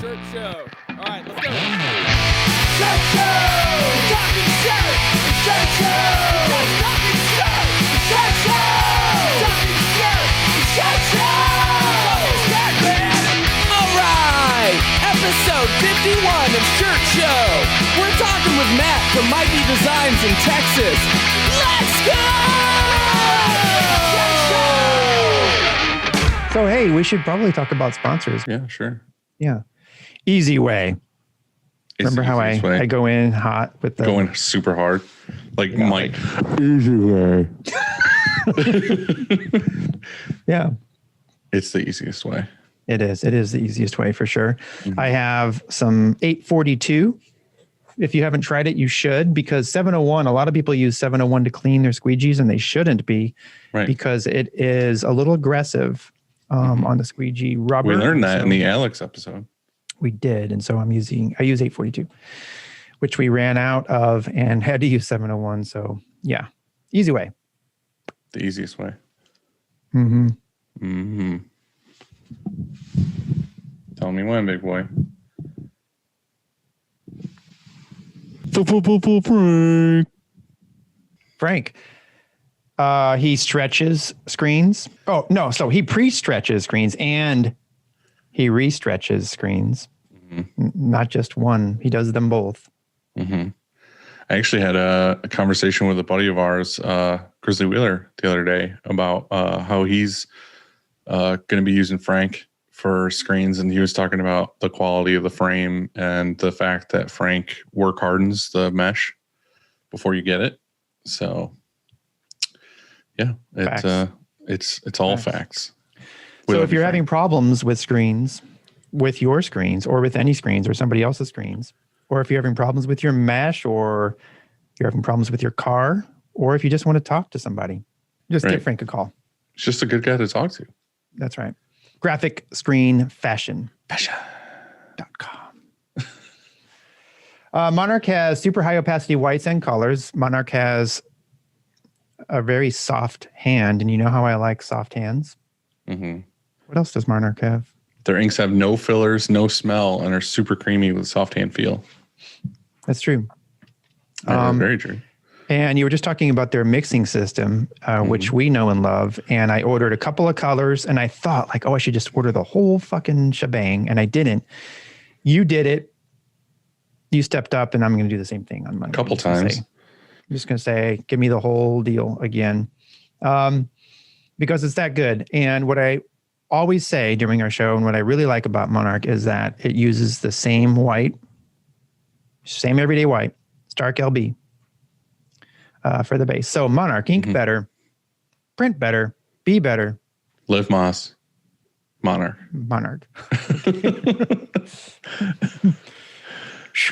Shirt show. All right, let's go. Shirt show! Talking shirt! Shirt show! Talking shirt! Shirt show! Talking shirt! Shirt show! Shirt, man! All right! Episode 51 of Shirt Show. We're talking with Matt from Mikey Designs in Texas. Let's go! So, hey, we should probably talk about sponsors. Yeah, sure. Yeah. Easy Way. Remember how I go in hot with the... Going super hard. Like, you know, Mike. Easy Way. Yeah. It's the easiest way. It is. It is the easiest way for sure. Mm-hmm. I have some 842. If you haven't tried it, you should, because 701, a lot of people use 701 to clean their squeegees, and they shouldn't be, Right. because it is a little aggressive on the squeegee rubber. We learned that in the Alex episode. We did. And so I use 842, which we ran out of and had to use 701. So yeah, Easy Way. The easiest way. Mm-hmm. Mm-hmm. Tell me when, big boy. Frank. He stretches screens. Oh, no. So he pre-stretches screens and he re-stretches screens. Mm-hmm. Not just one. He does them both. Mm-hmm. I actually had a conversation with a buddy of ours, Grizzly Wheeler, the other day about how he's going to be using Frank for screens. And he was talking about the quality of the frame and the fact that Frank work hardens the mesh before you get it. So yeah, it's all facts. So if you're having problems with screens, with your screens or with any screens or somebody else's screens, or if you're having problems with your mesh, or you're having problems with your car, or if you just want to talk to somebody, just give Frank a call. It's just a good guy to talk to. That's right. Graphic Screen Fashion. Fashion.com. Monarch has super high opacity whites and colors. Monarch has a very soft hand, and you know how I like soft hands. Mm-hmm. What else does Monarch have? Their inks have no fillers, no smell, and are super creamy with soft hand feel. That's true. Very true. And you were just talking about their mixing system, which we know and love. And I ordered a couple of colors, and I thought like, oh, I should just order the whole fucking shebang. And I didn't. You did it. You stepped up, and I'm going to do the same thing on Monday. A couple times. I'm just going to say, give me the whole deal again. Because it's that good. And what I always say during our show, and what I really like about Monarch, is that it uses the same white, same everyday white, Stark LB, for the base. So Monarch, ink better, print better, be better. Live Moss, Monarch.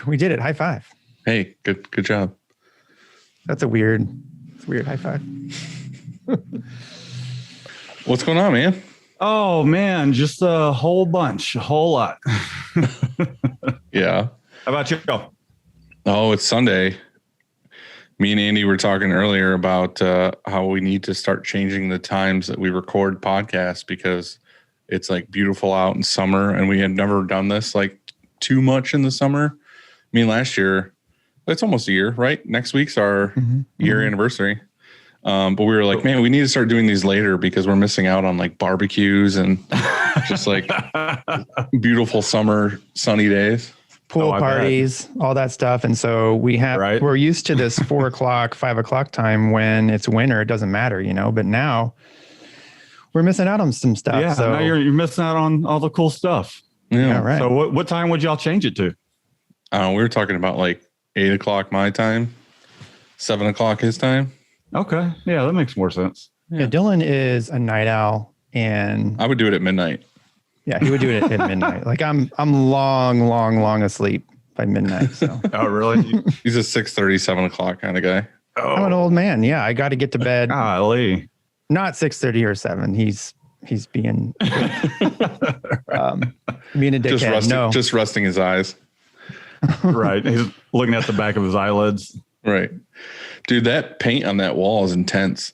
We did it. High five. Hey, good job. That's a weird high five. What's going on, man? Oh man, just a whole bunch, a whole lot. Yeah. How about you? Oh, it's Sunday. Me and Andy were talking earlier about how we need to start changing the times that we record podcasts, because it's like beautiful out in summer, and we had never done this like too much in the summer. I mean, last year, it's almost a year, right? Next week's our year anniversary. But we were like, man, we need to start doing these later, because we're missing out on like barbecues and just like beautiful summer sunny days. Pool parties, all that stuff. And so we're used to this 4 o'clock, 5 o'clock time when it's winter. It doesn't matter, but now we're missing out on some stuff. Yeah, so now you're missing out on all the cool stuff. Yeah, right. So what time would y'all change it to? We were talking about like 8 o'clock my time, 7 o'clock his time. Okay. Yeah, that makes more sense. Yeah, Dylan is a night owl, and I would do it at midnight. Yeah, he would do it at midnight. Like I'm long asleep by midnight. So. Oh, really? He's a 6:30, 7 o'clock kind of guy. I'm an old man. Yeah, I got to get to bed. Golly. Not 6:30 or 7. He's being being a dickhead. Just resting his eyes. Right. He's looking at the back of his eyelids. Right. Dude, that paint on that wall is intense.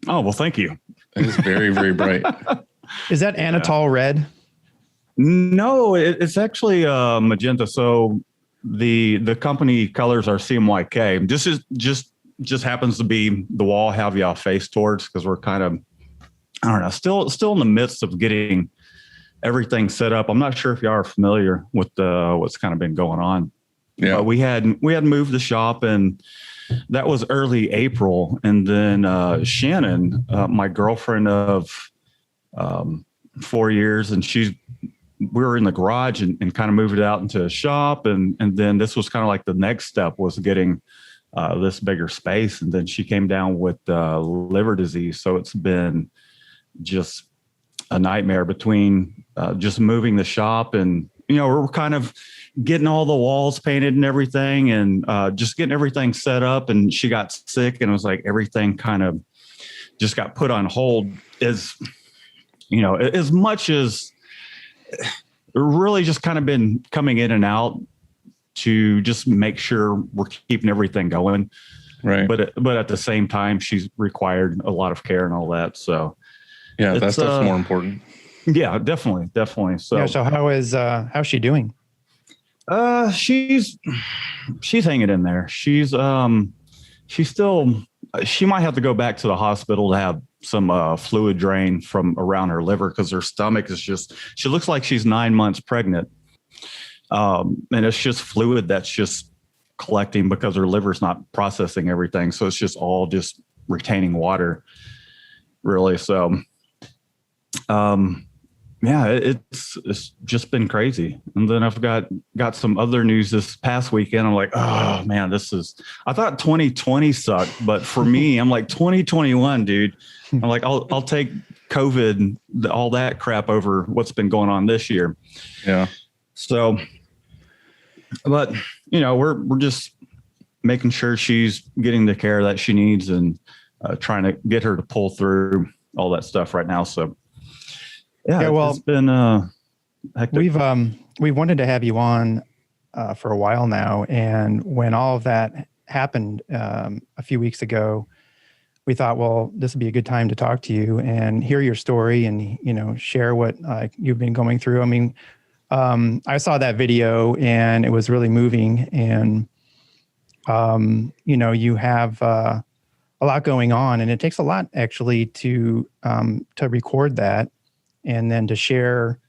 Oh, well, thank you. It is very, very bright. Is that Anatol red? No, it's actually magenta. So the company colors are CMYK. This is just happens to be the wall I have y'all face towards, because we're kind of, I don't know, still in the midst of getting everything set up. I'm not sure if y'all are familiar with what's kind of been going on. Yeah. We had moved the shop, and that was early April. And then Shannon, my girlfriend of 4 years, and we were in the garage and kind of moved it out into a shop. And then this was kind of like the next step was getting this bigger space. And then she came down with liver disease. So it's been just a nightmare between just moving the shop, and, we're kind of getting all the walls painted and everything, and just getting everything set up. And she got sick, and it was like everything kind of just got put on hold, as much as really just kind of been coming in and out to just make sure we're keeping everything going. Right. But at the same time, she's required a lot of care and all that. So Yeah, that stuff's more important. Yeah, definitely. So, yeah, so how's she doing? She's hanging in there. She might have to go back to the hospital to have some fluid drain from around her liver, because her stomach is she looks like she's 9 months pregnant. And it's just fluid that's just collecting because her liver's not processing everything. So it's just all just retaining water, really. So, yeah, it's just been crazy. And then I've got some other news this past weekend. I'm like, oh man, I thought 2020 sucked, but for me, I'm like 2021, dude. I'm like, I'll take COVID, all that crap over what's been going on this year. Yeah. So, but we're just making sure she's getting the care that she needs, and trying to get her to pull through all that stuff right now. So, yeah, well, it's been hectic. We've wanted to have you on for a while now, and when all of that happened a few weeks ago, we thought, well, this would be a good time to talk to you and hear your story, and share what you've been going through. I mean, I saw that video, and it was really moving, and you have a lot going on, and it takes a lot actually to record that, and then to share,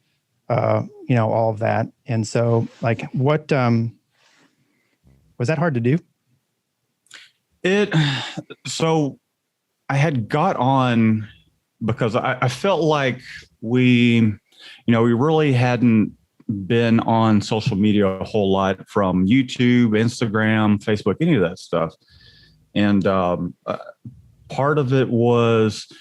all of that. And so, like, what was that hard to do? So I had got on because I felt like we really hadn't been on social media a whole lot, from YouTube, Instagram, Facebook, any of that stuff. And part of it was,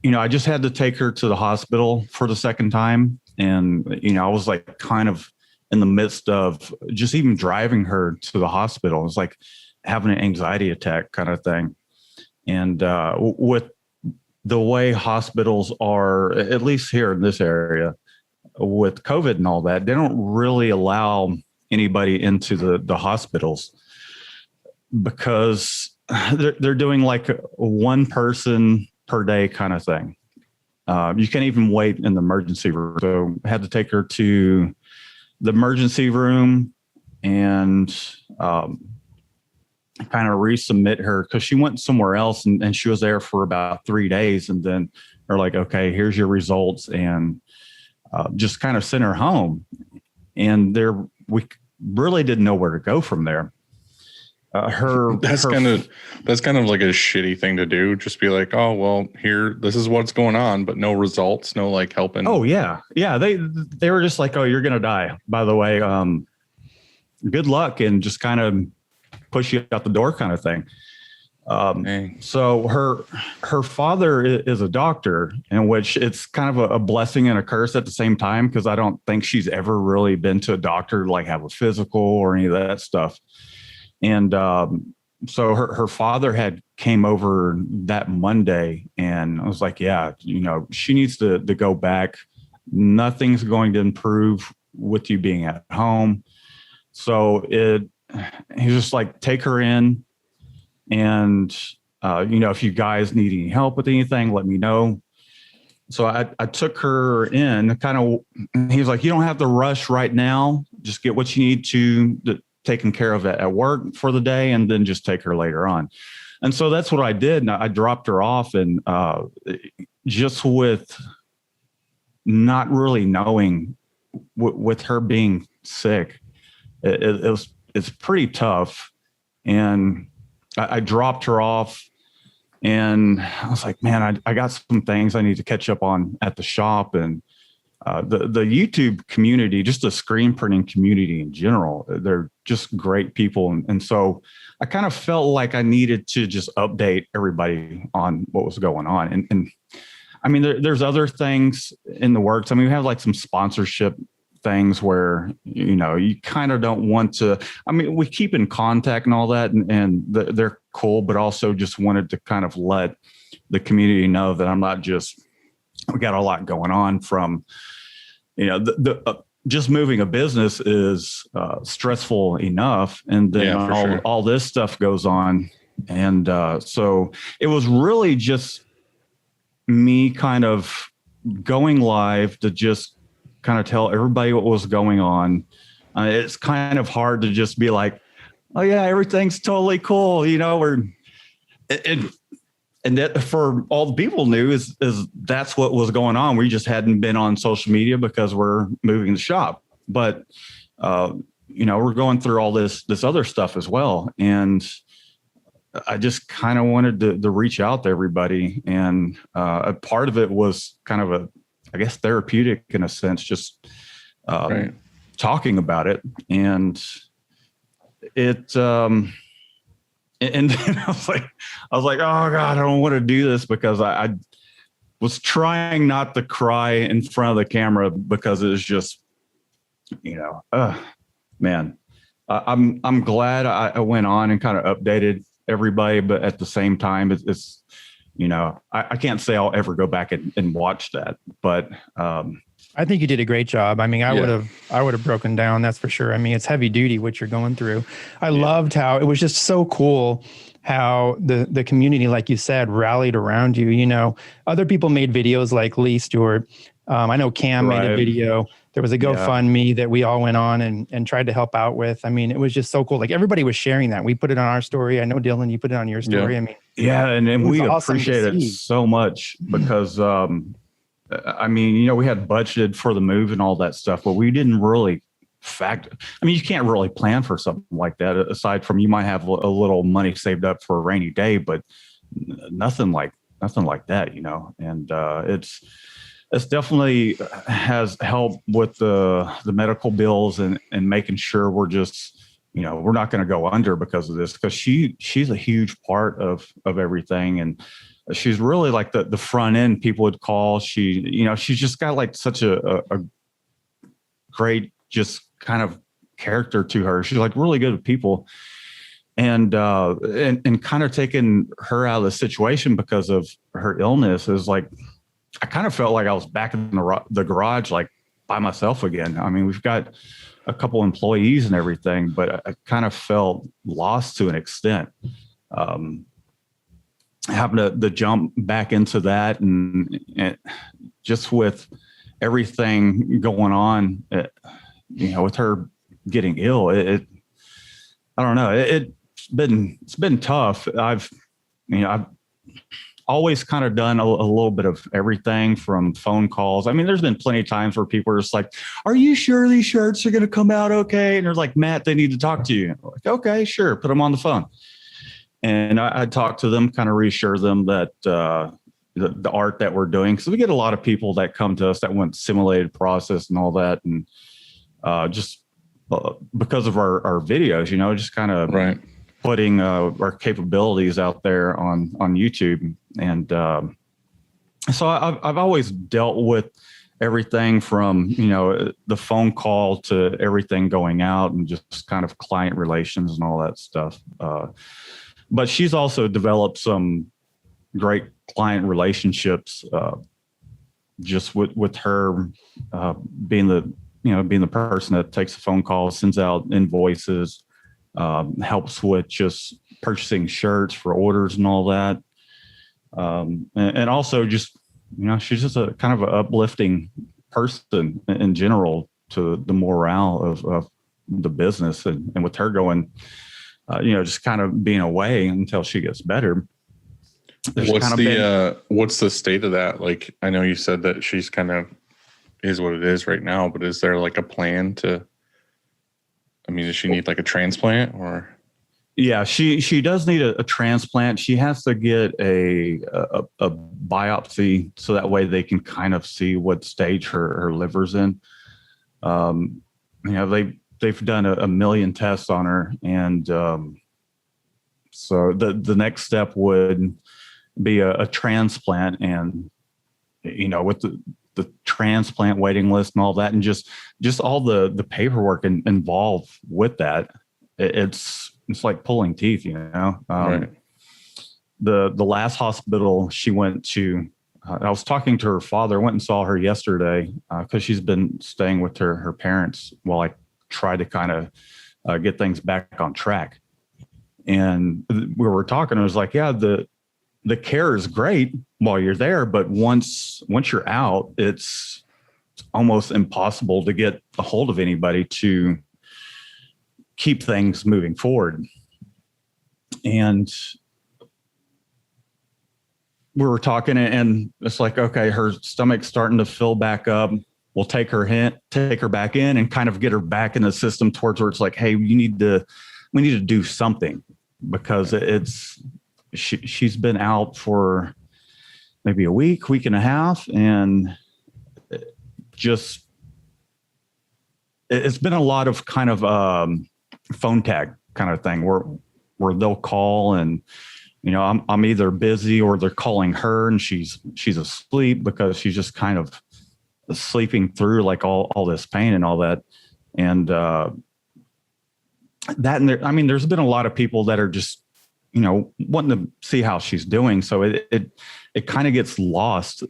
I just had to take her to the hospital for the second time. And, I was like kind of in the midst of just even driving her to the hospital. It was like having an anxiety attack kind of thing. And with the way hospitals are, at least here in this area, with COVID and all that, they don't really allow anybody into the hospitals, because they're doing like one person per day kind of thing. You can't even wait in the emergency room. So I had to take her to the emergency room and kind of resubmit her, because she went somewhere else, and she was there for about 3 days. And then they're like, okay, here's your results, and just kind of sent her home. And we really didn't know where to go from there. That's kind of like a shitty thing to do. Just be like, oh, well, this is what's going on, but no results, no like helping. Oh yeah. Yeah. They were just like, oh, you're going to die, by the way. Good luck, and just kind of push you out the door kind of thing. So her father is a doctor, in which it's kind of a blessing and a curse at the same time, because I don't think she's ever really been to a doctor to like have a physical or any of that stuff. And so her father had came over that Monday, and I was like, yeah, she needs to go back. Nothing's going to improve with you being at home. So he's just like, take her in. And, if you guys need any help with anything, let me know. so I took her in kind of, he was like, you don't have to rush right now. Just get what you need to taken care of at work for the day, and then just take her later on. And so that's what I did. And I dropped her off, and just with not really knowing with her being sick, it's pretty tough. And I dropped her off, and I was like, man, I got some things I need to catch up on at the shop. And the YouTube community, just the screen printing community in general, they're just great people. And so I kind of felt like I needed to just update everybody on what was going on. And I mean, there's other things in the works. I mean, we have like some sponsorship things where, you know, you kind of don't want to, I mean, we keep in contact and all that, and they're cool, but also just wanted to kind of let the community know that I'm not just, we got a lot going on from, you know, just moving a business is stressful enough. And then all this stuff goes on. And so it was really just me kind of going live to just kind of tell everybody what was going on. It's kind of hard to just be like, oh yeah, everything's totally cool. You know, and that for all the people knew is that's what was going on. We just hadn't been on social media because we're moving the shop, but you know, we're going through all this other stuff as well. And I just kind of wanted to reach out to everybody. And a part of it was kind of I guess therapeutic in a sense, just talking about it. And it, and then I was like, oh God, I don't want to do this, because I was trying not to cry in front of the camera, because it was just, you know, man, I'm glad I went on and kind of updated everybody, but at the same time, it's you know, I can't say I'll ever go back and watch that, but I think you did a great job. I mean, I would have broken down. That's for sure. I mean, it's heavy duty what you're going through. I loved how it was just so cool how the community, like you said, rallied around you. You know, other people made videos like Lee Stewart. I know Cam made a video. There was a GoFundMe that we all went on and tried to help out with. I mean, it was just so cool. Like everybody was sharing that. We put it on our story. I know, Dylan, you put it on your story. Yeah. I mean, and we awesome appreciate it so much, because I mean, you know, we had budgeted for the move and all that stuff, but we didn't really I mean, you can't really plan for something like that, aside from you might have a little money saved up for a rainy day, but nothing like that, you know. And it's definitely has helped with the medical bills and making sure we're just, you know, we're not going to go under because of this, because she's a huge part of everything. And she's really like the front end people would call. She's just got like such a great, just kind of character to her. She's like really good with people, and kind of taking her out of the situation because of her illness is like, I kind of felt like I was back in the garage, like by myself again. I mean, we've got a couple employees and everything, but I kind of felt lost to an extent. Having to jump back into that, and just with everything going on, you know, with her getting ill, I don't know. It's been tough. I've always kind of done a little bit of everything, from phone calls. I mean, there's been plenty of times where people are just like, are you sure these shirts are going to come out okay? And they're like, Matt, they need to talk to you. I'm like, okay, sure. Put them on the phone. And I talk to them, kind of reassure them that the art that we're doing, because we get a lot of people that come to us that want simulated process and all that. And just because of our videos, you know, just kind of putting our capabilities out there on YouTube. And so I've always dealt with everything from, you know, the phone call to everything going out, and just kind of client relations and all that stuff. But she's also developed some great client relationships, just with her being the person that takes the phone call, sends out invoices, helps with just purchasing shirts for orders and all that. And also just she's just a kind of an uplifting person in general to the morale of the business. And with her going, just kind of being away until she gets better. What's the state of that? Like, I know you said that she's kind of is what it is right now, but is there like a plan does she need like a transplant or? Yeah, she does need a transplant. She has to get a biopsy so that way they can kind of see what stage her liver's in. They've done a million tests on her, and so the next step would be a transplant, and with the transplant waiting list and all that, and just all the paperwork involved with that, it's like pulling teeth, Right. The last hospital she went to, I was talking to her father, went and saw her yesterday because she's been staying with her parents while I try to kind of get things back on track. And we were talking, I was like, yeah, the care is great while you're there, but once you're out, it's almost impossible to get a hold of anybody to keep things moving forward. And we were talking, and it's like, okay, her stomach's starting to fill back up. We'll take her back in and kind of get her back in the system towards where it's like, hey, we need to do something, because she's been out for maybe a week and a half, and it's been a lot of kind of phone tag kind of thing where they'll call, and I'm either busy or they're calling her and she's asleep because she's just kind of sleeping through like all this pain and all that. And there's been a lot of people that are just wanting to see how she's doing, so it kind of gets lost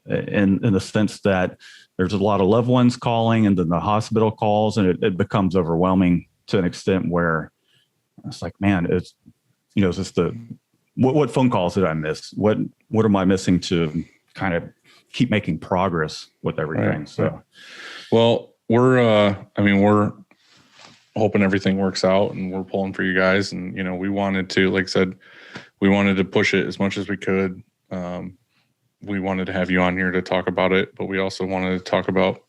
in the sense that there's a lot of loved ones calling, and then the hospital calls, and it becomes overwhelming to an extent where it's like, man, it's is this what phone calls did I miss? What am I missing to kind of keep making progress with everything? Right. So, well, we're hoping everything works out, and we're pulling for you guys. And, we wanted to, like I said, we wanted to push it as much as we could. We wanted to have you on here to talk about it, but we also wanted to talk about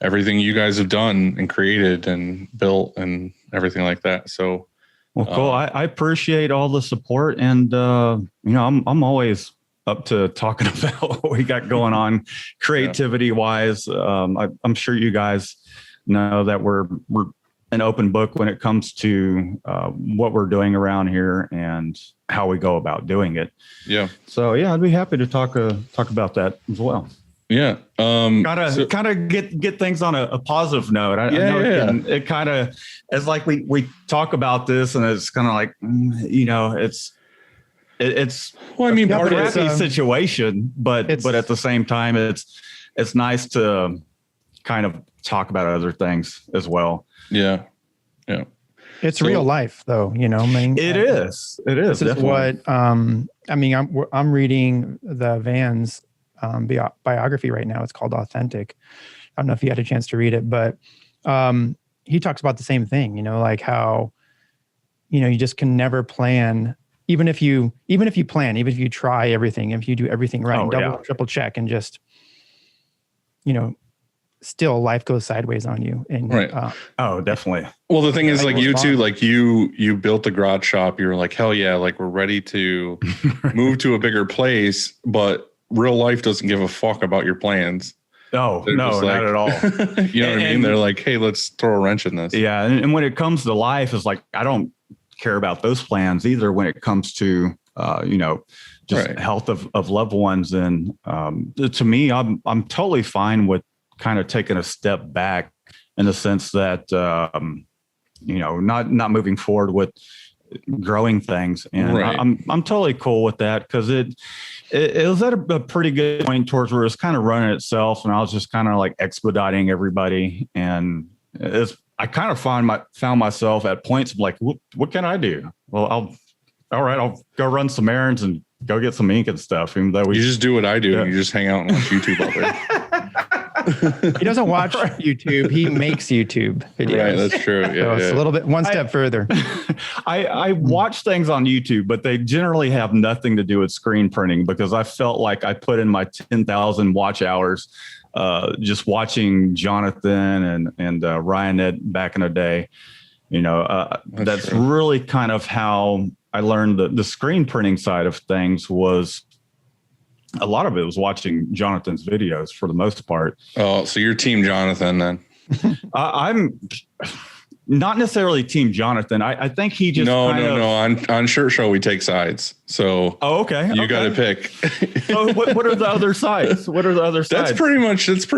everything you guys have done and created and built and everything like that. So, well, cool. I appreciate all the support, and I'm always up to talking about what we got going on creativity wise. I'm sure you guys know that we're an open book when it comes to what we're doing around here and how we go about doing it. Yeah. So yeah, I'd be happy to talk about that as well. Yeah. Kind of get things on a positive note. I know it kind of, it's like we talk about this, and it's kind of like, it's well, I mean, part of a situation, but at the same time, it's nice to kind of talk about other things as well. Yeah. Yeah. It's real life though, it is. This definitely is what, I'm reading the Vans biography right now. It's called Authentic. I don't know if you had a chance to read it, but he talks about the same thing, like how, you just can never plan, even if you try everything, if you do everything right, triple check, and just, still life goes sideways on you. And right. Definitely. Well, the thing is, like you too, like you built the garage shop. You're like, hell yeah, like we're ready to move to a bigger place, but real life doesn't give a fuck about your plans. No, not at all. You know what I mean? They're like, hey, let's throw a wrench in this. Yeah. And when it comes to life, it's like, I don't care about those plans either when it comes to, just health of loved ones. And to me, I'm totally fine with kind of taking a step back in the sense that, not moving forward with growing things. And I'm totally cool with that, because it was at a pretty good point towards where it's kind of running itself, and I was just kind of like expediting everybody. And I kind of found myself at points of like, what can I do? Well, I'll go run some errands and go get some ink and stuff. Even though You just do what I do. You just hang out and watch YouTube all day. He doesn't watch YouTube. He makes YouTube videos. Right, that's true. So Yeah, it's a little bit one step further. I watch things on YouTube, but they generally have nothing to do with screen printing because I felt like I put in my 10,000 watch hours just watching Jonathan and Ryan Ed back in the day. That's true. really kind of how I learned the screen printing side of things. Was a lot of it was watching Jonathan's videos for the most part. Oh, so you're Team Jonathan then? I'm not necessarily Team Jonathan. I think he just No. On Shirt Show we take sides. So okay. You got to pick. So what are the other sides? What are the other sides? That's pretty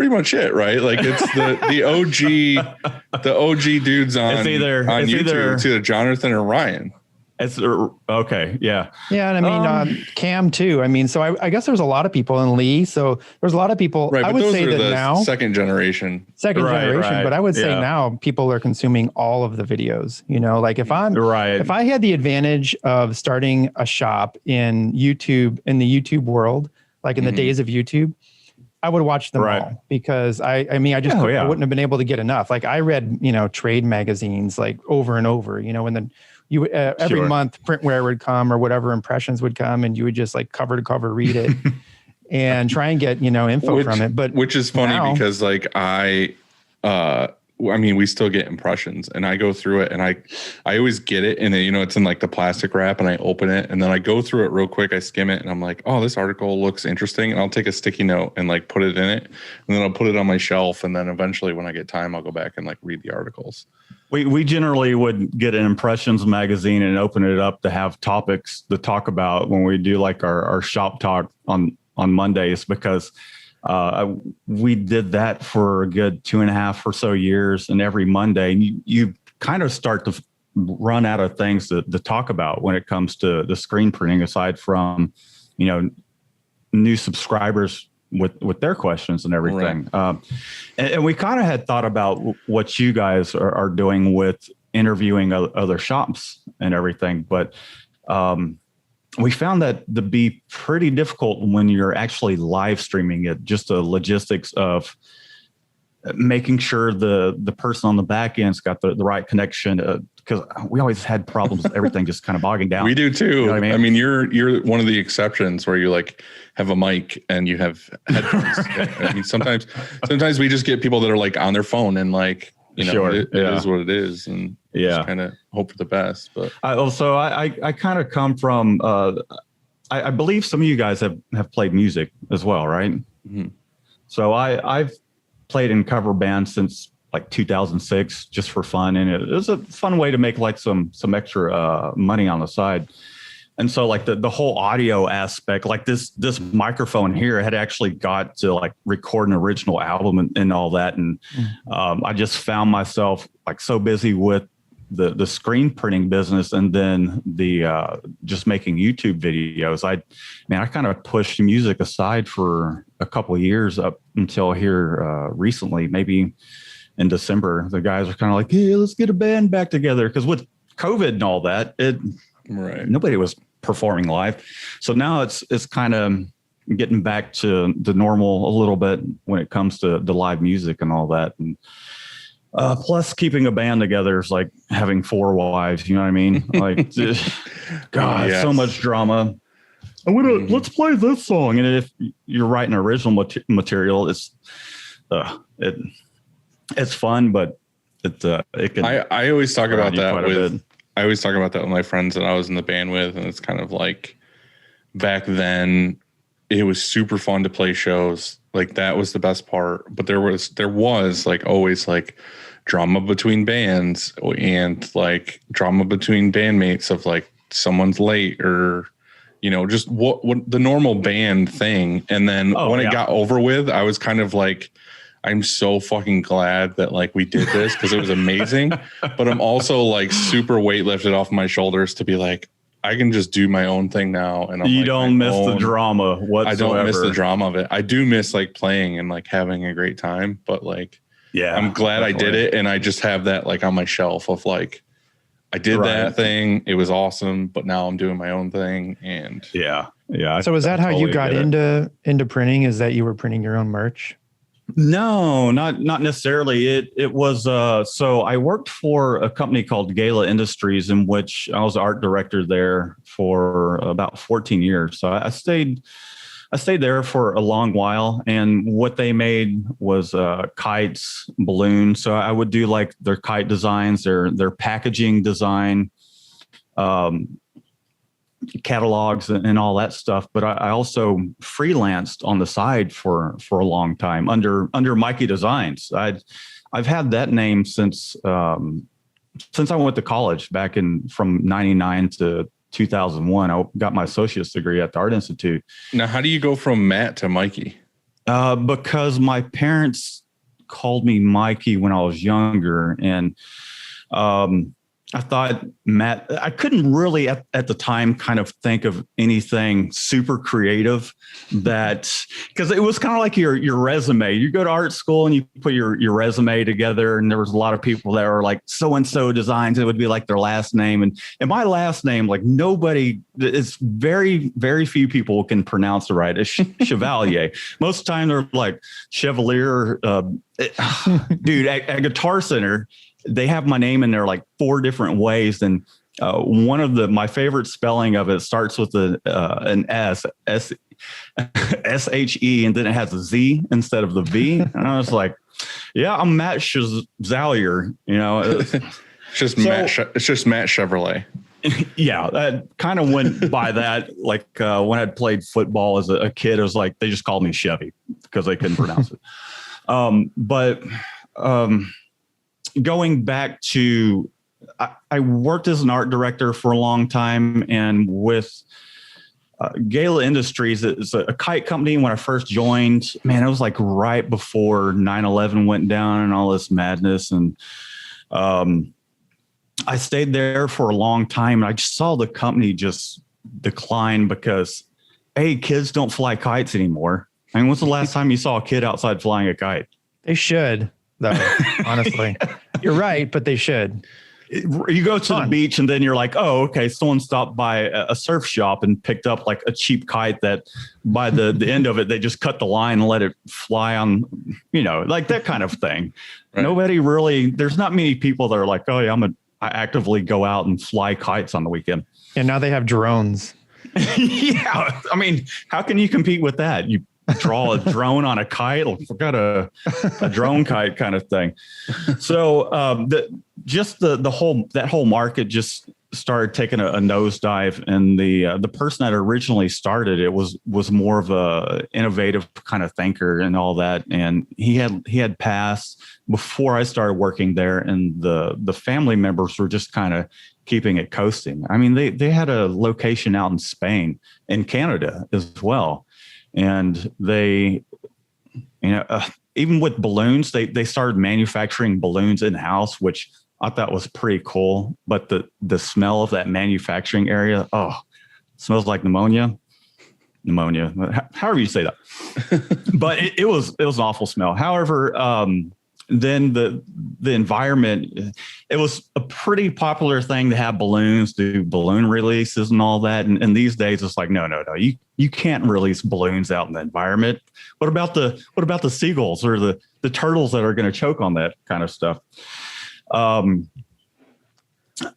much it, right? Like it's the OG dudes on YouTube. It's either Jonathan or Ryan. It's okay. Yeah. Yeah. And I mean, Cam too. I mean, so I guess there's a lot of people in Lee. So there's a lot of people. Right. I But would those say are that the now second generation. But I would say Yeah. now people are consuming all of the videos, like if I had the advantage of starting a shop in the YouTube world, like in the days of YouTube, I would watch them all because I wouldn't have been able to get enough. Like I read, trade magazines like over and over, and then every month printware would come or whatever impressions would come and you would just like cover to cover read it and try and get, info from it. But which is funny because like we still get impressions and I go through it and I always get it and it's in like the plastic wrap and I open it and then I go through it real quick. I skim it and I'm like, oh, this article looks interesting. And I'll take a sticky note and like put it in it and then I'll put it on my shelf. And then eventually when I get time, I'll go back and like read the articles. We generally would get an impressions magazine and open it up to have topics to talk about when we do like our shop talk on Mondays because we did that for a good 2.5 or so years. And every Monday you kind of start to run out of things to talk about when it comes to the screen printing, aside from, new subscribers with their questions and everything. Right. And we kind of had thought about what you guys are doing with interviewing other shops and everything. But we found that to be pretty difficult when you're actually live streaming it, just the logistics of making sure the person on the back end's got the right connection. Because we always had problems with everything just kind of bogging down. We do too. You know what I mean, you're one of the exceptions where you like have a mic and you have headphones. I mean, sometimes we just get people that are like on their phone and like, it is what it is. And just kind of hope for the best. But I kind of come from, I believe some of you guys have played music as well, right? Mm-hmm. So I've played in cover bands since like 2006 just for fun. And it was a fun way to make like some extra money on the side. And so like the whole audio aspect, like this microphone here had actually got to like record an original album and all that. And I just found myself like so busy with the screen printing business and then the just making YouTube videos. I kind of pushed music aside for a couple of years up until here recently, maybe in December. The guys are kind of like, hey, let's get a band back together. Because with COVID and all that, nobody was performing live. So now it's kind of getting back to the normal a little bit when it comes to the live music and all that. And plus keeping a band together is like having 4 wives, you know what I mean? Like, God, so much drama. Let's play this song. And if you're writing original material, it's fun, but it can. I always talk about that I always talk about that with my friends that I was in the band with, and it's kind of like back then it was super fun to play shows. Like that was the best part. But there was like always like drama between bands and like drama between bandmates of like someone's late or just what the normal band thing. And then when it got over with, I was kind of like, I'm so fucking glad that like we did this because it was amazing. But I'm also like super weight lifted off my shoulders to be like, I can just do my own thing now. And you don't miss the drama whatsoever. I don't miss the drama of it. I do miss like playing and like having a great time, but like, I'm glad I did it. And I just have that like on my shelf of like, I did that thing. It was awesome, but now I'm doing my own thing. And Yeah. So is that how you got into printing? Is that you were printing your own merch? No, not necessarily. It was so I worked for a company called Gala Industries, in which I was art director there for about 14 years. So I stayed there for a long while, and what they made was kites, balloons. So I would do like their kite designs, their packaging design, catalogs and all that stuff. But I also freelanced on the side for a long time under Mikey Designs. I've had that name since I went to college back from 99 to 2001. I got my associate's degree at the Art Institute. Now, how do you go from Matt to Mikey? Because my parents called me Mikey when I was younger, and I thought Matt, I couldn't really at the time kind of think of anything super creative because it was kind of like your resume. You go to art school and you put your resume together, and there was a lot of people that were like so-and-so designs. It would be like their last name. And my last name, like it's very, very few people can pronounce it right. It's Chevalier. Most of the time they're like Chevalier. Dude, at Guitar Center, they have my name in there like 4 different ways. And one of my favorite spelling of it starts with an S-H-E, and then it has a Z instead of the V. And I was like, yeah, I'm Matt Chevalier, It's just Matt Chevrolet. Yeah, that kind of went by that. Like when I'd played football as a kid, it was like they just called me Chevy because they couldn't pronounce it. But going back to, I worked as an art director for a long time, and with Gala Industries, it's a kite company. When I first joined, man, it was like right before 9/11 went down and all this madness. And I stayed there for a long time, and I just saw the company just decline because, hey, kids don't fly kites anymore. I mean, when's the last time you saw a kid outside flying a kite? They should, though, honestly. You're right, but they should. You go to the beach and then you're like, oh, okay, someone stopped by a surf shop and picked up like a cheap kite that by the end of it, they just cut the line and let it fly on, like that kind of thing. Right. Nobody really, there's not many people that are like, oh yeah, I actively go out and fly kites on the weekend. And now they have drones. Yeah. I mean, how can you compete with that? You draw a drone on a kite. Forgot a drone kite kind of thing. So that whole market just started taking a nosedive, and the person that originally started it was more of a innovative kind of thinker and all that. And he had passed before I started working there, and the family members were just kind of keeping it coasting. I mean, they had a location out in Spain and Canada as well. And they, even with balloons, they started manufacturing balloons in house, which I thought was pretty cool. But the smell of that manufacturing area, smells like pneumonia, however you say that. But it was an awful smell. However, then the environment, it was a pretty popular thing to have balloons, do balloon releases and all that. And these days it's like, no, you can't release balloons out in the environment. What about the seagulls or the turtles that are going to choke on that kind of stuff?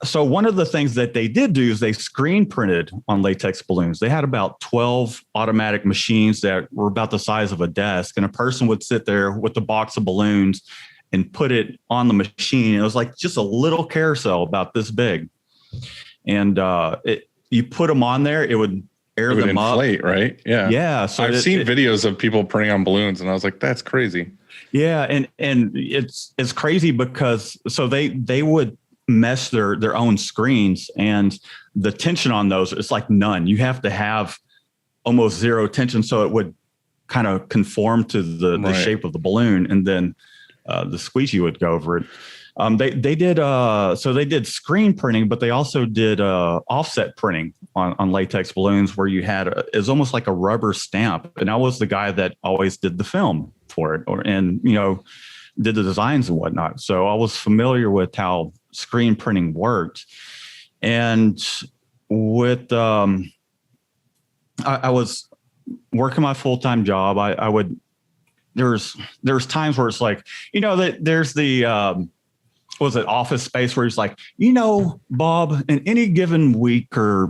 So one of the things that they did do is they screen printed on latex balloons. They had about 12 automatic machines that were about the size of a desk, and a person would sit there with a box of balloons and put it on the machine. It was like just a little carousel about this big. And you put them on there, it would air them inflate, up. Right? Yeah. Yeah. So I've seen videos of people putting on balloons, and I was like, that's crazy. Yeah. And it's crazy because so they would mesh their own screens, and the tension on those, it's like none. You have to have almost zero tension so it would kind of conform to the shape of the balloon, and then the squeegee would go over it. They did screen printing, but they also did offset printing on latex balloons, where you had it's almost like a rubber stamp. And I was the guy that always did the film for it, and did the designs and whatnot. So I was familiar with how screen printing worked. And with I was working my full-time job. I would, there's times where it's like, that there's the, was it Office Space where he's like, Bob, in any given week or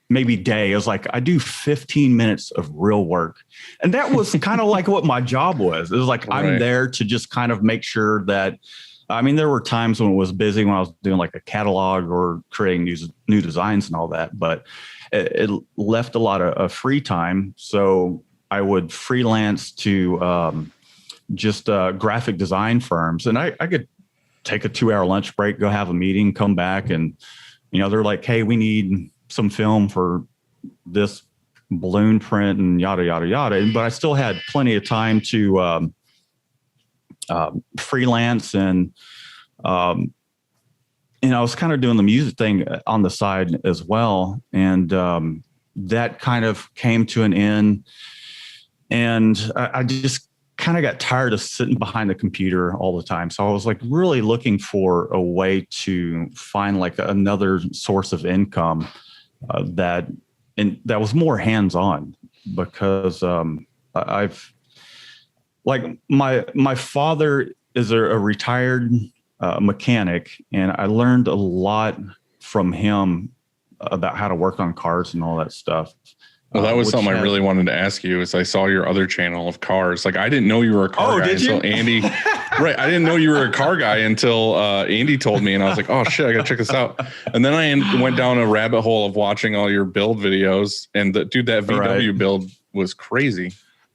maybe day, it was like, I do 15 minutes of real work. And that was kind of like what my job was. It was like, I'm there to just kind of make sure that, there were times when it was busy when I was doing like a catalog or creating new designs and all that, but it left a lot of free time. So I would freelance to just graphic design firms. And I could take a 2-hour lunch break, go have a meeting, come back. And, they're like, hey, we need some film for this balloon print and yada, yada, yada. But I still had plenty of time to freelance. And, I was kind of doing the music thing on the side as well. And that kind of came to an end. And I just kind of got tired of sitting behind the computer all the time. So I was like really looking for a way to find like another source of income that was more hands-on, because I've like my father is a retired mechanic, and I learned a lot from him about how to work on cars and all that stuff. Well, that was something I really wanted to ask you. Is I saw your other channel of cars. Like, I didn't know you were a car guy until Andy. Right, I didn't know you were a car guy until Andy told me, and I was like, "Oh shit, I gotta check this out." And then I went down a rabbit hole of watching all your build videos, and that VW build was crazy.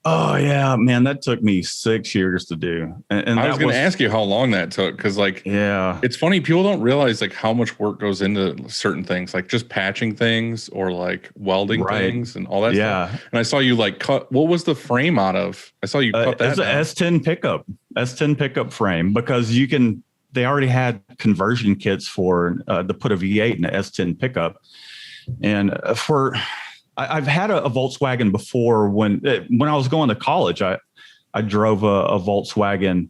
Oh yeah, man, that took me 6 years to do. And I was going to ask you how long that took, because it's funny, people don't realize like how much work goes into certain things, like just patching things or like welding things and all that stuff. And I saw you like cut. What was the frame out of? I saw you cut that. It's an S10 pickup frame, because they already had conversion kits for to put a V8 in an S10 pickup, and I've had a Volkswagen before. When I was going to college, I drove a Volkswagen,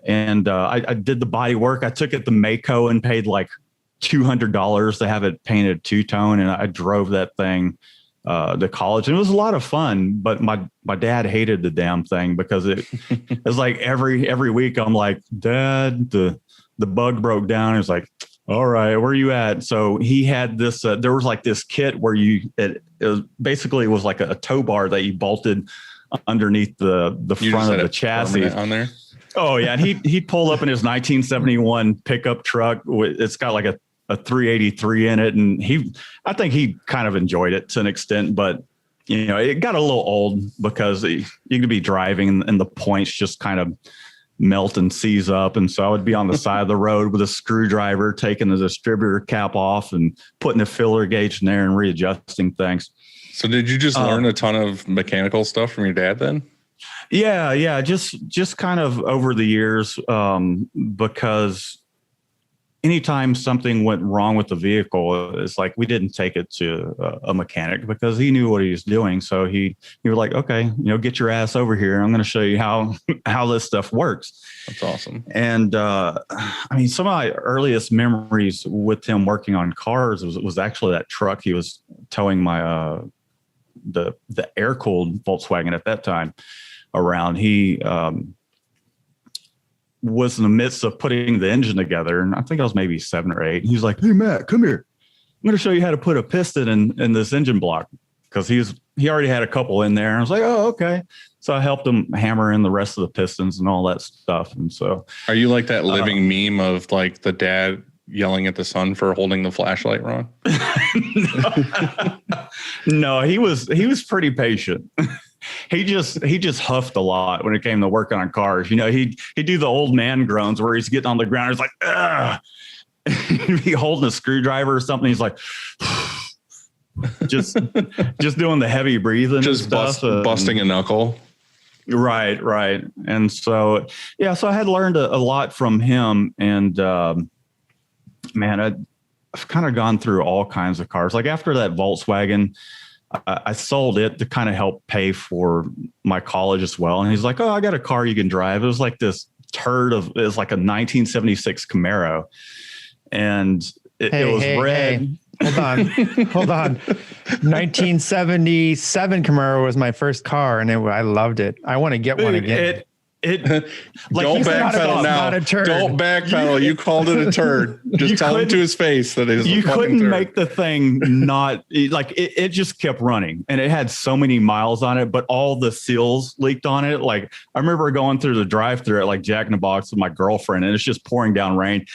and I did the body work. I took it to Maaco and paid like $200 to have it painted two-tone, and I drove that thing to college, and it was a lot of fun. But my dad hated the damn thing, because it was like every week I'm like, Dad, the bug broke down. It's like, all right, where are you at? So he had this, there was like this kit where it was basically was like a tow bar that you bolted underneath the front of the chassis on there. Oh yeah. And he'd pull up in his 1971 pickup truck. It's got like a 383 in it. And I think he kind of enjoyed it to an extent, but it got a little old, because you could be driving and the points just kind of melt and seize up. And so I would be on the side of the road with a screwdriver, taking the distributor cap off and putting a filler gauge in there and readjusting things. So did you just learn a ton of mechanical stuff from your dad then? Yeah. Just kind of over the years, because anytime something went wrong with the vehicle, it's like we didn't take it to a mechanic, because he knew what he was doing. So he was like, okay, get your ass over here. I'm going to show you how this stuff works. That's awesome. And some of my earliest memories with him working on cars was actually that truck he was towing my the air-cooled Volkswagen at that time around. He was in the midst of putting the engine together, and I think I was maybe 7 or 8. He's like, "Hey Matt, come here. I'm going to show you how to put a piston in this engine block," because he already had a couple in there. And I was like, "Oh, okay." So I helped him hammer in the rest of the pistons and all that stuff. And so, are you like that living meme of like the dad yelling at the son for holding the flashlight wrong? No, he was pretty patient. He just huffed a lot when it came to working on cars. He'd do the old man groans where he's getting on the ground. He's like, ugh. He'd be holding a screwdriver or something. He's like, just doing the heavy breathing, just busting a knuckle. Right. And so, so I had learned a lot from him, and man, I've kind of gone through all kinds of cars. Like after that Volkswagen, I sold it to kind of help pay for my college as well. And he's like, "Oh, I got a car you can drive." It was like this turd it was like a 1976 Camaro. And it was red. Hold on. 1977 Camaro was my first car, and I loved it. I want to get one again. Don't you said, backpedal it's now. not a turd. Don't backpedal. You called it a turd. Just tell him to his face that it is. You a fucking couldn't turd. make the thing not like it just kept running, and it had so many miles on it, but all the seals leaked on it. Like I remember going through the drive-through at like Jack in the Box with my girlfriend, and it's just pouring down rain,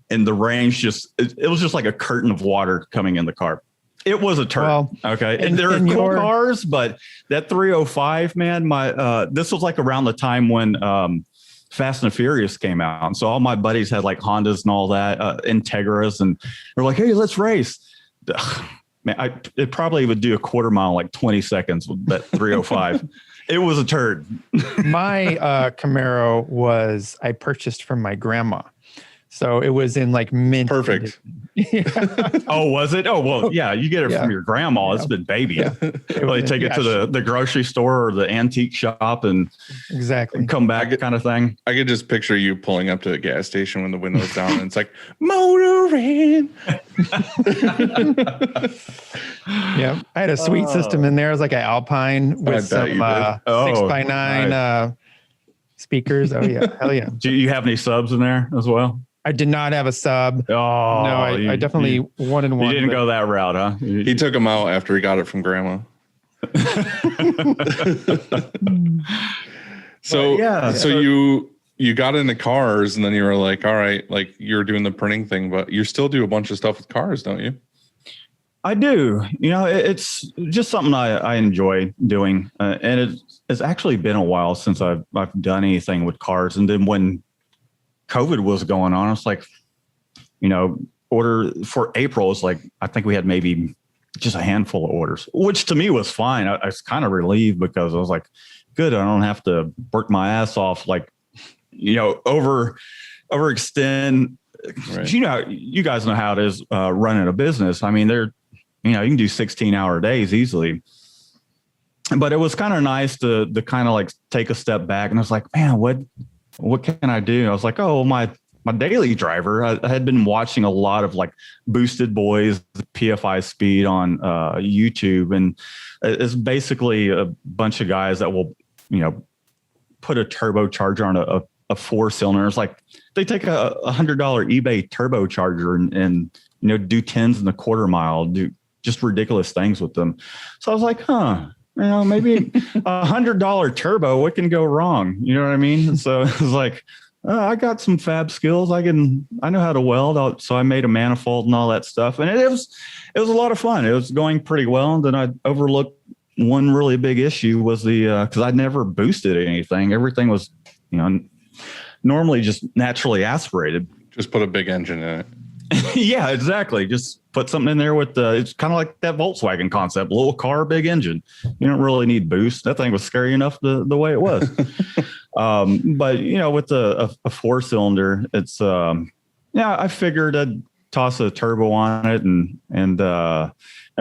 and the rain's just it was just like a curtain of water coming in the car. It was a turd. Well, Okay. And there are cool cars, but that 305, man, this was like around the time when Fast and Furious came out. And so all my buddies had like Hondas and all that, Integras, and they're like, hey, let's race. Man, it probably would do a quarter mile in like 20 seconds with that 305. It was a turd. My Camaro I purchased from my grandma. So it was in like mint. Perfect. Oh, was it? Oh, well, yeah. You get it from your grandma. It's been baby. Yeah. They take it to the grocery store or the antique shop and come back kind of thing. I could just picture you pulling up to the gas station when the window's down and it's like motoring. Yeah. I had a sweet system in there. It was like an Alpine with some 6x9 speakers. Oh yeah. Hell yeah. Do you have any subs in there as well? I did not have a sub. Oh, no, I definitely wanted one. You didn't go that route, huh? He took them out after he got it from grandma. So you got into cars and then you were like, all right, like you're doing the printing thing, but you still do a bunch of stuff with cars, don't you? I do. You know, it's just something I enjoy doing. And it's actually been a while since I've done anything with cars. And then when COVID was going on, it's like, you know, order for April is like, I think we had maybe just a handful of orders, which to me was fine. I was kind of relieved because I was like, good, I don't have to work my ass off, like, you know, overextend. Right. You know, you guys know how it is running a business. I mean, you can do 16-hour days easily. But it was kind of nice to kind of like take a step back, and I was like, man, what can I do? I was like, oh, my daily driver. I had been watching a lot of like Boosted Boys, PFI Speed on YouTube, and it's basically a bunch of guys that will, you know, put a turbocharger on a 4-cylinder. It's like they take a $100 eBay turbocharger and you know, do 10s in the quarter mile, do just ridiculous things with them. So I was like, you know, maybe $100 turbo, what can go wrong? You know what I mean? So it was like, I got some fab skills. I know how to weld. So I made a manifold and all that stuff. And it was a lot of fun. It was going pretty well. And then I overlooked one really big issue was cause I'd never boosted anything. Everything was, you know, normally just naturally aspirated. Just put a big engine in it. Yeah, exactly. Just put something in there with it's kind of like that Volkswagen concept, little car, big engine. You don't really need boost. That thing was scary enough the way it was. But you know, with a 4-cylinder, it's I figured I'd toss a turbo on it, and a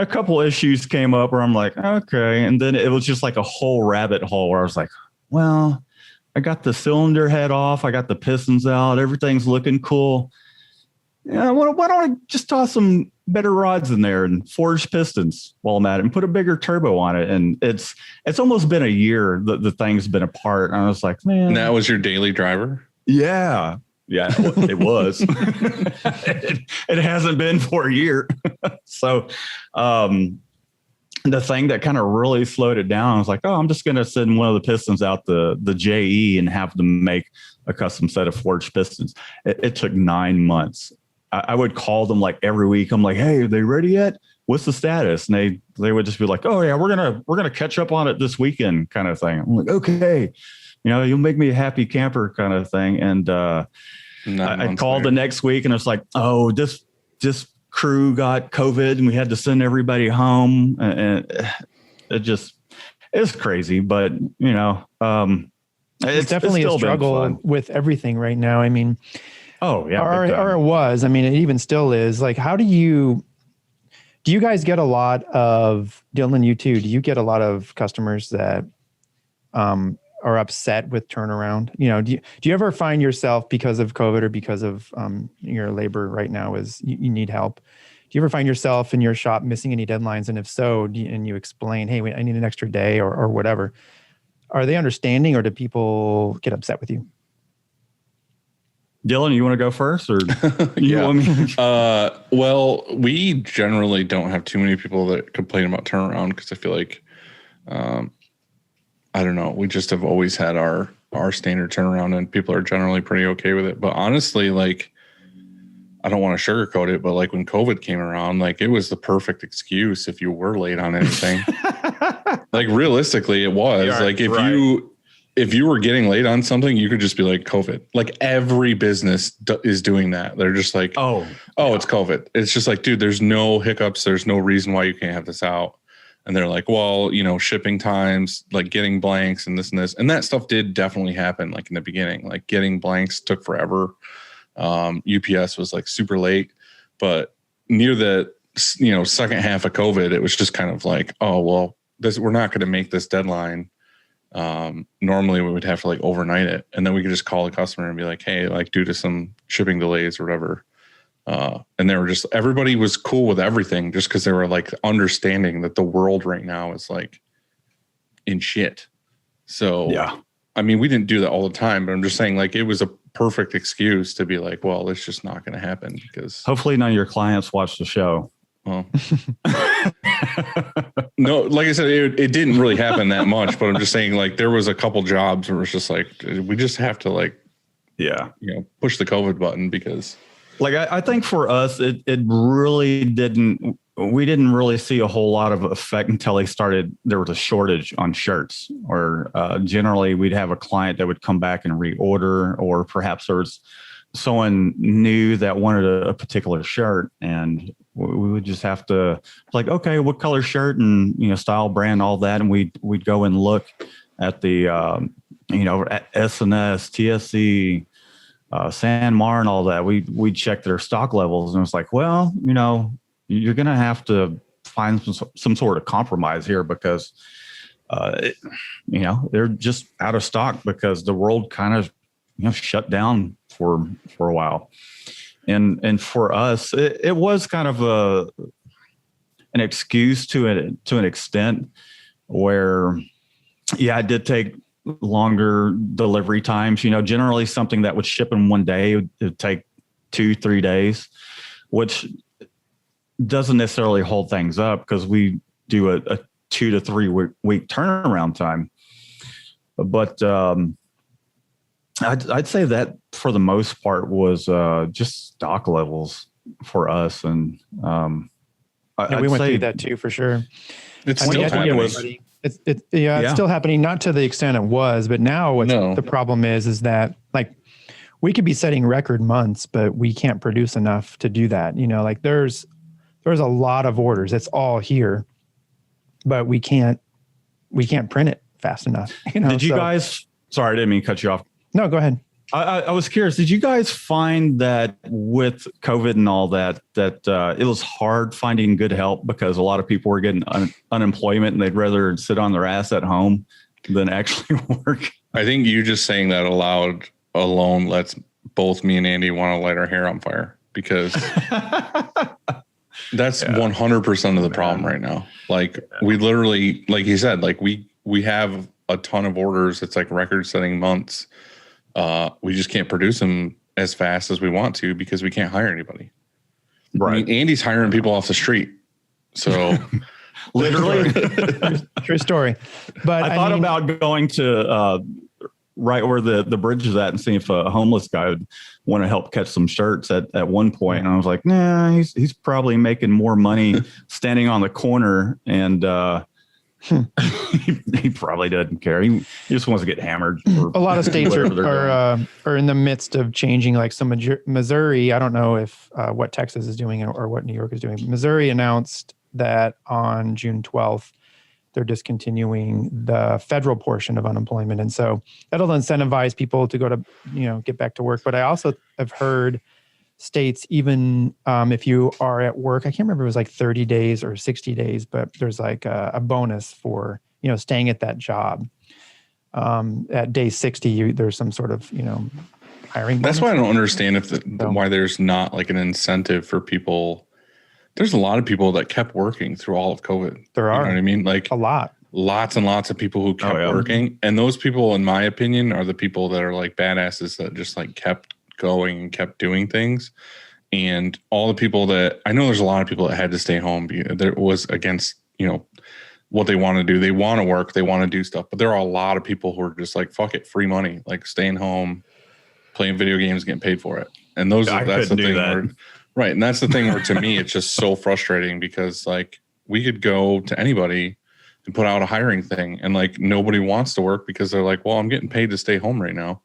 couple issues came up where I'm like, okay, and then it was just like a whole rabbit hole where I was like, well, I got the cylinder head off, I got the pistons out, everything's looking cool. Yeah, why don't I just toss some better rods in there and forged pistons while I'm at it and put a bigger turbo on it? And it's almost been a year that the thing's been apart. And I was like, man. And that was your daily driver? Yeah. Yeah, it was. It hasn't been for a year. So the thing that kind of really slowed it down, I was like, oh, I'm just going to send one of the pistons out the JE and have them make a custom set of forged pistons. It took 9 months. I would call them like every week. I'm like, hey, are they ready yet? What's the status? And they would just be like, oh yeah, we're gonna catch up on it this weekend, kind of thing. I'm like, okay, you know, you'll make me a happy camper, kind of thing. And I called the next week, and it's like, oh, this crew got COVID, and we had to send everybody home, and it's crazy. But you know, it's definitely a struggle with everything right now. I mean. Oh yeah. Or it was. I mean, it even still is. Like, do you guys get a lot of, Dylan, you too, do you get a lot of customers that are upset with turnaround? You know, do you ever find yourself, because of COVID or because of your labor right now is you need help? you ever find yourself in your shop missing any deadlines? And if so, and you explain, hey, wait, I need an extra day or whatever, are they understanding, or do people get upset with you? Dylan, you want to go first, or you Yeah. want me? Well, we generally don't have too many people that complain about turnaround because I feel like, I don't know, we just have always had our standard turnaround, and people are generally pretty okay with it. But honestly, like, I don't want to sugarcoat it, but like when COVID came around, like it was the perfect excuse if you were late on anything. Like realistically, it was like if you were getting late on something, you could just be like COVID. Like every business is doing that. They're just like, oh, it's COVID. It's just like, dude, there's no hiccups. There's no reason why you can't have this out. And they're like, well, you know, shipping times, like getting blanks and this and this. And that stuff did definitely happen. Like in the beginning, like getting blanks took forever. UPS was like super late, but near the, you know, second half of COVID, it was just kind of like, oh, well, we're not going to make this deadline. Normally we would have to like overnight it, and then we could just call the customer and be like, hey, like due to some shipping delays or whatever. And they were just, everybody was cool with everything just because they were like understanding that the world right now is like in shit. So, yeah, I mean, we didn't do that all the time, but I'm just saying like, it was a perfect excuse to be like, well, it's just not going to happen because hopefully none of your clients watch the show. Well, no, like I said, it didn't really happen that much, but I'm just saying like there was a couple jobs where it's just like, we just have to like, you know, push the COVID button because like, I think for us, it really we didn't really see a whole lot of effect until there was a shortage on shirts, or generally we'd have a client that would come back and reorder, or perhaps there was someone new that wanted a particular shirt, and we would just have to like, okay, what color shirt and, you know, style, brand, all that. And we'd go and look at the, you know, at S&S, TSC, San Mar and all that. We'd check their stock levels, and it was like, well, you know, you're going to have to find some sort of compromise here because, you know, they're just out of stock because the world kind of, you know, shut down for a while. And for us, it was kind of an excuse to an extent where, yeah, it did take longer delivery times. You know, generally something that would ship in one day would take 2-3 days, which doesn't necessarily hold things up because we do a 2 to 3 week turnaround time. But I'd say that for the most part was just stock levels for us, and we went through that too for sure. It's still happening. It's still happening, not to the extent it was, but now the problem is that like we could be setting record months, but we can't produce enough to do that. You know, like there's a lot of orders. It's all here, but we can't print it fast enough. You know, did you guys? Sorry, I didn't mean to cut you off. No, go ahead. I was curious. Did you guys find that with COVID and all that it was hard finding good help because a lot of people were getting unemployment and they'd rather sit on their ass at home than actually work? I think you just saying that aloud alone lets both me and Andy want to light our hair on fire because that's 100% of the problem right now. Like we literally, like you said, like we have a ton of orders. It's like record-setting months. We just can't produce them as fast as we want to because we can't hire anybody. Right. I mean, Andy's hiring people off the street. So literally true story. But I thought about going to right where the bridge is at and seeing if a homeless guy would want to help catch some shirts at one point. And I was like, nah, he's probably making more money standing on the corner and, he probably doesn't care. He just wants to get hammered. A lot of states are in the midst of changing. Like some Missouri, I don't know if what Texas is doing or what New York is doing. Missouri announced that on June 12th, they're discontinuing the federal portion of unemployment. And so that'll incentivize people to go to, get back to work. But I also have heard states, even if you are at work, I can't remember if it was like 30 days or 60 days, but there's like a bonus for, staying at that job. At day 60, there's some sort of, hiring bonus. That's why I don't understand why there's not like an incentive for people there's a lot of people that kept working through all of COVID. There are. You know what I mean? Like A lot. lots and lots of people who kept working. And those people, in my opinion, are the people that are like badasses that just like kept going and kept doing things. And all the people that I know, there's a lot of people that had to stay home. There was against, you know, what they want to do. They want to work. They want to do stuff. But there are a lot of people who are just like, fuck it, free money, like staying home, playing video games, getting paid for it. And that's the thing where, right. And that's the thing where, to me, it's just so frustrating because like we could go to anybody and put out a hiring thing and like nobody wants to work because they're like, well, I'm getting paid to stay home right now.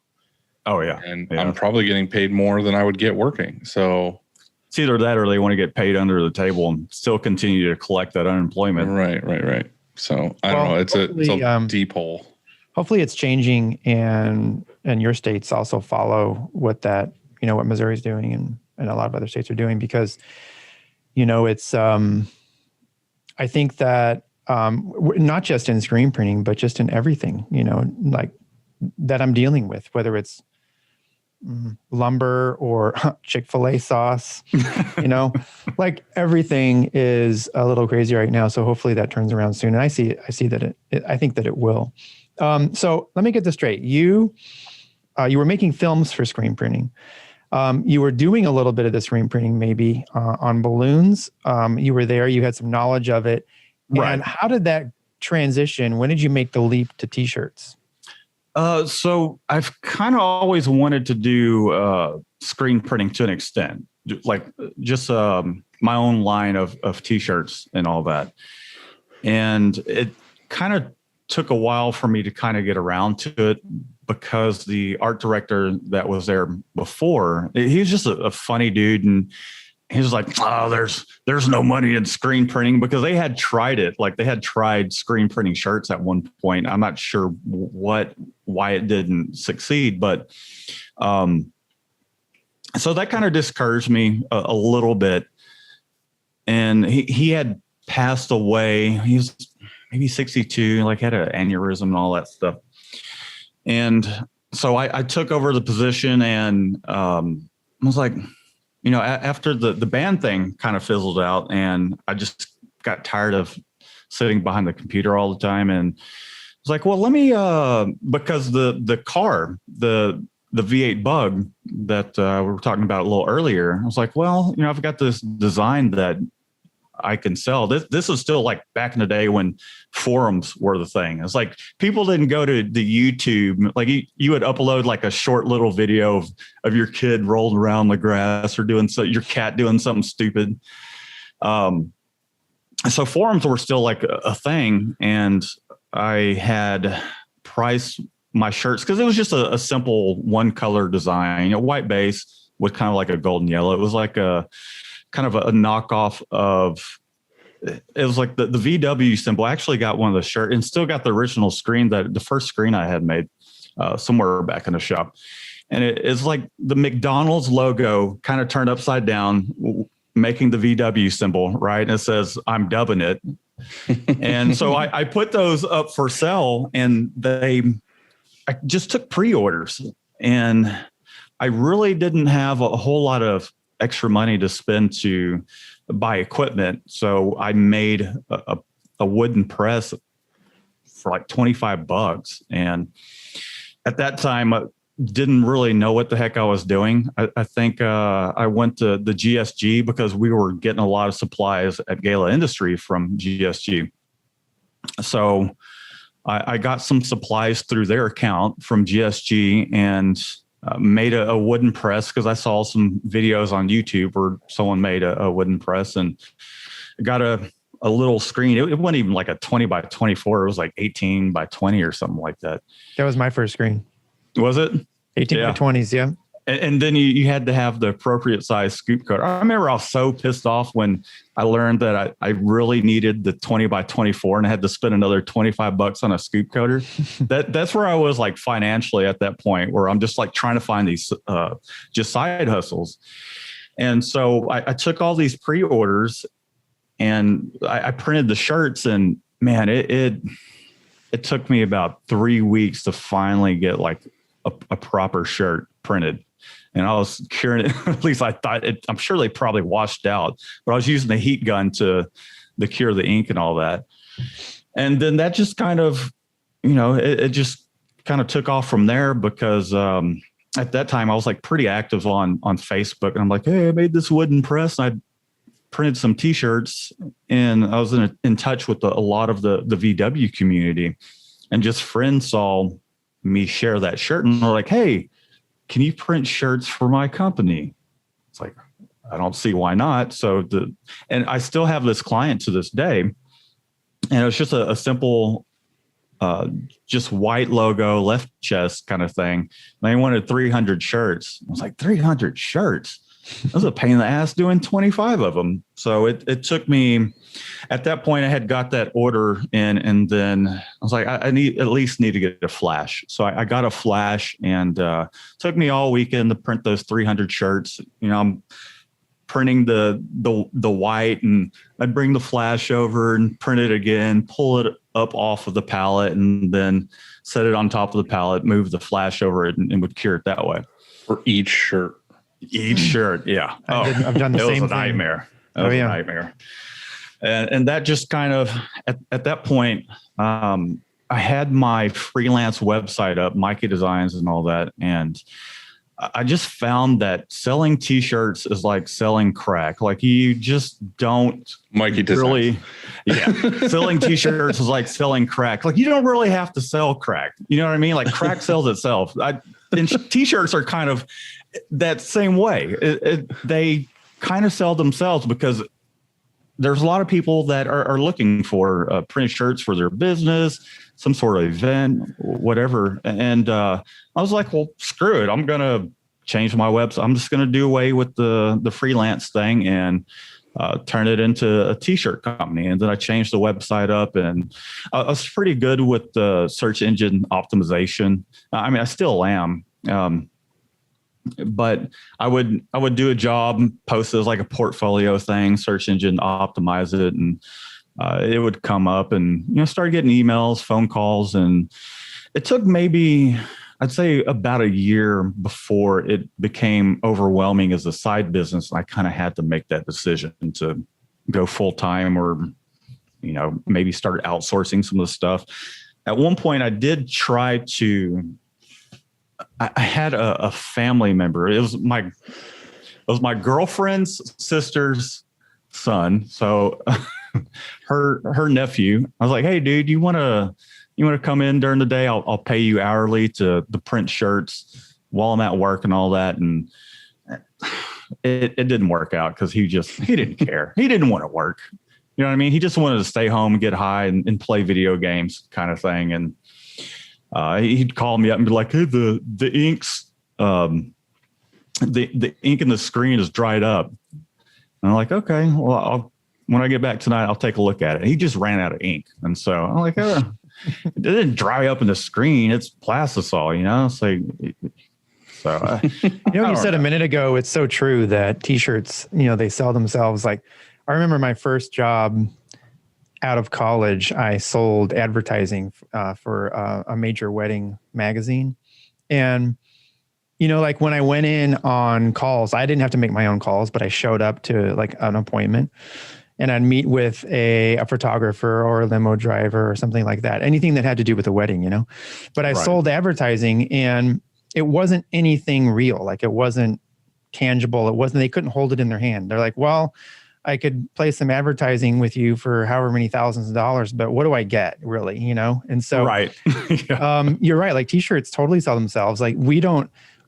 Oh yeah. And I'm probably getting paid more than I would get working. So it's either that or they want to get paid under the table and still continue to collect that unemployment. Right. So I don't know. It's a deep hole. Hopefully it's changing and your states also follow what that, you know, what Missouri's doing and a lot of other states are doing because, you know, it's, I think that not just in screen printing, but just in everything, you know, like that I'm dealing with, whether it's lumber or Chick-fil-A sauce, you know, like everything is a little crazy right now. So hopefully that turns around soon. And I see that I think that it will. So let me get this straight. You were making films for screen printing. You were doing a little bit of the screen printing, maybe on balloons. You were there, you had some knowledge of it. Right. And how did that transition? When did you make the leap to t-shirts? So I've kind of always wanted to do screen printing to an extent, like just my own line of t-shirts and all that. And it kind of took a while for me to kind of get around to it because the art director that was there before, he was just a funny dude. And he was like, oh, there's no money in screen printing because they had tried it. Like they had tried screen printing shirts at one point. I'm not sure why it didn't succeed, but so that kind of discouraged me a little bit. And he had passed away. He was maybe 62, like had an aneurysm and all that stuff. And so I took over the position and I was like, you know, after the band thing kind of fizzled out and I just got tired of sitting behind the computer all the time. And I was like, well, let me, because the car, the V8 Bug that we were talking about a little earlier, I was like, well, you know, I've got this design that I can sell. This is still like back in the day when forums were the thing. It's like people didn't go to the YouTube. Like you would upload like a short little video of your kid rolling around the grass or your cat doing something stupid. So forums were still like a thing. And I had priced my shirts because it was just a simple one color design, a white base with kind of like a golden yellow. It was like a kind of a knockoff of, it was like the VW symbol. I actually got one of the shirts and still got the original screen, the first screen I had made somewhere back in the shop. And it's like the McDonald's logo kind of turned upside down, making the VW symbol, right? And it says, I'm dubbing it. And so I put those up for sale and I just took pre-orders and I really didn't have a whole lot of extra money to spend to buy equipment. So I made a wooden press for like $25. And at that time, I didn't really know what the heck I was doing. I think I went to the GSG because we were getting a lot of supplies at Gala Industry from GSG. So I got some supplies through their account from GSG and made a wooden press because I saw some videos on YouTube where someone made a wooden press and got a little screen. It wasn't even like a 20 by 24. It was like 18 by 20 or something like that. That was my first screen. Was it? 18 by 20s, yeah. And then you had to have the appropriate size scoop coder. I remember I was so pissed off when I learned that I really needed the 20 by 24 and I had to spend another $25 on a scoop coder. That's where I was like financially at that point where I'm just like trying to find these just side hustles. And so I took all these pre-orders and I printed the shirts and man, it took me about 3 weeks to finally get like a proper shirt printed. and I was curing it. At least I thought it, I'm sure they probably washed out, but I was using the heat gun to cure the ink and all that. And then that just kind of, it just kind of took off from there because at that time I was like pretty active on Facebook, and I'm like, hey, I made this wooden press, and I printed some t-shirts, and I was in touch with a lot of the VW community, and just friends saw me share that shirt and they're like, hey, can you print shirts for my company? It's like, I don't see why not. And I still have this client to this day, and it was just a simple, just white logo, left chest kind of thing. And they wanted 300 shirts. I was like, 300 shirts? That was a pain in the ass doing 25 of them. So it took me, at that point I had got that order in, and then I was like, I at least need to get a flash. So I got a flash, and took me all weekend to print those 300 shirts. I'm printing the white, and I'd bring the flash over and print it again, pull it up off of the pallet, and then set it on top of the pallet, move the flash over it, and would cure it that way. For each shirt. Each shirt, yeah. I've done the same thing. It was a nightmare. It was a nightmare. And that just kind of, at that point, I had my freelance website up, Mikey Designs and all that. And I just found that selling t-shirts is like selling crack. Like you just don't Mikey Designs. Really, yeah. Selling t-shirts is like selling crack. Like you don't really have to sell crack. You know what I mean? Like crack sells itself. And t-shirts are kind of that same way. They kind of sell themselves because there's a lot of people that are looking for printed shirts for their business, some sort of event, whatever. And I was like, well, screw it. I'm going to change my website. I'm just going to do away with the freelance thing and turn it into a t-shirt company. And then I changed the website up, and I was pretty good with the search engine optimization. I mean, I still am. But I would do a job, post it as like a portfolio thing, search engine optimize it, and it would come up, and start getting emails, phone calls, and it took maybe, I'd say, about a year before it became overwhelming as a side business. And I kind of had to make that decision to go full time, or maybe start outsourcing some of the stuff. At one point, I did try to. I had a family member. It was my girlfriend's sister's son. So her nephew. I was like, hey, dude, you want to come in during the day? I'll pay you hourly to print shirts while I'm at work and all that. And it didn't work out because he didn't care. He didn't want to work. You know what I mean? He just wanted to stay home and get high and play video games kind of thing. And he'd call me up and be like, hey, the inks, the ink in the screen is dried up. And I'm like, okay, well, when I get back tonight, I'll take a look at it. He just ran out of ink. And so I'm like, it didn't dry up in the screen. It's plastisol, It's like, so, you said a minute ago, it's so true that t-shirts, they sell themselves. Like I remember my first job out of college, I sold advertising for a major wedding magazine. And, like when I went in on calls, I didn't have to make my own calls, but I showed up to like an appointment, and I'd meet with a photographer or a limo driver or something like that. Anything that had to do with the wedding, But I sold advertising, and it wasn't anything real. Like it wasn't tangible. They couldn't hold it in their hand. They're like, well, I could play some advertising with you for however many thousands of dollars, but what do I get really, And so, right. You're right. Like t-shirts totally sell themselves. Like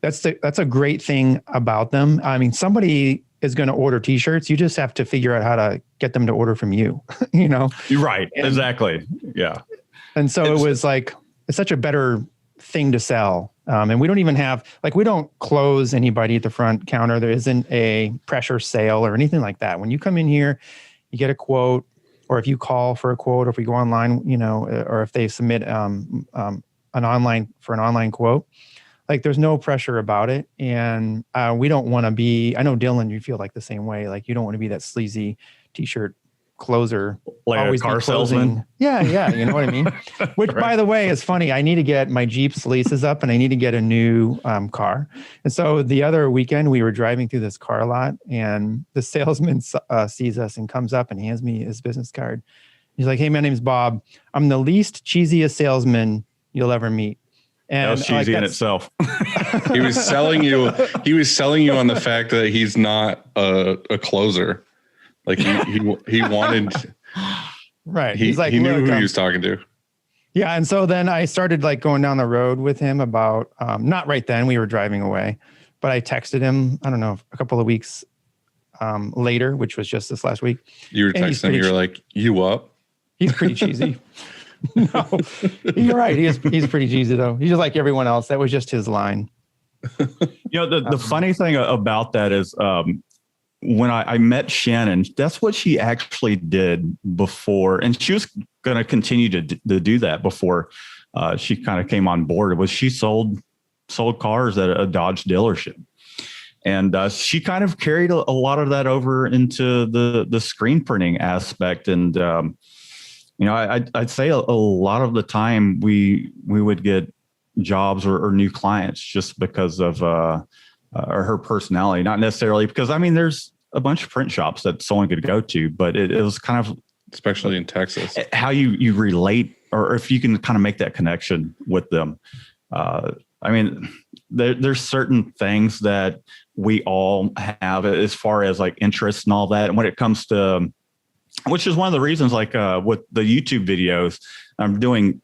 that's a great thing about them. I mean, somebody is going to order t-shirts. You just have to figure out how to get them to order from you, You're right. Exactly. Yeah. And so it was like, it's such a better thing to sell. And we don't even have, we don't close anybody at the front counter. There isn't a pressure sale or anything like that. When you come in here, you get a quote, or if you call for a quote, or if we go online, or if they submit an online quote, there's no pressure about it. And we don't want to be, I know Dylan, you feel like the same way. Like you don't want to be that sleazy t-shirt closer, like always a car be closing. salesman. Yeah, you know what I mean. Which, by the way, is funny. I need to get my Jeep's lease is up, and I need to get a new car. And so the other weekend, we were driving through this car lot, and the salesman sees us and comes up and hands me his business card. He's like, "Hey, my name's Bob. I'm the least cheesiest salesman you'll ever meet." And That was cheesy in itself. He was selling you. He was selling you on the fact that he's not a closer. Like he wanted. Right. He's like, he knew who he was talking to. Yeah. And so then I started like going down the road with him about, not right then, we were driving away, but I texted him, I don't know, a couple of weeks later, which was just this last week. You were texting him, you were like, you up? He's pretty cheesy. No, you're right. He's pretty cheesy though. He's just like everyone else. That was just his line. The funny thing about that is when I met Shannon, that's what she actually did before. And she was going to continue to do that before she kind of came on board. Was she sold cars at a Dodge dealership. And she kind of carried a lot of that over into the screen printing aspect. And, I'd say a lot of the time we would get jobs or new clients just because of her personality, not necessarily because, there's a bunch of print shops that someone could go to, but it was kind of, especially in Texas, how you relate, or if you can kind of make that connection with them. There's certain things that we all have as far as like interests and all that. And when it comes to, which is one of the reasons, like with the YouTube videos, I'm doing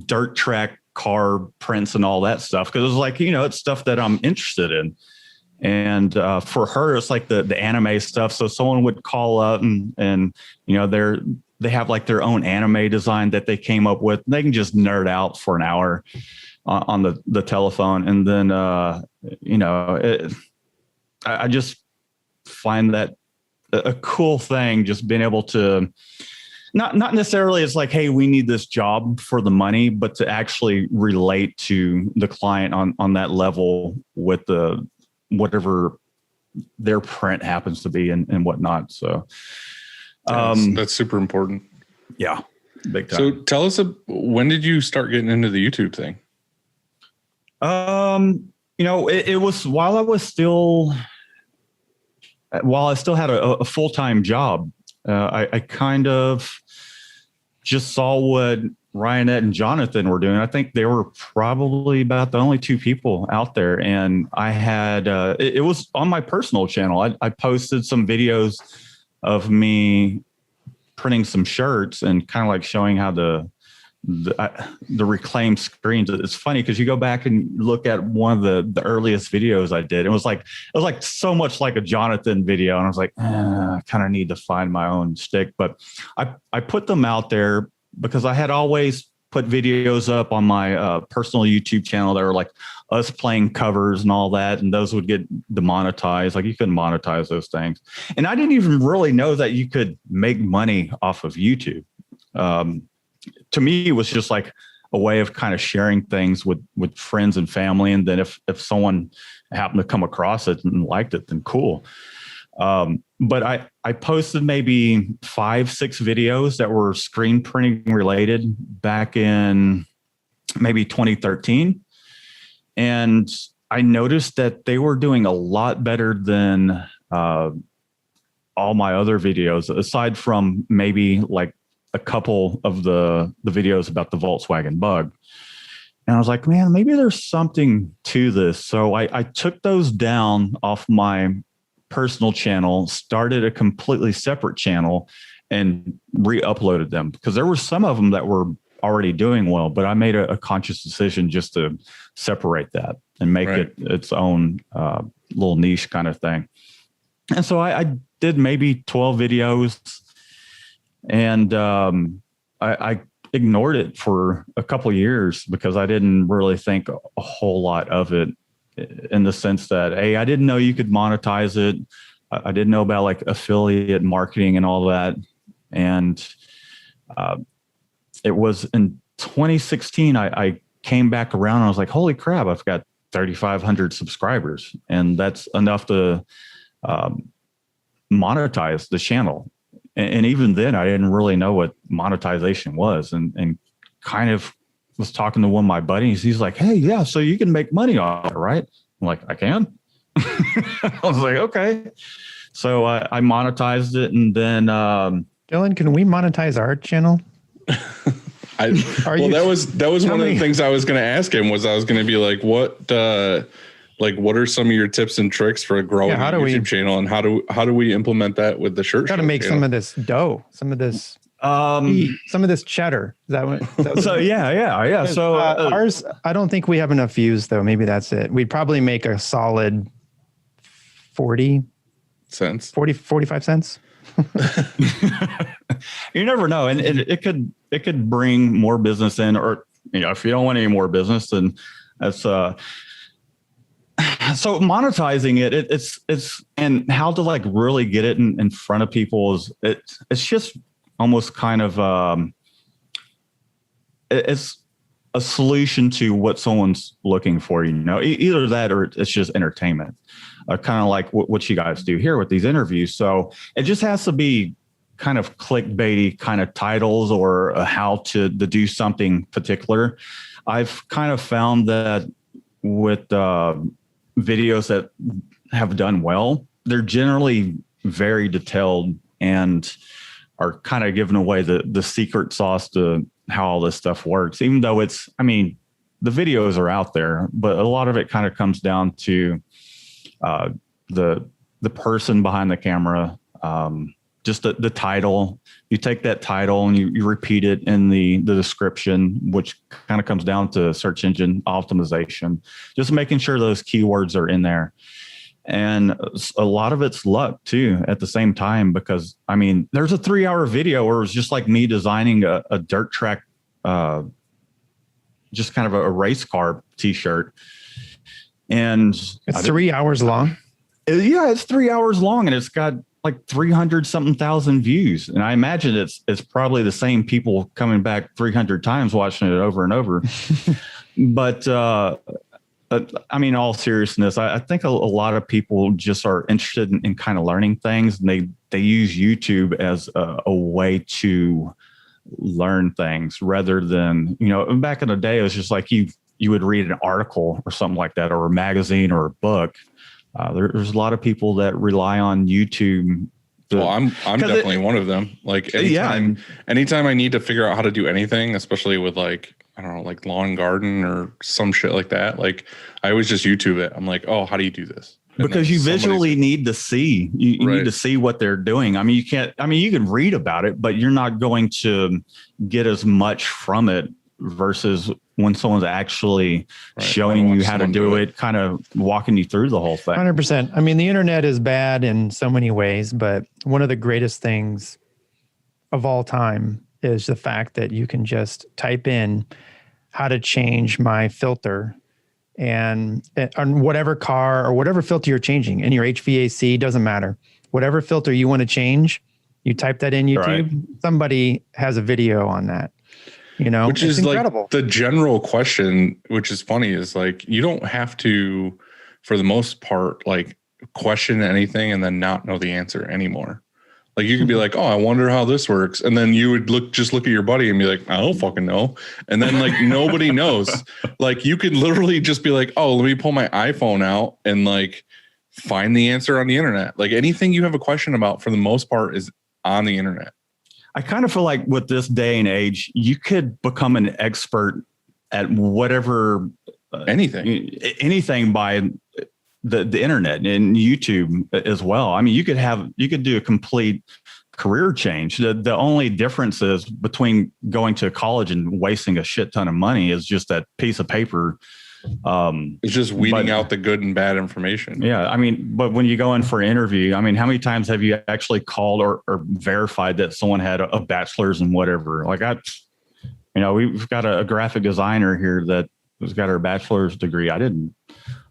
dirt track car prints and all that stuff. Cause it's like, it's stuff that I'm interested in. And for her, it's like the anime stuff. So someone would call up and they have like their own anime design that they came up with. They can just nerd out for an hour on the telephone. And then, I just find that a cool thing, just being able to not necessarily it's like, hey, we need this job for the money, but to actually relate to the client on that level with whatever their print happens to be and whatnot. So that's super important. Yeah. Big time. So tell us, when did you start getting into the YouTube thing? It was while I still had a full-time job. I kind of just saw what Ryanette and Jonathan were doing. I think they were probably about the only two people out there. And I had, it was on my personal channel. I posted some videos of me printing some shirts and kind of like showing how the reclaimed screens. It's funny because you go back and look at one of the earliest videos I did. It was like so much like a Jonathan video. And I was like, I kind of need to find my own stick. But I put them out there because I had always put videos up on my personal YouTube channel that were like us playing covers and all that. And those would get demonetized. Like you couldn't monetize those things. And I didn't even really know that you could make money off of YouTube. To me, it was just like a way of kind of sharing things with friends and family. And then if someone happened to come across it and liked it, then cool. But I posted maybe 5-6 videos that were screen printing related back in maybe 2013. And I noticed that they were doing a lot better than all my other videos, aside from maybe like a couple of the videos about the Volkswagen Bug. And I was like, man, maybe there's something to this. So I took those down off my personal channel, started a completely separate channel and re-uploaded them because there were some of them that were already doing well, but I made a conscious decision just to separate that and make it its own little niche kind of thing. And so I did maybe 12 videos. And I ignored it for a couple of years because I didn't really think a whole lot of it in the sense that, hey, I didn't know you could monetize it. I didn't know about like affiliate marketing and all that. And it was in 2016, I came back around and I was like, holy crap, I've got 3,500 subscribers. And that's enough to monetize the channel. And even then, I didn't really know what monetization was, and kind of was talking to one of my buddies. He's like, "Hey, yeah, so you can make money off it, right?" I'm like, "I can." I was like, "Okay." So I monetized it, and then Dylan, can we monetize our channel? That was one of the things I was going to ask him. I was going to be like, what are some of your tips and tricks for growing a YouTube channel, and how do we implement that with the shirt? Got to make channel? some of this dough, some of this cheddar. Is that what? So yeah. So ours, I don't think we have enough views though. Maybe that's it. We'd probably make a solid 45 cents. You never know, and it could bring more business in, or if you don't want any more business, then that's so monetizing it's and how to like really get it in front of people is it's just almost kind of it's a solution to what someone's looking for, either that or it's just entertainment, kind of like what you guys do here with these interviews. So it just has to be kind of clickbaity kind of titles, or how to do something particular. I've kind of found that with videos that have done well, they're generally very detailed and are kind of giving away the secret sauce to how all this stuff works, even though the videos are out there, but a lot of it kind of comes down to the person behind the camera, just the title. You take that title and you repeat it in the description, which kind of comes down to search engine optimization, just making sure those keywords are in there. And a lot of it's luck too at the same time, because there's a 3-hour video where it was just like me designing a dirt track, just kind of a race car t-shirt. And it's 3 hours long. Yeah, it's 3 hours long, and it's got like 300 something thousand views. And I imagine it's probably the same people coming back 300 times watching it over and over. But all seriousness, I think a lot of people just are interested in kind of learning things, and they use YouTube as a way to learn things rather than, back in the day, it was just like you would read an article or something like that, or a magazine or a book. There's a lot of people that rely on YouTube. Well, I'm definitely one of them. Like anytime I need to figure out how to do anything, especially with like lawn garden or some shit like that, like I always just YouTube it. I'm like, oh, how do you do this? Because you visually need to see, you need to see what they're doing. You can read about it, but you're not going to get as much from it versus when someone's actually showing you how to do it, kind of walking you through the whole thing. 100%. The internet is bad in so many ways, but one of the greatest things of all time is the fact that you can just type in how to change my filter and on whatever car or whatever filter you're changing in your HVAC, doesn't matter. Whatever filter you want to change, you type that in YouTube. Somebody has a video on that. Which is incredible. Like the general question, which is funny, is like, you don't have to, for the most part, like question anything and then not know the answer anymore. Like you could be like, oh, I wonder how this works. And then you would look at your buddy and be like, I don't fucking know. And then like nobody knows. Like you could literally just be like, oh, let me pull my iPhone out and like find the answer on the internet. Like anything you have a question about, for the most part, is on the internet. I kind of feel like with this day and age, you could become an expert at whatever, anything by the internet and YouTube as well. You could do a complete career change. The only difference is between going to college and wasting a shit ton of money is just that piece of paper. It's just weeding out the good and bad information. Yeah. But when you go in for an interview, how many times have you actually called or verified that someone had a bachelor's in whatever? Like we've got a graphic designer here that has got her bachelor's degree. I didn't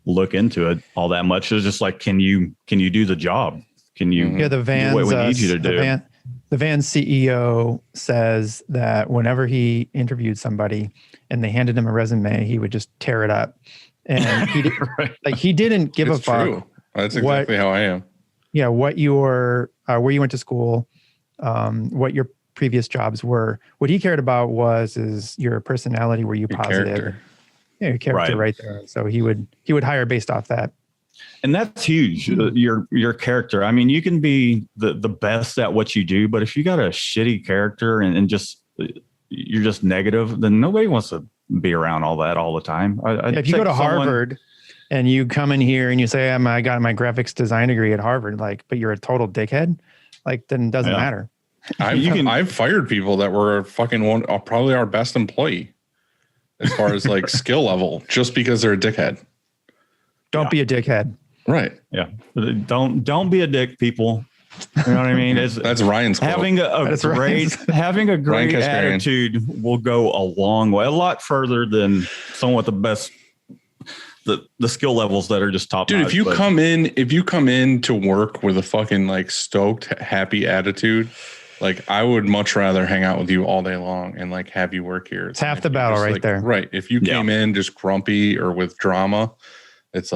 look into it all that much. It was just like, can you do the job? Can you the Vans, do what we need you to do? The Vans CEO says that whenever he interviewed somebody and they handed him a resume, he would just tear it up. And he he didn't give a fuck. That's exactly how I am. Yeah. What where you went to school, what your previous jobs were. What he cared about is your personality. Were you Your positive? character. Yeah, your character right there. So he would hire based off that. And that's huge. Your character. I mean, you can be the best at what you do, but if you got a shitty character and just you're just negative, then nobody wants to be around all that all the time. If you go to Harvard and you come in here and you say, I got my graphics design degree at Harvard, but you're a total dickhead, then it doesn't matter. I've fired people that were probably our best employee as far as skill level, just because they're a dickhead. Don't be a dickhead. Right. Yeah. Don't be a dick, people. You know what I mean? That's Ryan's quote. Having a great attitude will go a long way, a lot further than someone with the best the skill levels that are just top Dude, notch. if you come in to work with a fucking stoked, happy attitude, I would much rather hang out with you all day long and have you work here. It's half the battle right there. Right. If you came in just grumpy or with drama, it's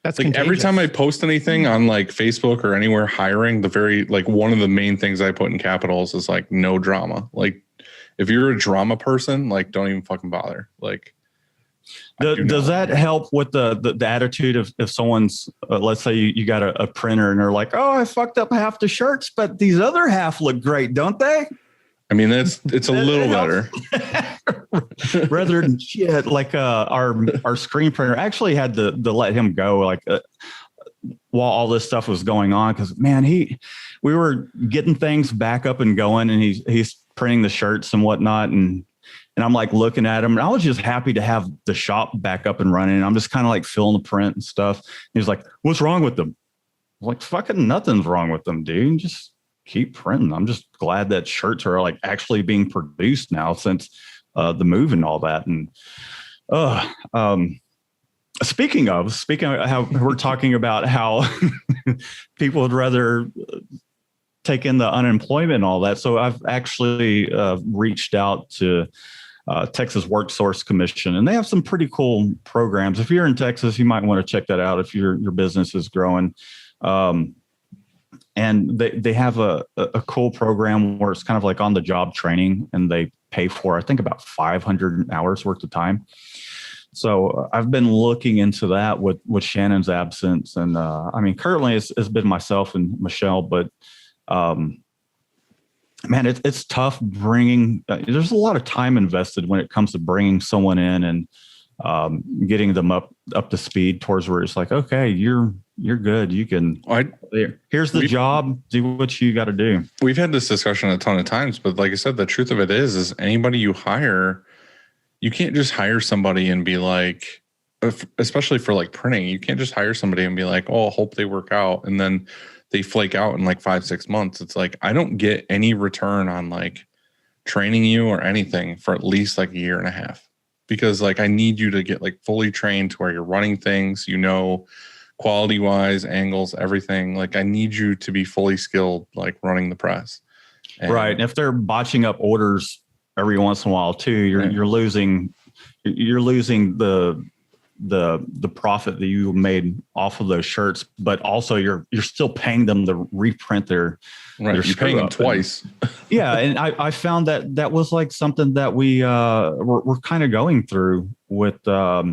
that's every time I post anything on Facebook or anywhere hiring, the very one of the main things I put in capitals is no drama. If you're a drama person, don't even fucking bother. Does that help with the attitude of if someone's let's say you got a printer and they're like, oh, I fucked up half the shirts, but these other half look great, don't they? I mean, it's a little better. Rather than shit, our screen printer actually had to let him go while all this stuff was going on, because man, we were getting things back up and going, and he's printing the shirts and whatnot, and I'm looking at him, and I was just happy to have the shop back up and running. And I'm just kind of filling the print and stuff. He's like, "What's wrong with them?" I'm like, "Fucking nothing's wrong with them, dude. Just keep printing." I'm just glad that shirts are actually being produced now since the move and all that. And speaking of how we're talking about how people would rather take in the unemployment and all that. So I've actually reached out to Texas Workforce Commission, and they have some pretty cool programs. If you're in Texas, you might want to check that out if your business is growing. And they have a cool program where it's kind of on the job training, and they pay for, I think, about 500 hours worth of time. So I've been looking into that with Shannon's absence. And I mean, currently it's been myself and Michelle, but man, it's tough bringing, there's a lot of time invested when it comes to bringing someone in and getting them up to speed towards where it's okay, you're good. You can, here's the job, do what you got to do. We've had this discussion a ton of times, but like I said, the truth of it is anybody you hire, you can't just hire somebody and be especially for printing, you can't just hire somebody and be oh, hope they work out. And then they flake out in 5-6 months. It's I don't get any return on training you or anything for at least a year and a half, because I need you to get fully trained to where you're running things, quality wise, angles, everything. I need you to be fully skilled, running the press. And right. And if they're botching up orders every once in a while too, you're losing the profit that you made off of those shirts, but also you're still paying them to reprint their you're paying them twice. Yeah. And I found that was something that we're kind of going through with I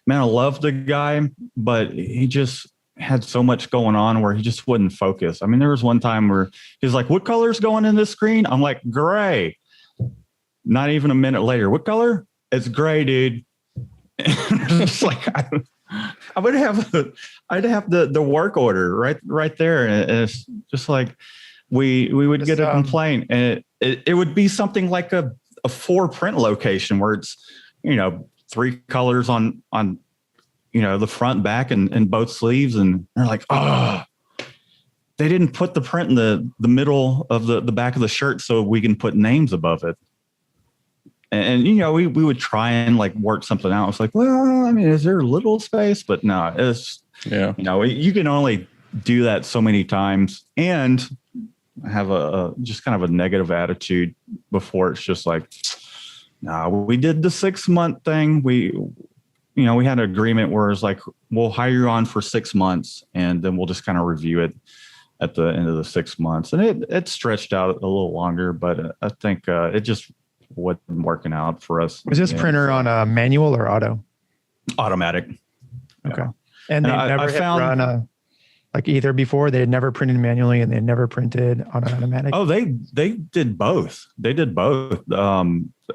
love the guy, but he just had so much going on where he just wouldn't focus. I mean, there was one time where he's like, "What color's going in this screen?" I'm like, "Gray." Not even a minute later, "What color?" "It's gray, dude." It's I would have the work order right there, and it's just we would get a complaint, and it would be something like a 4 print location where it's 3 colors on the front, back, and both sleeves, and they're like, "Oh, they didn't put the print in the middle of the back of the shirt so we can put names above it." And we would try and work something out. It's well, I mean, is there a little space? But no, it's you can only do that so many times and have a just kind of a negative attitude before it's just no, we did the 6-month thing. We had an agreement where it's we'll hire you on for 6 months and then we'll just kind of review it. at the end of the 6 months, and it stretched out a little longer, but I think it just wasn't working out for us. Was this printer on a manual or auto? Automatic. Okay. Yeah. And they I never found run like either before they had never printed manually and they had never printed on an automatic. Oh, they did both. They did both.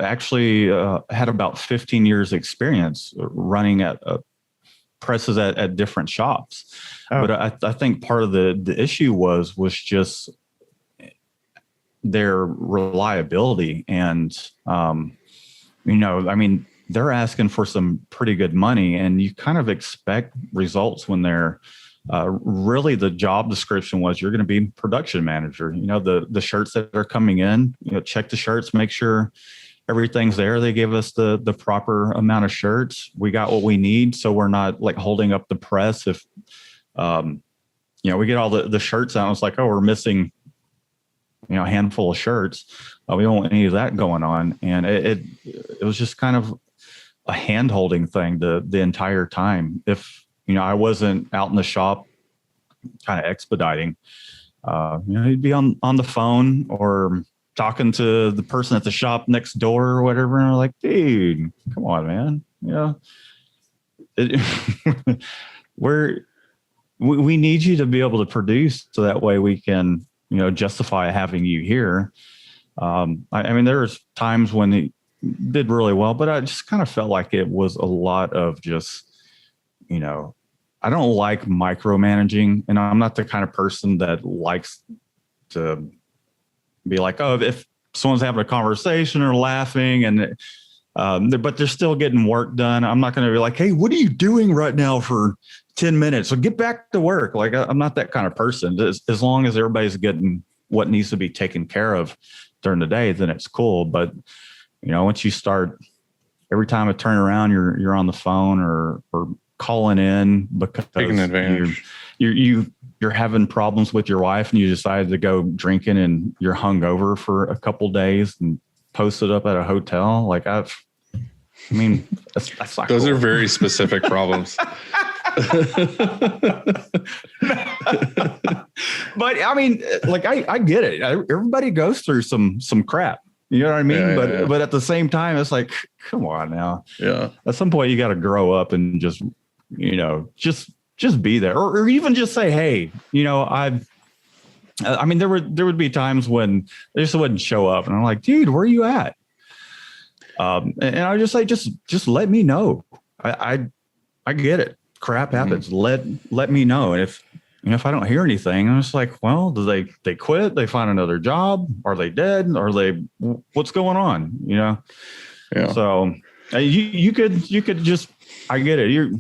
Actually, had about 15 years experience running at presses at different shops. Oh. But I think part of the issue was just their reliability. And, they're asking for some pretty good money, and you kind of expect results when they're really the job description was you're going to be production manager. The shirts that are coming in, check the shirts, make sure everything's there. They give us the proper amount of shirts. We got what we need. So we're not like holding up the press. If, we get all the shirts out, it's like, oh, we're missing, a handful of shirts. We don't want any of that going on. And it was just kind of a hand holding thing the entire time. If, I wasn't out in the shop kind of expediting, he'd be on the phone or talking to the person at the shop next door or whatever. And I'm like, dude, come on, man. We need you to be able to produce so that way we can, justify having you here. There was times when he did really well, but I just kind of felt like it was a lot of just, I don't like micromanaging, and I'm not the kind of person that likes to be like, oh, if someone's having a conversation or laughing and, but they're still getting work done, I'm not going to be like, hey, what are you doing right now for 10 minutes? So get back to work. Like, I'm not that kind of person. As long as everybody's getting what needs to be taken care of during the day, then it's cool. But, once you start, every time I turn around, you're on the phone or calling in because taking advantage. You're having problems with your wife and you decided to go drinking and you're hungover for a couple days and posted up at a hotel. Like that's not those cool. are very specific problems. But I get it. Everybody goes through some crap. You know what I mean? Yeah. But at the same time, it's like, come on now. Yeah. At some point you got to grow up and just be there or even just say, hey, there would be times when they just wouldn't show up and I'm like, dude, where are you at? And I would just say, just let me know. I get it. Crap happens. Mm-hmm. Let me know. And if I don't hear anything, I'm just like, well, do they quit? They find another job? Are they dead? What's going on? Yeah. So you could just, I get it.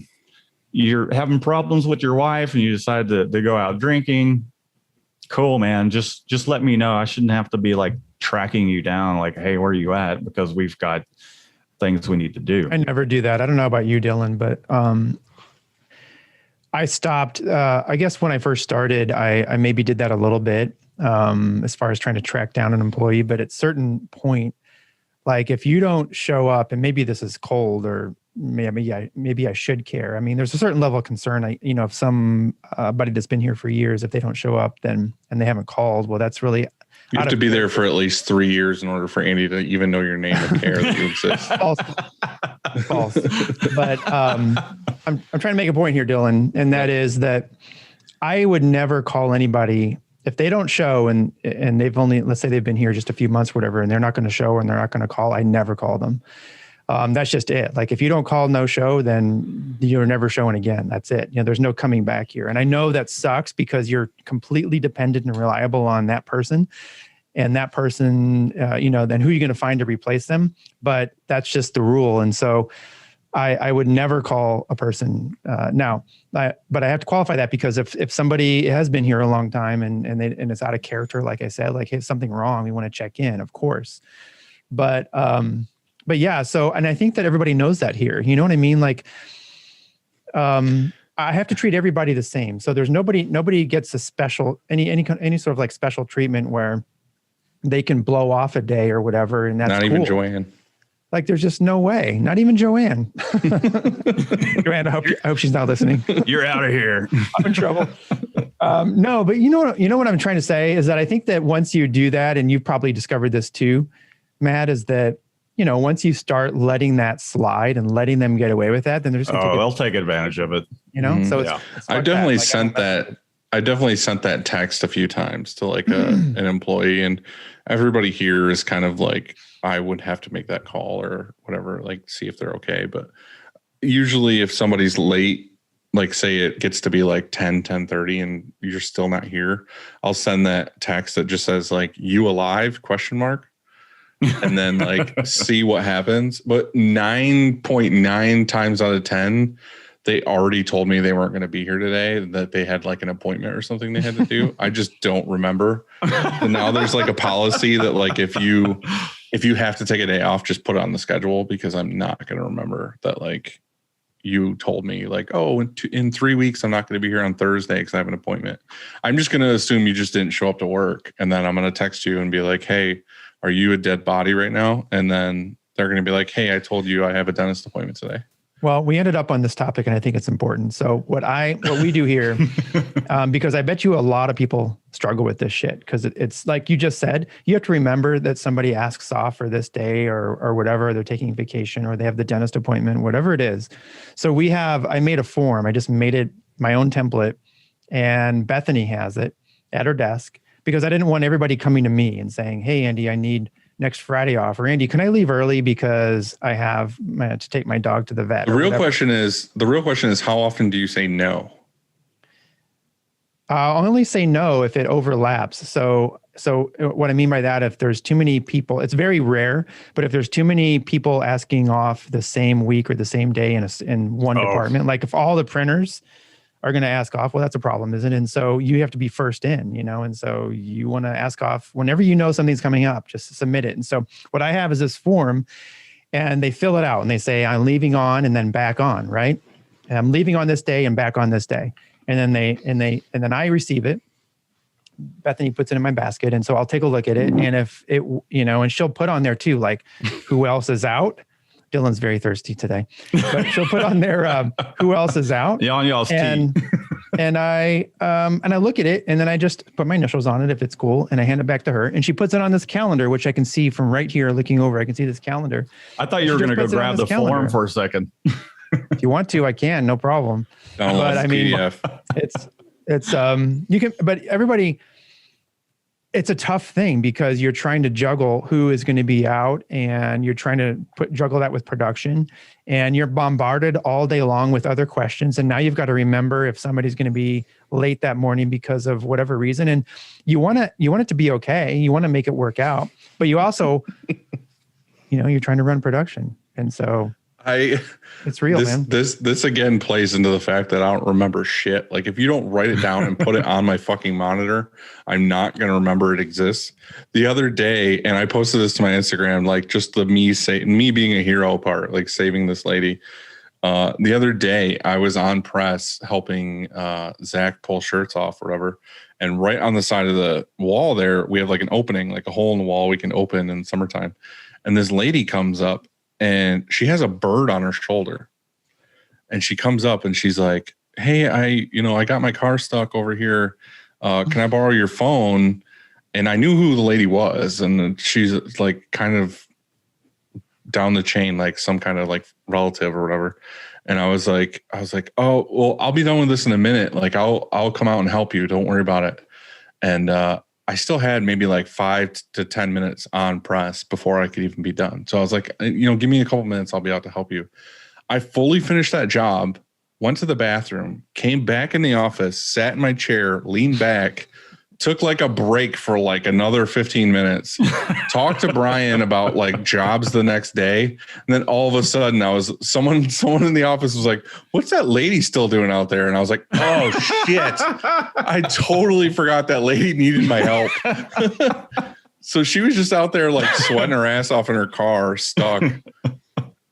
You're having problems with your wife and you decide to go out drinking. Cool, man. Just let me know. I shouldn't have to be like tracking you down. Like, hey, where are you at? Because we've got things we need to do. I never do that. I don't know about you, Dylan, but, I stopped, I guess when I first started, I maybe did that a little bit, as far as trying to track down an employee, but at a certain point, like if you don't show up, and maybe this is cold or maybe I should care. I mean, there's a certain level of concern. If somebody that's been here for years, if they don't show up and they haven't called, well, that's really, you have to be there for at least 3 years in order for Andy to even know your name and care that you exist. False. But I'm trying to make a point here, Dylan, and that is that I would never call anybody if they don't show and they've only, let's say they've been here just a few months, or whatever, and they're not going to show and they're not going to call. I never call them. That's just it. Like if you don't call, no show, then you're never showing again. That's it. There's no coming back here. And I know that sucks because you're completely dependent and reliable on that person. And that person, then who are you going to find to replace them? But that's just the rule. And so I would never call a person now. But I have to qualify that because if somebody has been here a long time and it's out of character, like I said, like, hey, something wrong, we want to check in, of course. But yeah, so, and I think that everybody knows that here, you know what I mean? Like, I have to treat everybody the same. So there's nobody gets a special, any sort of like special treatment where they can blow off a day or whatever. And that's not cool. even Joanne. Like, there's just no way. Not even Joanne. Joanne, I hope she's not listening. You're out of here. I'm in trouble. No, but you know what I'm trying to say is that I think that once you do that, and you've probably discovered this too, Matt, is that, once you start letting that slide and letting them get away with that, then they're just going to they'll take advantage of it. So Yeah. it's I like definitely that. Like, sent that. I definitely sent that text a few times to like an employee, and everybody here is kind of like, I would have to make that call or whatever, like see if they're okay. But usually if somebody's late, like say it gets to be like 10:30 and you're still not here, I'll send that text that just says like, you alive ? And then like see what happens. But 9.9 times out of 10, they already told me they weren't going to be here today, that they had like an appointment or something they had to do. I just don't remember. And now there's like a policy that like, if you have to take a day off, just put it on the schedule, because I'm not going to remember that. Like, you told me like, oh, in 3 weeks, I'm not going to be here on Thursday because I have an appointment. I'm just going to assume you just didn't show up to work. And then I'm going to text you and be like, hey, are you a dead body right now? And then they're going to be like, hey, I told you I have a dentist appointment today. Well, we ended up on this topic, and I think it's important. So what we do here, because I bet you a lot of people struggle with this shit, because it's like you just said, you have to remember that somebody asks off for this day or whatever, they're taking vacation or they have the dentist appointment, whatever it is. So I made a form. I just made it my own template, and Bethany has it at her desk, because I didn't want everybody coming to me and saying, hey, Andy, I need next Friday off, or Andy, can I leave early because I have to take my dog to the vet? The real question is, how often do you say no? I'll only say no if it overlaps. So what I mean by that, if there's too many people, it's very rare, but if there's too many people asking off the same week or the same day in one department, like if all the printers are going to ask off, well, that's a problem, isn't it? And so you have to be first in, and so you want to ask off whenever something's coming up, just submit it. And so what I have is this form, and they fill it out and they say, I'm leaving on and then back on, right? And I'm leaving on this day and back on this day. And then I receive it. Bethany puts it in my basket. And so I'll take a look at it. And if it, and she'll put on there too, like who else is out. Dylan's very thirsty today, but she'll put on there who else is out. Yeah, on y'all's team. And I look at it, and then I just put my initials on it if it's cool, and I hand it back to her, and she puts it on this calendar, which I can see from right here looking over. I can see this calendar. I thought you were going to go grab the form for a second. If you want to, I can, no problem. But I mean, it's you can, but everybody. It's a tough thing because you're trying to juggle who is going to be out, and you're trying to juggle that with production, and you're bombarded all day long with other questions. And now you've got to remember if somebody's going to be late that morning because of whatever reason. And you want it to be okay. You want to make it work out, but you also, you're trying to run production. And so it's real, man. This again plays into the fact that I don't remember shit. Like if you don't write it down and put it on my fucking monitor, I'm not going to remember it exists. The other day, and I posted this to my Instagram, like just the me being a hero part, like saving this lady. The other day I was on press helping Zach pull shirts off or whatever. And right on the side of the wall there, we have like an opening, like a hole in the wall we can open in summertime. And this lady comes up, and she has a bird on her shoulder, and she comes up and she's like, hey, I got my car stuck over here. Can I borrow your phone? And I knew who the lady was. And she's like kind of down the chain, like some kind of like relative or whatever. And I was like, oh, well, I'll be done with this in a minute. Like I'll come out and help you. Don't worry about it. And, I still had maybe like 5 to 10 minutes on press before I could even be done. So I was like, give me a couple minutes. I'll be out to help you. I fully finished that job, went to the bathroom, came back in the office, sat in my chair, leaned back, took like a break for like another 15 minutes, talked to Brian about like jobs the next day. And then all of a sudden someone in the office was like, what's that lady still doing out there? And I was like, oh shit, I totally forgot that lady needed my help. So she was just out there like sweating her ass off in her car, stuck.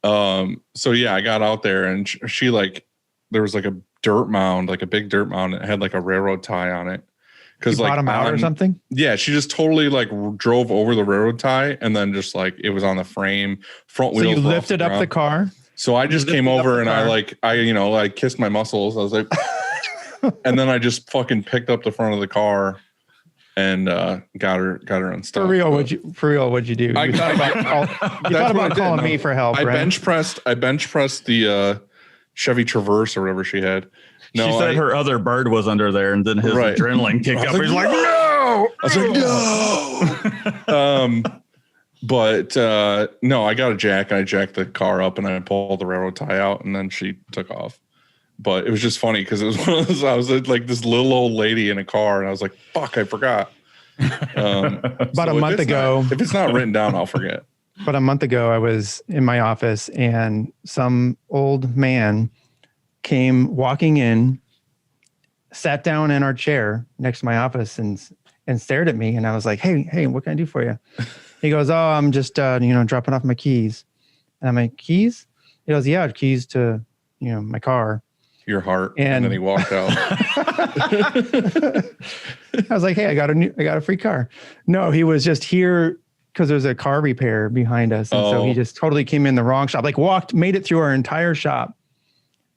So yeah, I got out there, and she like, there was like a dirt mound, like a big dirt mound. It had like a railroad tie on it. because like bought them out or something. Yeah, she just totally like drove over the railroad tie, and then just like it was on the frame, front So wheels. you were off lifted up the car. So I just came over and I kissed my muscles. I was like, and then I just fucking picked up the front of the car and got her unstuck. For real, what'd you do? You thought about calling me for help. I right? bench pressed the Chevy Traverse or whatever she had. No, she said her other bird was under there, and then his adrenaline kicked up. He's like, no. I was like, no. But no, I got a jack. I jacked the car up and I pulled the railroad tie out, and then she took off. But it was just funny because it was one of those. I was like this little old lady in a car, and I was like, "Fuck, I forgot." About a month ago, if it's not written down, I'll forget. About a month ago, I was in my office, and some old man came walking in, sat down in our chair next to my office, and stared at me. And I was like, "Hey, what can I do for you?" He goes, "Oh, I'm just dropping off my keys." And I'm like, "Keys?" He goes, "Yeah, keys to my car." Your heart, and then he walked out. I was like, "Hey, I got a free car." No, he was just here because there's a car repair behind us, and so he just totally came in the wrong shop. Like made it through our entire shop,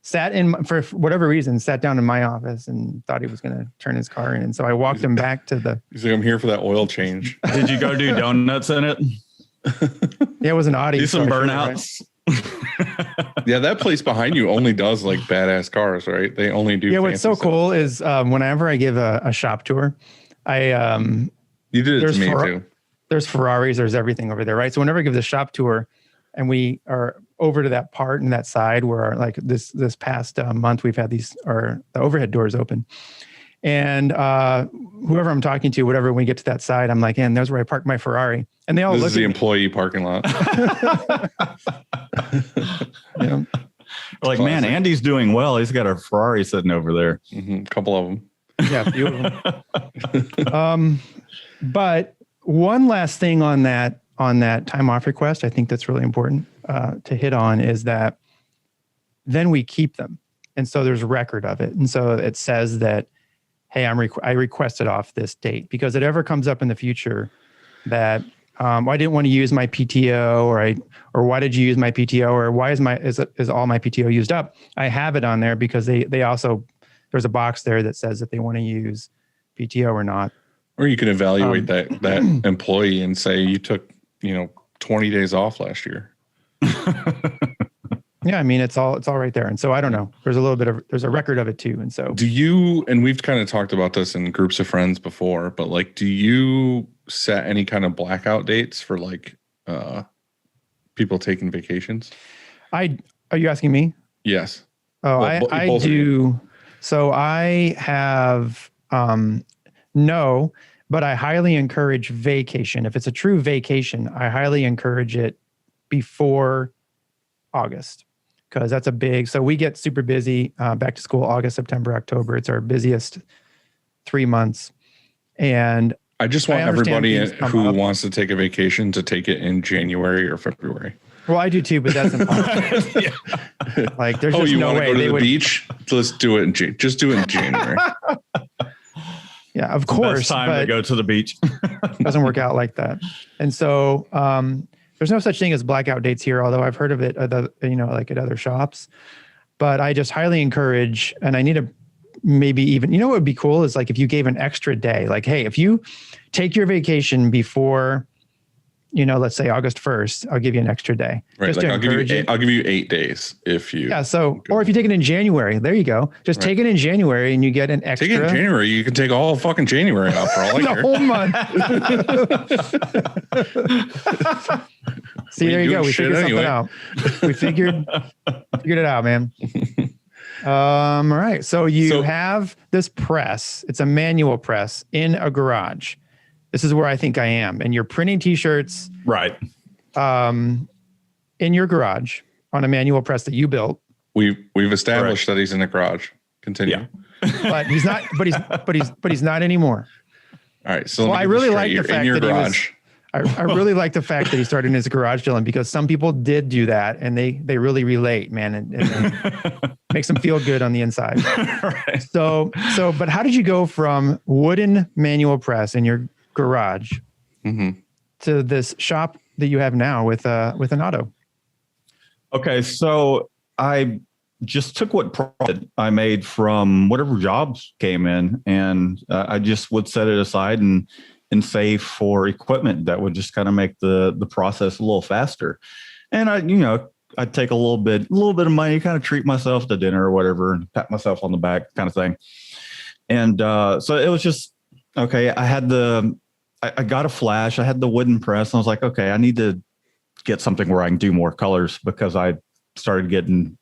for whatever reason, sat down in my office and thought he was going to turn his car in, and so I walked him back to the. He's like, "I'm here for that oil change." Did you go do donuts in it? Yeah, it was an Audi. Do some so burnouts. Yeah, that place behind you only does like badass cars, right? They only do. Yeah, what's so stuff. cool is whenever I give a shop tour, you did it to me too. There's Ferraris, there's everything over there, right? So whenever I give the shop tour, and we are over to that part and that side where like this past month we've had the overhead doors open, and whoever I'm talking to, whatever, when we get to that side, I'm like, "And there's where I park my Ferrari," and they all This look is the at me. employee parking lot. Like, man, Andy's doing well. He's got a Ferrari sitting over there. A couple of them. Yeah, a few of them. But one last thing on that time off request, I think that's really important to hit on, is that then we keep them, and so there's a record of it, and so it says that, "Hey, I requested off this date," because it ever comes up in the future that I didn't want to use my PTO, or why did you use my PTO, or why is all my PTO used up? I have it on there because they also, there's a box there that says if they want to use PTO or not. Or you can evaluate that employee and say you took 20 days off last year. Yeah, I mean it's all right there, and so I don't know. There's a record of it too, and so do you? And we've kind of talked about this in groups of friends before, but like, do you set any kind of blackout dates for like people taking vacations? Are you asking me? Yes. Oh, Well, I do. So I have no, but I highly encourage vacation. If it's a true vacation, I highly encourage it before August, because that's a big. So we get super busy back to school, August, September, October. It's our busiest 3 months, and I just want everybody who wants to take a vacation to take it in January or February. Well, I do too, but that's impossible. Like, there's just you no want way to go to they the would. beach? Let's do it just do it in January. Yeah, of course. Best time to go to the beach. Doesn't work out like that. And so there's no such thing as blackout dates here, although I've heard of it, like at other shops. But I just highly encourage, and I need to maybe even, what would be cool is like if you gave an extra day, like, hey, if you take your vacation before, let's say August 1st, I'll give you an extra day. Right. Just Like to I'll give you 8 days if you. Yeah. So, or if you take it in January, there you go. Just take it in January and you get an extra. Take it in January. You can take all fucking January off for all I the care. whole month. See, there you go. We figured something out. We figured it out, man. All right. So you have this press. It's a manual press in a garage. This is where I think I am. And you're printing t-shirts Right. In your garage on a manual press that you built. We've established that he's in the garage. Continue. Yeah. But he's not, but he's not anymore. All right. So Well, I really like the fact in your that garage. I really like the fact that he started in his garage, Dylan, because some people did do that and they really relate, man, and makes them feel good on the inside. Right. So, but how did you go from wooden manual press in your garage to this shop that you have now with an auto? Okay, so I just took what profit I made from whatever jobs came in, and I just would set it aside and save for equipment that would just kind of make the process a little faster. And I'd take a little bit of money, kind of treat myself to dinner or whatever, and pat myself on the back kind of thing. And so it was just, okay, I got a flash. I had the wooden press, and I was like, okay, I need to get something where I can do more colors, because I started getting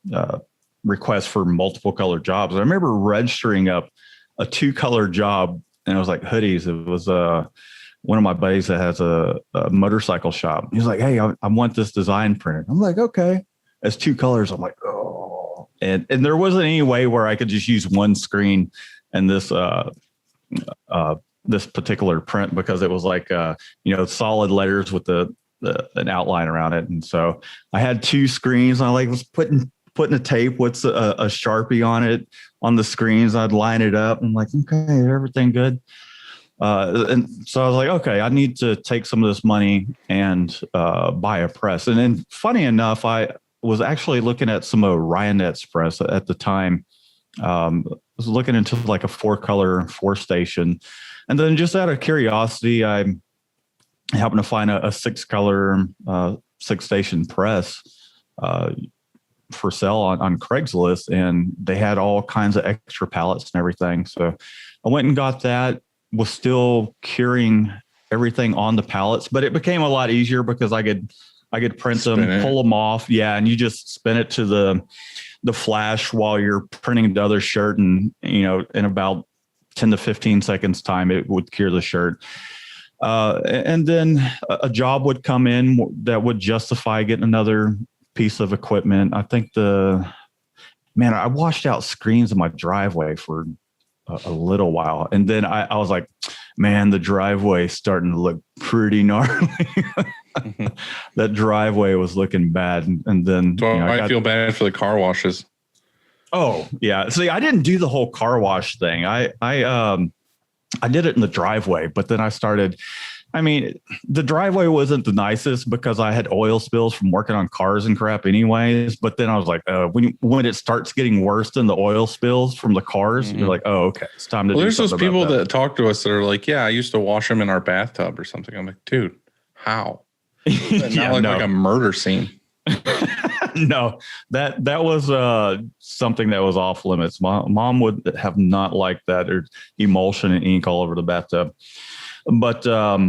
requests for multiple color jobs. I remember registering up a 2-color job, and it was like hoodies. It was one of my buddies that has a motorcycle shop. He was like, hey, I want this design printed. I'm like, okay. It's 2 colors. I'm like, oh. And there wasn't any way where I could just use one screen and this particular print, because it was like solid letters with an outline around it. And so I had 2 screens. I was putting a tape with a Sharpie on it on the screens. I'd line it up. I'm like, okay, everything good. And so I was like, okay, I need to take some of this money and buy a press. And then funny enough, I was actually looking at some of Ryanette's press at the time. I was looking into like a 4-color 4-station. And then just out of curiosity, I happened to find a 6-color 6-station press for sale on Craigslist, and they had all kinds of extra pallets and everything. So I went and got that. Was still curing everything on the pallets, but it became a lot easier because I could print them, pull them off. Yeah. And you just spin it to the flash while you're printing the other shirt. And, in about 10 to 15 seconds time, it would cure the shirt. And then a job would come in that would justify getting another piece of equipment. I think I washed out screens in my driveway for a little while. And then I was like, man, the driveway starting to look pretty gnarly. That driveway was looking bad. And then I feel bad for the car washes. Oh yeah. See, I didn't do the whole car wash thing. I did it in the driveway, but then the driveway wasn't the nicest because I had oil spills from working on cars and crap anyways. But then I was like, when it starts getting worse than the oil spills from the cars, you're like, oh, okay, it's time to do there's something those people about that talk to us that are like, yeah, I used to wash them in our bathtub or something. I'm like, dude, how? Not like a murder scene. No, that was something that was off limits. Mom would have not liked that, or emulsion and ink all over the bathtub. But so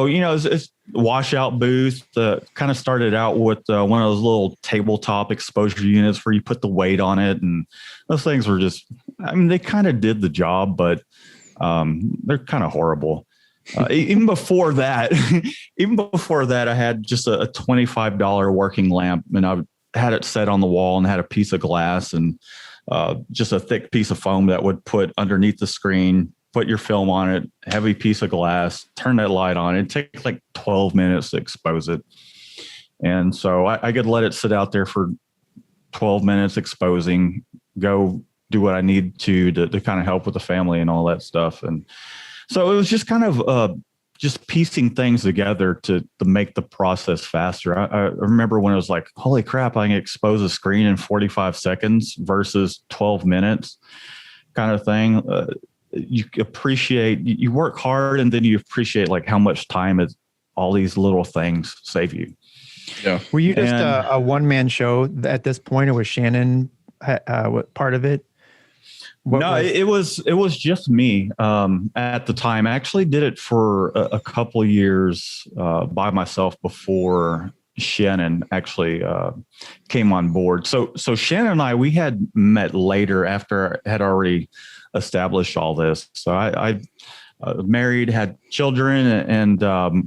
it's washout booth. Kind of started out with one of those little tabletop exposure units where you put the weight on it, and those things were just, they kind of did the job, but they're kind of horrible. Even before that, I had just a $25 working lamp, and I had it set on the wall and had a piece of glass and just a thick piece of foam that would put underneath the screen, put your film on it, heavy piece of glass, turn that light on. It takes like 12 minutes to expose it. And so I could let it sit out there for 12 minutes exposing, go do what I need to kind of help with the family and all that stuff. And so it was just kind of just piecing things together to make the process faster. I remember when it was like, holy crap, I can expose a screen in 45 seconds versus 12 minutes kind of thing. You work hard, and then you appreciate like how much time all these little things save you. Yeah. Were you just a one-man show at this point, or was Shannon part of it? It was just me at the time. I actually did it for a couple of years by myself before Shannon actually came on board. So Shannon and we had met later after I had already established all this. So I married, had children, and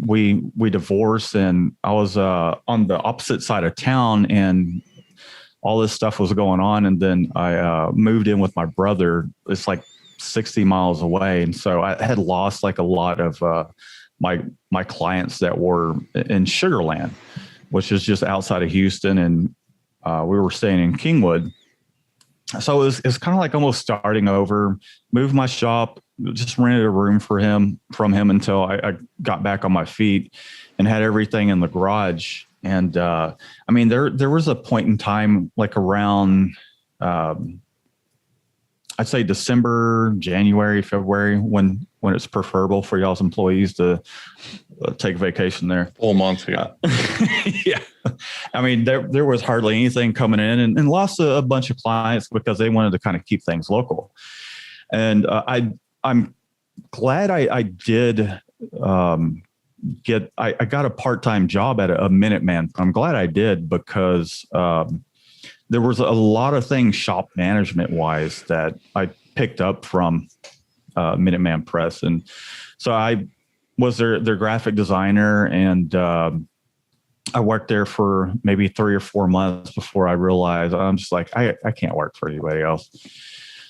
we divorced, and I was on the opposite side of town, and all this stuff was going on. And then I moved in with my brother. It's like 60 miles away. And so I had lost like a lot of my clients that were in Sugar Land, which is just outside of Houston, and we were staying in Kingwood. So it's kind of like almost starting over. Moved my shop, just rented a room from him until I got back on my feet and had everything in the garage. And I mean, there was a point in time like around I'd say December, January, February, when it's preferable for y'all's employees to take vacation there. Full month, yeah. Yeah. I mean, there was hardly anything coming in, and lost a bunch of clients because they wanted to kind of keep things local. And I'm glad I did I got a part-time job at a Minuteman. I'm glad I did because there was a lot of things shop management wise that I picked up from Minuteman Press. And so I was their graphic designer, and I worked there for maybe 3 or 4 months before I realized I'm just like, I can't work for anybody else.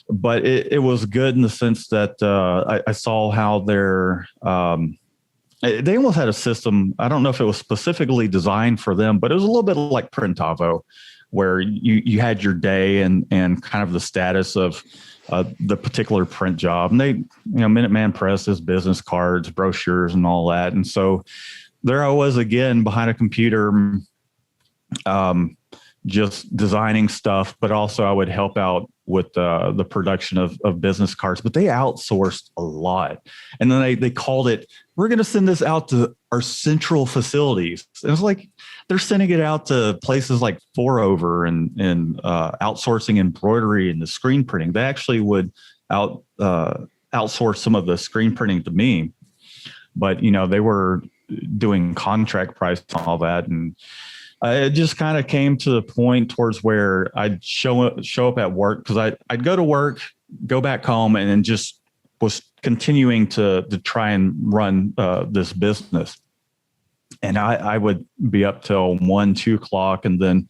But it was good in the sense that I saw how they almost had a system. I don't know if it was specifically designed for them, but it was a little bit like Printavo, where you had your day and kind of the status of the particular print job. And they, Minuteman Press is business cards, brochures, and all that. And so there I was again behind a computer, just designing stuff, but also I would help out with the production of business cards. But they outsourced a lot. And then they called it, we're going to send this out to our central facilities. It was like they're sending it out to places like Forover and outsourcing embroidery and the screen printing. They actually would outsource some of the screen printing to me. But, they were doing contract price and all that. And it just kind of came to the point towards where I'd show up at work, because I'd go to work, go back home, and then just was continuing to try and run this business. And I would be up till 1, 2 o'clock, and then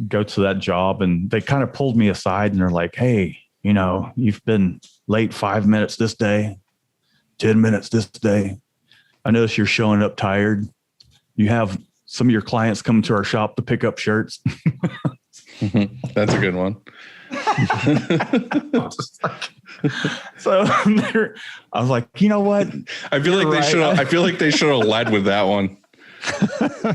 go to that job. And they kind of pulled me aside and they're like, hey, you've been late 5 minutes this day, 10 minutes this day. I notice you're showing up tired. You have some of your clients come to our shop to pick up shirts. That's a good one. So I was like, you know what? I feel like they should have led with that one.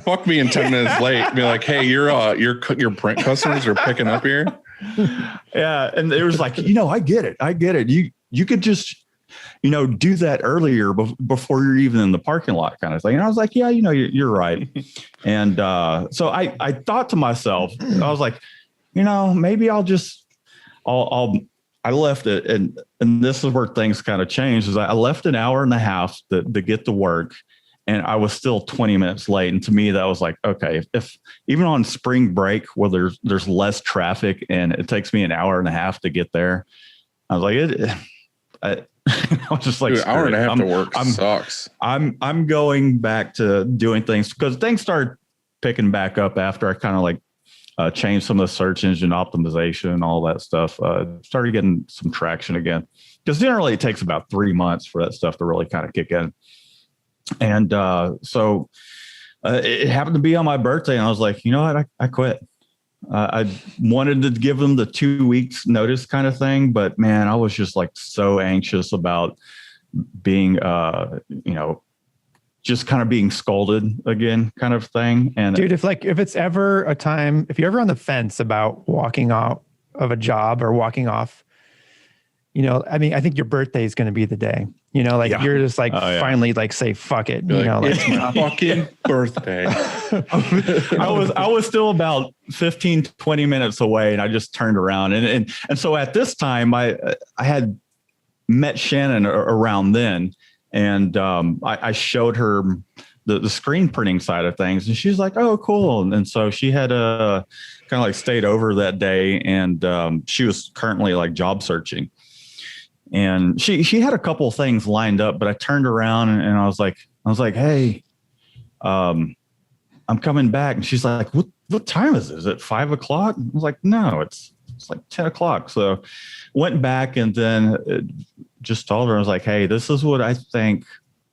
Fuck me in 10 minutes late. Be like, hey, your print customers are picking up here. Yeah, and it was like, I get it. You could just do that earlier before you're even in the parking lot, kind of thing. And I was like, yeah, you're right. And so I thought to myself, I was like, maybe I left it. And this is where things kind of changed, is I left an hour and a half to get to work, and I was still 20 minutes late. And to me, that was like, okay, if even on spring break where there's less traffic and it takes me an hour and a half to get there, I was like, I was just like, dude, an hour and a half to work sucks. I'm going back to doing things, because things started picking back up after I kind of like changed some of the search engine optimization and all that stuff. Started getting some traction again, because generally it takes about 3 months for that stuff to really kind of kick in. And so it happened to be on my birthday, and I was like, you know what, I quit. I wanted to give them the 2 weeks notice kind of thing, but man, I was just like so anxious about being, just kind of being scolded again kind of thing. And dude, if it's ever a time, if you're ever on the fence about walking out of a job or walking off, I think your birthday is going to be the day, you're just like, finally like say, fuck it. It's my fucking birthday. I was still about 15, 20 minutes away, and I just turned around. And so at this time I had met Shannon around then, and I showed her the screen printing side of things, and she's like, oh, cool. And so she had kind of like stayed over that day, and she was currently like job searching. And she had a couple of things lined up, but I turned around and I was like, hey, I'm coming back. And she's like, what time is it? Is it 5 o'clock? I was like, no, it's like 10 o'clock. So went back and then just told her, I was like, hey, this is what I think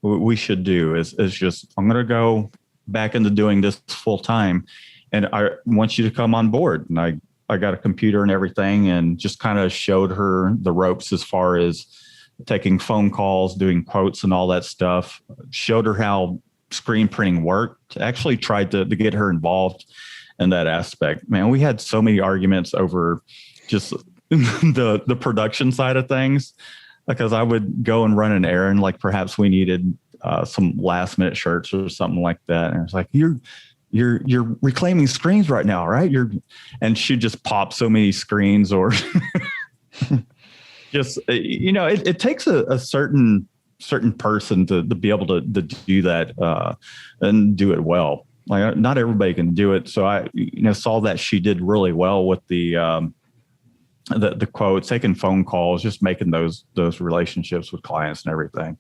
we should do is just, I'm going to go back into doing this full time. And I want you to come on board. And I got a computer and everything and just kind of showed her the ropes as far as taking phone calls, doing quotes and all that stuff. Showed her how screen printing worked. Actually tried to get her involved in that aspect. Man, we had so many arguments over just the production side of things, because I would go and run an errand, like perhaps we needed some last minute shirts or something like that. And it's like, you're reclaiming screens right now, right? And she'd just pop so many screens, or just, it takes a certain person to be able to do that and do it well. Like, not everybody can do it. So I, saw that she did really well with the quotes, taking phone calls, just making those relationships with clients and everything.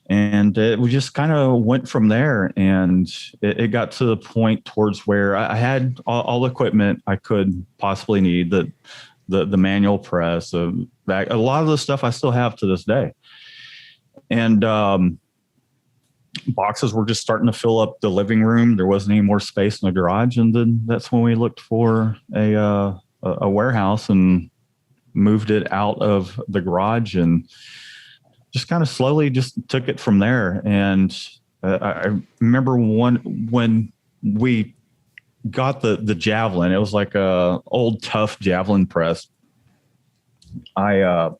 And we just kind of went from there, and it got to the point towards where I had all the equipment I could possibly need, the manual press, a lot of the stuff I still have to this day. And boxes were just starting to fill up the living room. There wasn't any more space in the garage. And then that's when we looked for a warehouse and moved it out of the garage, and just kind of slowly just took it from there. And I remember when we got the Javelin, it was like a old tough Javelin press. I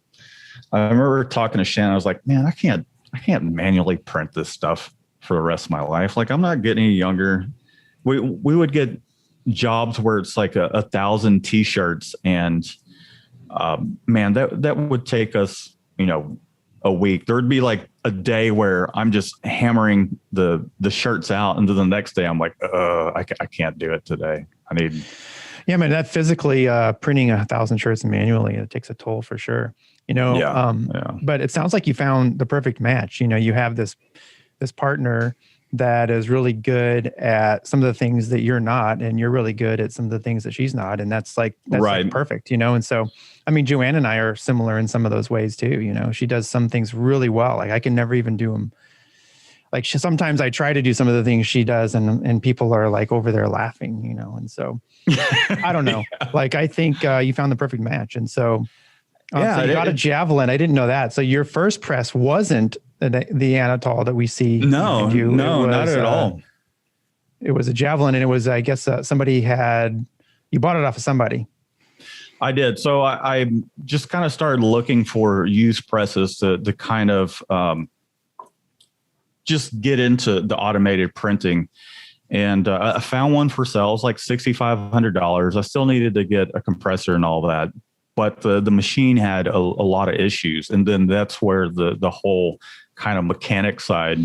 remember talking to Shannon. I was like, man, I can't manually print this stuff for the rest of my life. Like, I'm not getting any younger. We would get jobs where it's like 1,000 t-shirts, and man, that would take us, a week. There would be like a day where I'm just hammering the shirts out, and then the next day I'm like, I can't do it today. Yeah, man, that physically printing 1,000 shirts manually, it takes a toll for sure. But it sounds like you found the perfect match. You have this partner that is really good at some of the things that you're not, and you're really good at some of the things that she's not. And that's right. Like perfect, And so, I mean, Joanne and I are similar in some of those ways too. She does some things really well. Like, I can never even do them. Like, sometimes I try to do some of the things she does, and people are like over there laughing, And so I don't know, like, I think you found the perfect match. And so, so you got a Javelin. I didn't know that. So your first press wasn't the Anatol that we see. No, not at all. It was a Javelin, and it was, I guess, you bought it off of somebody. I did. So I just kind of started looking for used presses to kind of just get into the automated printing. And I found one for sale. It was like $6,500. I still needed to get a compressor and all that. But the machine had a lot of issues. And then that's where the whole kind of mechanic side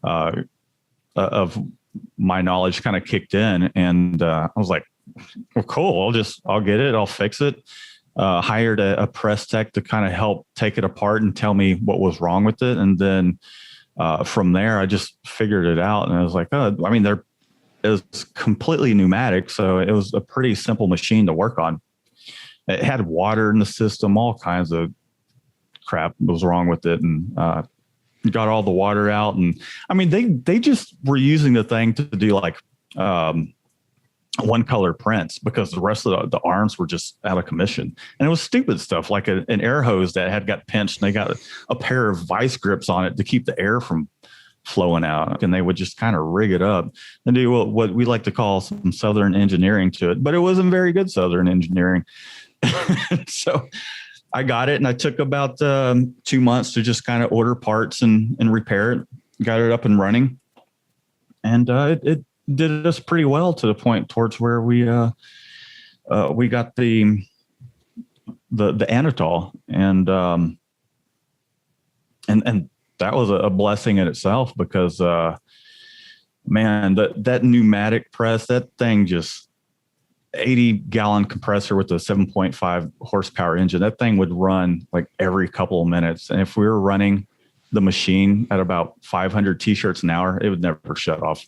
of my knowledge kind of kicked in. And I was like, well, cool. I'll get it. I'll fix it. Hired a press tech to kind of help take it apart and tell me what was wrong with it. And then from there, I just figured it out. And I was like, it was completely pneumatic. So it was a pretty simple machine to work on. It had water in the system, all kinds of crap was wrong with it, and got all the water out. And I mean, they just were using the thing to do like one color prints, because the rest of the arms were just out of commission. And it was stupid stuff, like an air hose that got pinched, and they got a pair of vice grips on it to keep the air from flowing out. And they would just kind of rig it up and do what we like to call some Southern engineering to it. But it wasn't very good Southern engineering. So I got it, and I took about 2 months to just kind of order parts and repair it. Got it up and running, and it did us pretty well to the point towards where we got the Anatol, and that was a blessing in itself, because man, that pneumatic press, that thing just 80-gallon compressor with a 7.5 horsepower engine. That thing would run like every couple of minutes. And if we were running the machine at about 500 t-shirts an hour, it would never shut off.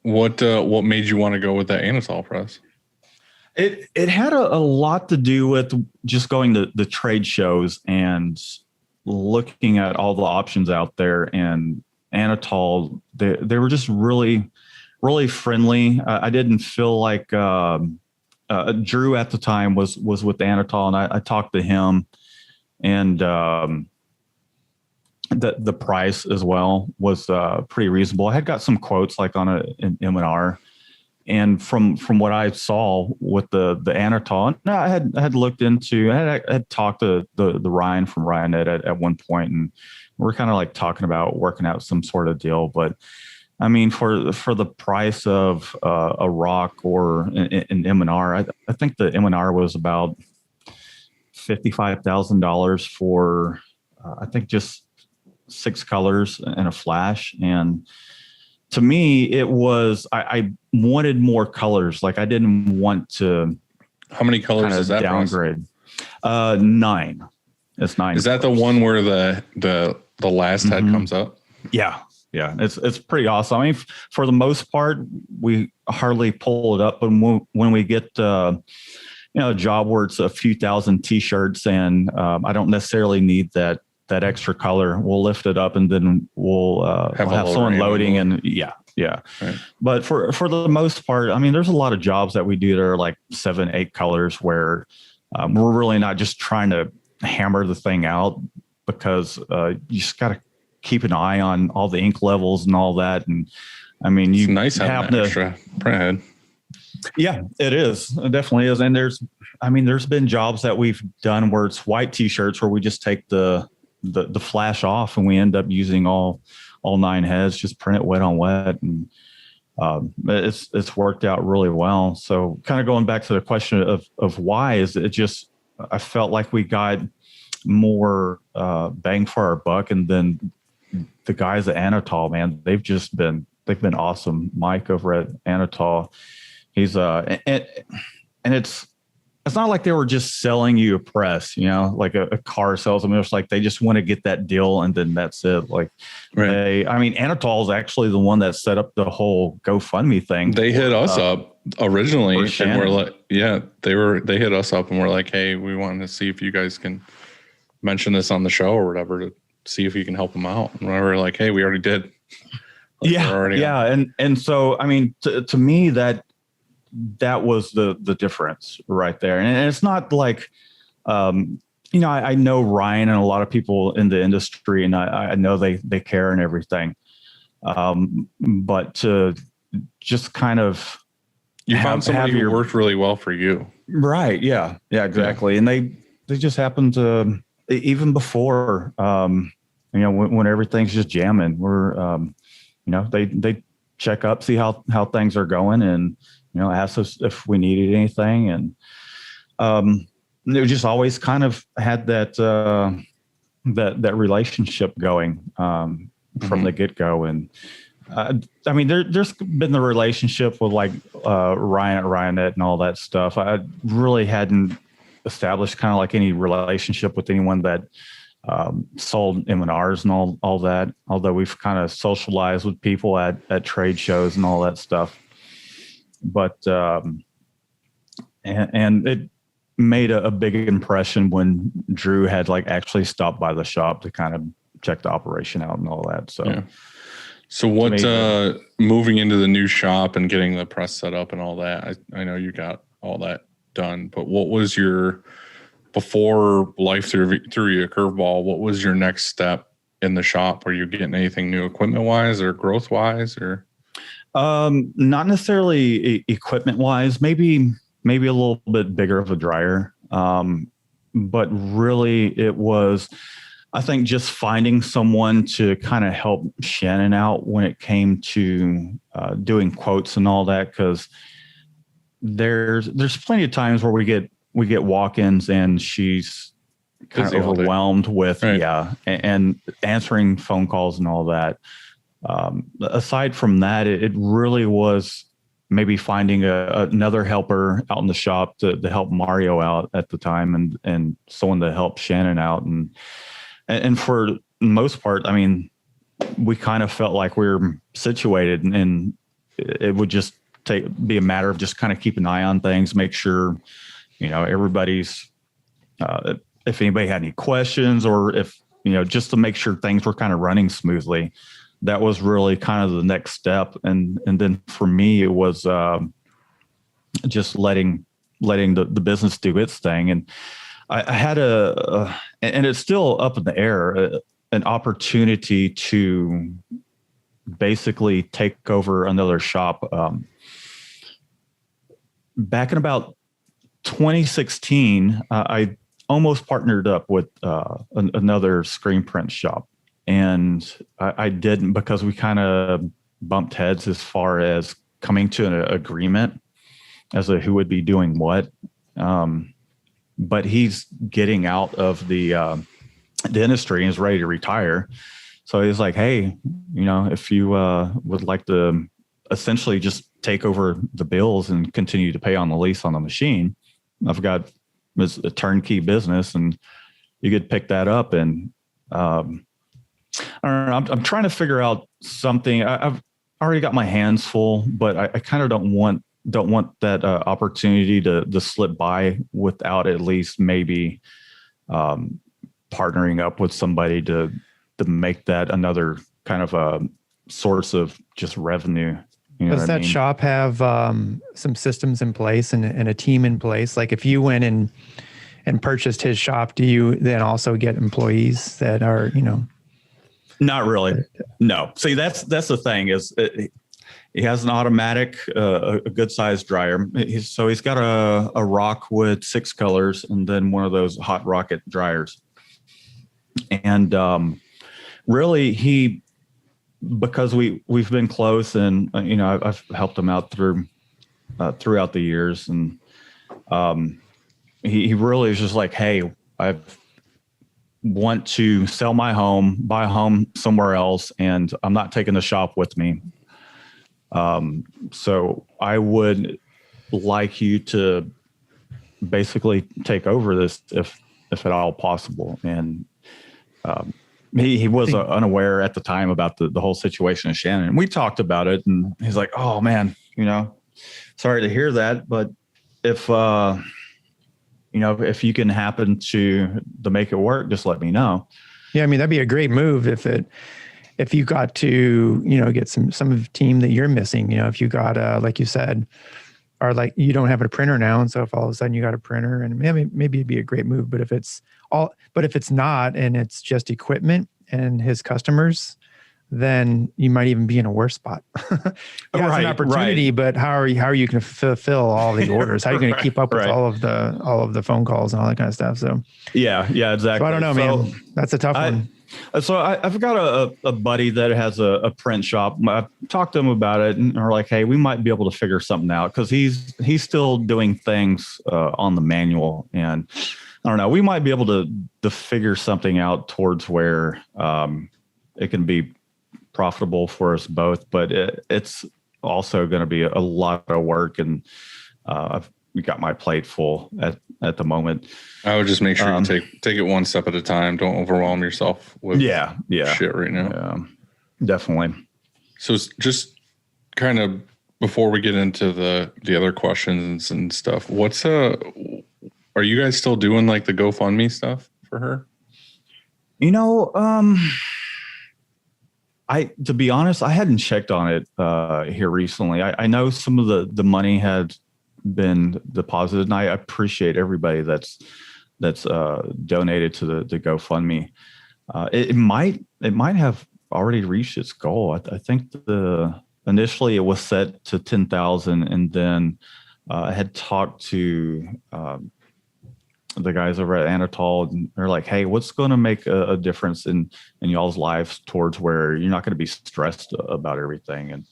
What made you want to go with that Anatol press? It had a lot to do with just going to the trade shows and looking at all the options out there, and Anatol, they were just really, really friendly. I didn't feel like Drew at the time was with Anatol, and I talked to him, and the price as well was pretty reasonable. I had got some quotes like on an M&R, and from what I saw with the Anatol, I had looked into, I had talked to the Ryan from Ryanet at one point, and we're kind of like talking about working out some sort of deal. But I mean, for the price of a rock or an M&R, I think the M&R was about $55,000 for I think just 6 colors and a flash. And to me, it was I wanted more colors. Like I didn't want to. How many colors is that? Downgrade. 9. It's 9. Is that the one where the last head comes up? Yeah. It's pretty awesome. I mean, for the most part, we hardly pull it up, but when we get a job where it's a few thousand T-shirts, and I don't necessarily need that extra color, we'll lift it up, and then we'll have someone loading, and yeah. Right. But for the most part, I mean, there's a lot of jobs that we do that are like 7, 8 colors, where we're really not just trying to hammer the thing out, because you just got to keep an eye on all the ink levels and all that. And I mean, it's nice having that extra print head. Yeah, it is. It definitely is. And there's been jobs that we've done where it's white T-shirts where we just take the flash off, and we end up using all 9 heads, just print it wet on wet. And it's worked out really well. So kind of going back to the question of why, is it just, I felt like we got more bang for our buck. And then the guys at Anatol, man, they've been awesome. Mike over at Anatol, he's and it's not like they were just selling you a press, like a car salesman. It's like they just want to get that deal, and then that's it. Like, right. Anatol is actually the one that set up the whole GoFundMe thing. They hit us up originally, and we're like, they hit us up, and we're like, hey, we want to see if you guys can mention this on the show or whatever, to see if you can help them out. And we're like, hey, we already did. And so, I mean, to me, that was the difference right there. And it's not like, I know Ryan and a lot of people in the industry, and I know they care and everything. But to just kind of, you found somebody who worked really well for you. Right. Yeah, exactly. Yeah. And they just happened to, even before, when everything's just jamming, we're, they check up, see how things are going, and, ask us if we needed anything. And it just always kind of had that relationship going from the get-go. And there's been the relationship with like Ryan at Ryanet and all that stuff. I really hadn't established kind of like any relationship with anyone that sold M&Rs and all that, although we've kind of socialized with people at trade shows and all that stuff. But and it made a big impression when Drew had like actually stopped by the shop to kind of check the operation out and all that. So yeah. So what moving into the new shop and getting the press set up and all that, I know you got all that done, but what was your, before life threw you a curveball, what was your next step in the shop? Were you getting anything new equipment wise or growth wise, or? Not necessarily equipment wise, maybe a little bit bigger of a dryer. But really it was, I think, just finding someone to kind of help Shannon out when it came to doing quotes and all that. 'Cause there's plenty of times where we get walk-ins and she's kind of overwhelmed with, and answering phone calls and all that. Aside from that, it really was maybe finding another helper out in the shop to help Mario out at the time, and someone to help Shannon out. And for the most part, I mean, we kind of felt like we were situated, and it would just be a matter of just kind of keep an eye on things, make sure, everybody's, if anybody had any questions, or if just to make sure things were kind of running smoothly. That was really kind of the next step. And then for me, it was just letting the business do its thing. And I had and it's still up in the air, an opportunity to basically take over another shop. Back in about 2016, I almost partnered up with another screen print shop, and I didn't, because we kind of bumped heads as far as coming to an agreement as to who would be doing what. But he's getting out of the industry and is ready to retire. So he's like, hey, if you would like to essentially just take over the bills and continue to pay on the lease on the machine, I've got a turnkey business and you could pick that up. And I don't know, I'm trying to figure out something. I've already got my hands full, but I kind of don't want that opportunity to slip by without at least maybe partnering up with somebody to make that another kind of a source of just revenue. Does that shop have some systems in place and a team in place? Like if you went and purchased his shop, do you then also get employees that are, Not really. No. See, that's the thing is he has an automatic, a good sized dryer. He's got a rock with 6 colors and then one of those hot rocket dryers. And really because we've been close and, I've helped him out throughout the years. And he really is just like, hey, I want to sell my home, buy a home somewhere else, and I'm not taking the shop with me. So I would like you to basically take over this if at all possible. And he was unaware at the time about the whole situation in Shannon. And we talked about it, and he's like, oh man, sorry to hear that. But if you can happen to make it work, just let me know. Yeah. I mean, that'd be a great move if you got to, get some of the team that you're missing, if you got, like you said, or like you don't have a printer now. And so if all of a sudden you got a printer, and maybe it'd be a great move, but if it's not, and it's just equipment and his customers, then you might even be in a worse spot. It's an opportunity, but how are you going to fulfill all the orders? How are you going to keep up with all of the phone calls and all that kind of stuff? So yeah, exactly. So I don't know, man. That's a tough one. So I've got a buddy that has a print shop. I talked to him about it, and we're like, hey, we might be able to figure something out, because he's still doing things on the manual, and I don't know, we might be able to figure something out towards where it can be profitable for us both. But it's also going to be a lot of work, and we got my plate full at the moment. I would just make sure you take it one step at a time. Don't overwhelm yourself with shit right now. Yeah, definitely. So just kind of before we get into the other questions and stuff, are you guys still doing like the GoFundMe stuff for her? To be honest, I hadn't checked on it here recently. I know some of the money had been deposited, and I appreciate everybody that's donated to the GoFundMe. It might have already reached its goal. I think initially it was set to 10,000, and then I had talked to the guys over at Anatol, and they're like, hey, what's going to make a difference in y'all's lives towards where you're not going to be stressed about everything? And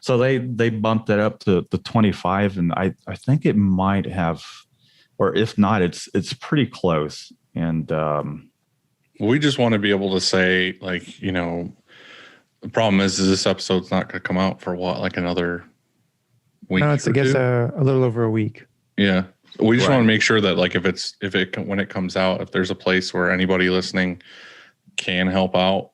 so they bumped that up to 25, and I think it might have, or if not, it's pretty close. And we just want to be able to say, like, the problem is this episode's not going to come out for like another week. No, it's I guess a little over a week. Yeah. We just want to make sure that, like, when it comes out, if there's a place where anybody listening can help out,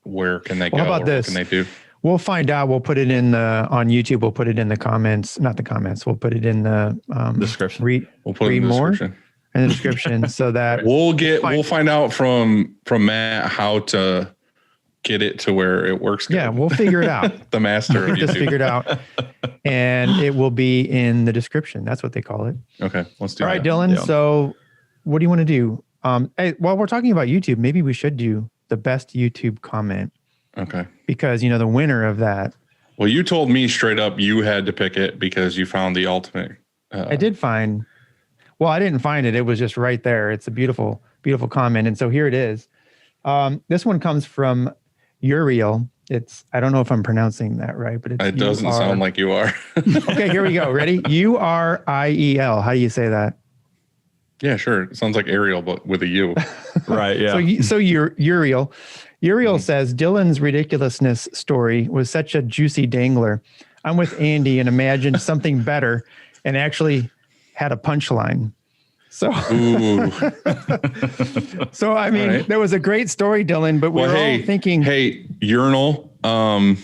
where can they go? How about this? What can they do? We'll find out. We'll put it on YouTube. We'll put it in the comments, not the comments. We'll put it in the description. We'll put it in the description. in the description so that we'll find out from Matt how to get it to where it works good. Yeah, we'll figure it out. The master of We'll just YouTube. figure it out. And it will be in the description. That's what they call it. Okay, let's do All that. right, Dylan. Yeah. So what do you want to do? Hey, while we're talking about YouTube, maybe we should do the best YouTube comment Okay. because, you know, the winner of that. Well, you told me straight up you had to pick it because you found the ultimate. I did find, well, I didn't find it. It was just right there. It's a beautiful, beautiful comment. And so here it is. This one comes from Uriel. I don't know if I'm pronouncing that right, but It doesn't sound like you are. Okay, here we go. Ready? Uriel. How do you say that? Yeah, sure. It sounds like Ariel, but with a U. Right. Yeah. So Uriel. Uriel says Dylan's ridiculousness story was such a juicy dangler. I'm with Andy and imagined something better and actually had a punchline. So, Ooh. so I mean, Right. There was a great story, Dylan, but we were all thinking, Hey, urinal. You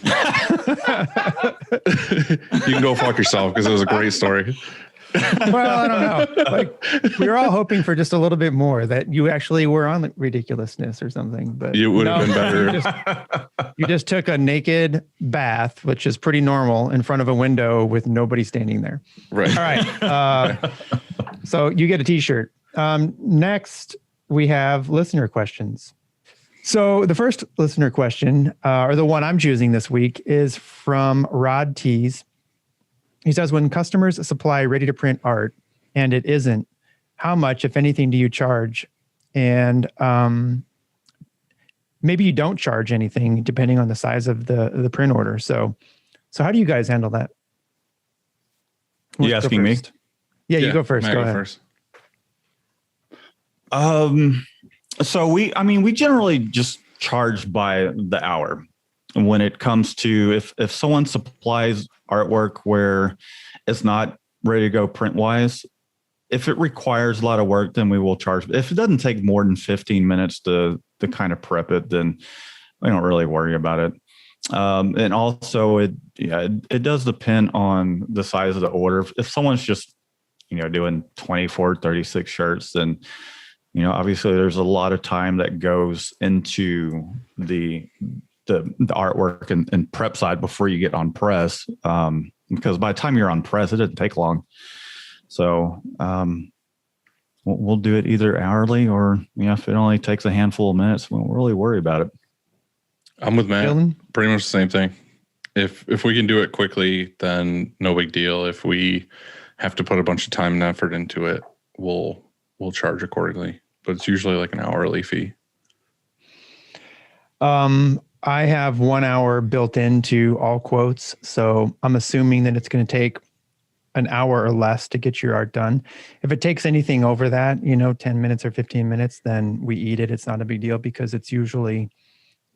can go fuck yourself because it was a great story. well, I don't know. Like we were all hoping for just a little bit more that you actually were on ridiculousness or something, but It would have been better. You just took a naked bath, which is pretty normal, in front of a window with nobody standing there. Right. All right. So you get a t-shirt. Next, we have listener questions. So the first listener question, or the one I'm choosing this week, is from Rod Tees. He says, when customers supply ready-to-print art and it isn't, how much, if anything, do you charge? And maybe you don't charge anything depending on the size of the print order. So how do you guys handle that? You Let's go asking me? first. Yeah, you go first. Matt, Go ahead. first. So we generally just charge by the hour. When it comes to if someone supplies artwork where it's not ready to go print wise, if it requires a lot of work, then we will charge. If it doesn't take more than 15 minutes to kind of prep it, then we don't really worry about it. And also it does depend on the size of the order. If someone's just, doing 24, 36 shirts, then, obviously there's a lot of time that goes into the artwork and prep side before you get on press. Because by the time you're on press, it doesn't take long. So we'll do it either hourly or, if it only takes a handful of minutes, we won't really worry about it. I'm with Matt. Dylan? Pretty much the same thing. If we can do it quickly, then no big deal. If we have to put a bunch of time and effort into it, we'll charge accordingly. But it's usually like an hourly fee. I have 1 hour built into all quotes. So I'm assuming that it's going to take an hour or less to get your art done. If it takes anything over that, 10 minutes or 15 minutes, then we eat it. It's not a big deal because it's usually,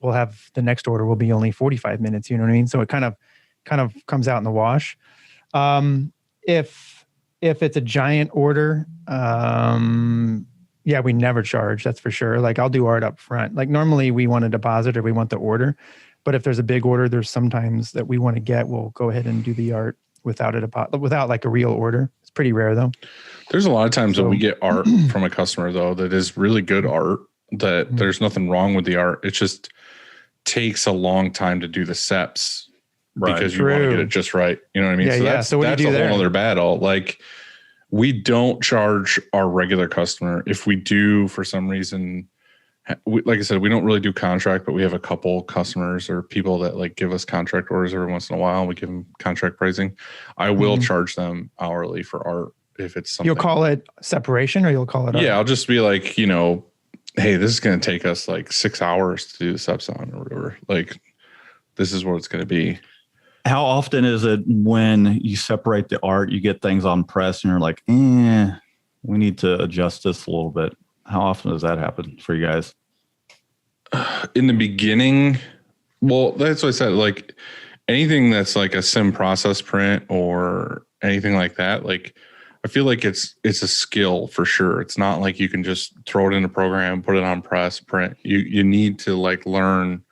we'll have the next order will be only 45 minutes. You know what I mean? So it kind of comes out in the wash. If it's a giant order, yeah, we never charge. That's for sure. Like I'll do art up front. Like normally we want a deposit or we want the order, but if there's a big order, there's sometimes that we want to get, we'll go ahead and do the art without a deposit, without like a real order. It's pretty rare though. There's a lot of times that we get art from a customer though, that is really good art, that there's nothing wrong with the art. It just takes a long time to do the steps because you want to get it just right. You know what I mean? Yeah, So so what do you that's do a there? whole other battle. Like we don't charge our regular customer. If we do, for some reason, like I said, we don't really do contract, but we have a couple customers or people that like give us contract orders every once in a while. We give them contract pricing. I will charge them hourly for art if it's something. You'll call it separation or you'll call it art? Yeah, I'll just be like, hey, this is going to take us like 6 hours to do the steps on or whatever. Like, this is what it's going to be. How often is it when you separate the art, you get things on press and you're like, we need to adjust this a little bit? How often does that happen for you guys? In the beginning, well, that's what I said. Like anything that's like a sim process print or anything like that, like I feel like it's a skill for sure. It's not like you can just throw it in a program, put it on press, print. You need to like learn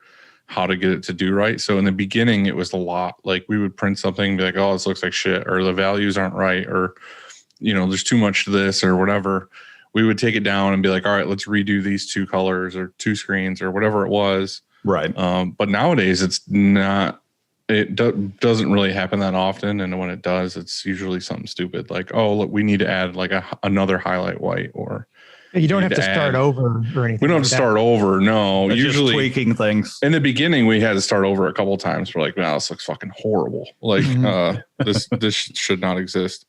how to get it to do right. So in the beginning, it was a lot. Like we would print something and be like, oh, this looks like shit, or the values aren't right, or, there's too much to this or whatever. we would take it down and be like, all right, let's redo these 2 colors or 2 screens or whatever it was. Right. But nowadays it's not, doesn't really happen that often. And when it does, it's usually something stupid. Like, oh, look, we need to add like another highlight white, or You don't have to start over or anything. we don't have to start over. No, It's usually just tweaking things. in the beginning we had to start over a couple of times. We're like, wow, this looks fucking horrible. Like, this should not exist.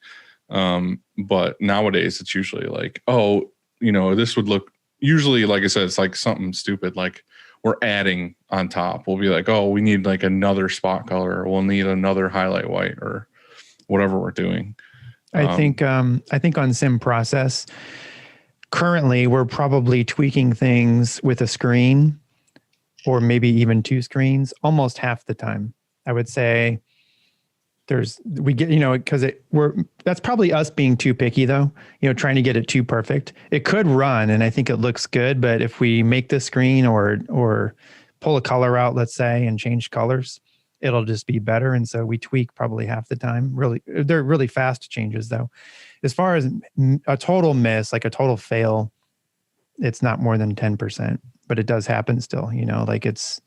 But nowadays it's usually like, oh, this would look, usually, like I said, it's like something stupid. Like we're adding on top. We'll be like, oh, we need like another spot color, or we'll need another highlight white, or whatever we're doing. I think on sim process, currently we're probably tweaking things with a screen, or maybe even 2 screens, almost half the time. I would say that's probably us being too picky though, trying to get it too perfect. It could run and I think it looks good, but if we make the screen or pull a color out, let's say, and change colors, it'll just be better. And so we tweak probably half the time. Really, they're really fast changes though. As far as a total miss, like a total fail, it's not more than 10%, but it does happen still, like it's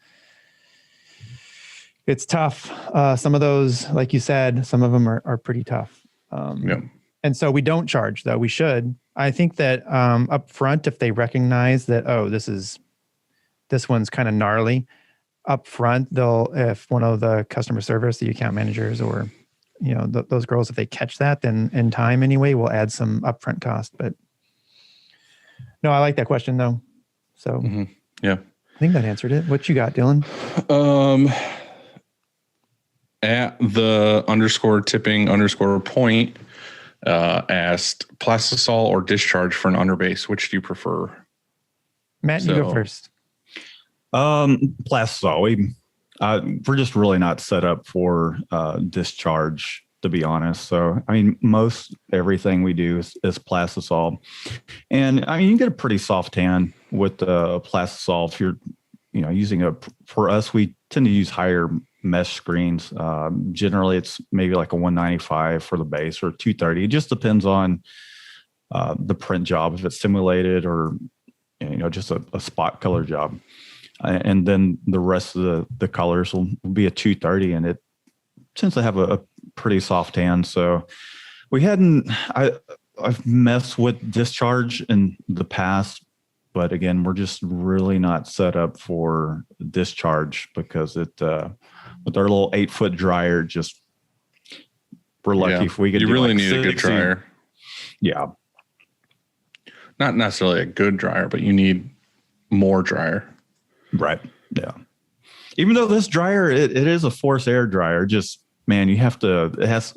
tough. Some of those, like you said, some of them are pretty tough. And so we don't charge though. We should. I think that up front, if they recognize that, oh, this one's kind of gnarly, up front, if one of the customer service, the account managers, or those girls, if they catch that, then in time anyway, we'll add some upfront cost. But no, I like that question though. So yeah, I think that answered it. What you got, Dylan? At the _tipping_point asked plastisol or discharge for an underbase. Which do you prefer? Matt, you go first. Plastisol. We're just really not set up for discharge, to be honest. So, I mean, most everything we do is plastisol. And I mean, you can get a pretty soft tan with plastisol if you're, using for us, we tend to use higher mesh screens. Generally it's maybe like a 195 for the base or 230. It just depends on the print job, if it's simulated or, just a spot color job. And then the rest of the colors will be a 230, and it tends to have a pretty soft tan. So I've messed with discharge in the past, but again, we're just really not set up for discharge because with our little 8-foot dryer, we're lucky if we could. You do really like need 60. a good dryer. Yeah. Not necessarily a good dryer, but you need more dryer. Right. Yeah. Even though this dryer, it is a forced air dryer, man, if it has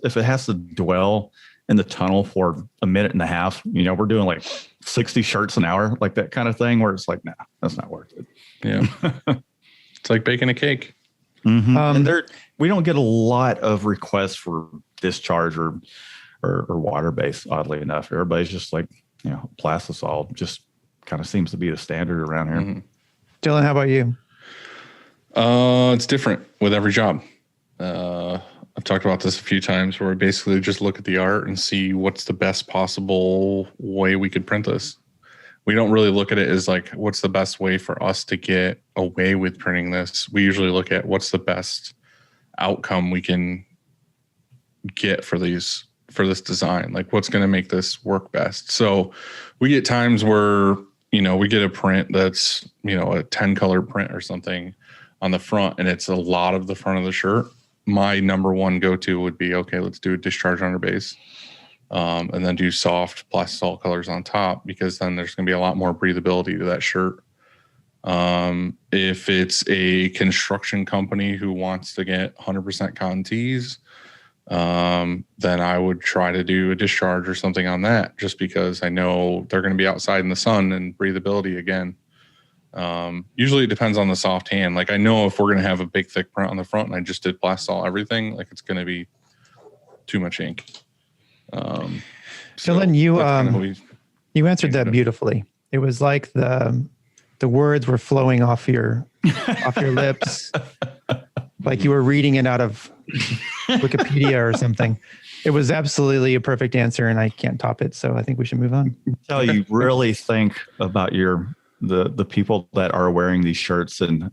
to dwell in the tunnel for a minute and a half, we're doing like 60 shirts an hour, like that kind of thing, where it's like, nah, that's not worth it. Yeah. It's like baking a cake. Mm-hmm. And we don't get a lot of requests for discharge or water base, oddly enough. Everybody's just like, plastisol just kind of seems to be the standard around here. Mm-hmm. Dylan, how about you? It's different with every job. I've talked about this a few times, where we basically just look at the art and see what's the best possible way we could print this. We don't really look at it as like, what's the best way for us to get away with printing this? We usually look at what's the best outcome we can get for this design. Like, what's going to make this work best? So we get times where, we get a print that's, a 10 color print or something on the front, and it's a lot of the front of the shirt. My number one go-to would be, okay, let's do a discharge underbase, and then do soft plastisol colors on top, because then there's going to be a lot more breathability to that shirt. If it's a construction company who wants to get 100% cotton tees, then I would try to do a discharge or something on that, just because I know they're going to be outside in the sun and breathability again. Usually it depends on the soft hand. Like, I know if we're going to have a big thick print on the front and I just did plastisol everything, like, it's going to be too much ink. Dylan, you answered that beautifully. It was like the words were flowing off your lips, like you were reading it out of Wikipedia or something. It was absolutely a perfect answer, and I can't top it. So I think we should move on. Tell you really think about the people that are wearing these shirts and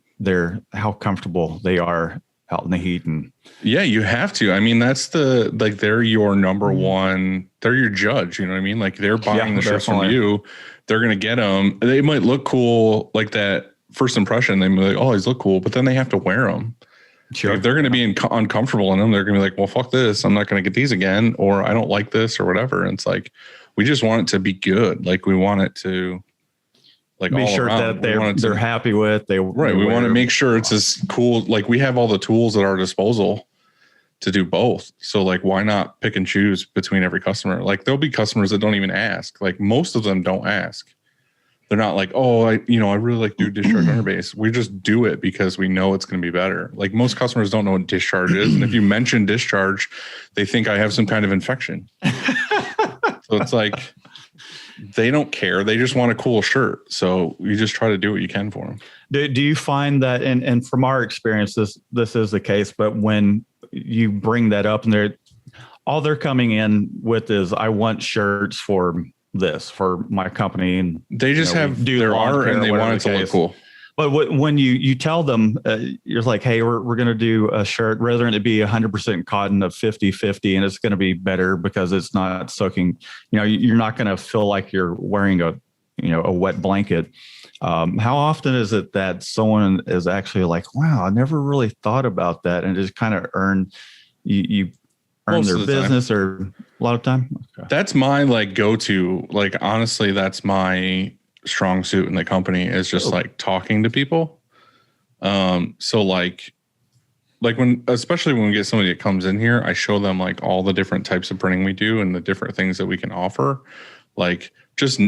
how comfortable they are out in the heat. And yeah, you have to. I mean, that's they're your number one. They're your judge. You know what I mean? Like they're buying the shirts from you. They're gonna get them. They might look cool, like that first impression. They might be like, oh, these look cool, but then they have to wear them. sure, If they're going to be uncomfortable in them, they're going to be like, well, fuck this. I'm not going to get these again, or I don't like this or whatever. And it's like, we just want it to be good. Like we want it to like be all sure around. that they're happy with. We want to make sure it's as cool. Like we have all the tools at our disposal to do both. So like, why not pick and choose between every customer? Like there'll be customers that don't even ask. Like most of them don't ask. They're not like, oh, I really like to do discharge underbase. We just do it because we know it's going to be better. Like most customers don't know what discharge is. And if you mention discharge, they think I have some kind of infection. So it's like, they don't care. They just want a cool shirt. So you just try to do what you can for them. Do you find that, and from our experience, this is the case, but when you bring that up and all they're coming in with is, I want shirts for my company, and they just have their art and they want it to look cool. But when you tell them, you're like, hey, we're going to do a shirt rather than it be 100% cotton of 50-50, and it's going to be better because it's not soaking. You're not going to feel like you're wearing a wet blanket. How often is it that someone is actually like, wow, I never really thought about that, and just kind of you earn their business time. Or a lot of time? Okay. That's my like go-to. Like, honestly, that's my strong suit in the company is just like talking to people. So like especially when we get somebody that comes in here, I show them like all the different types of printing we do and the different things that we can offer, like just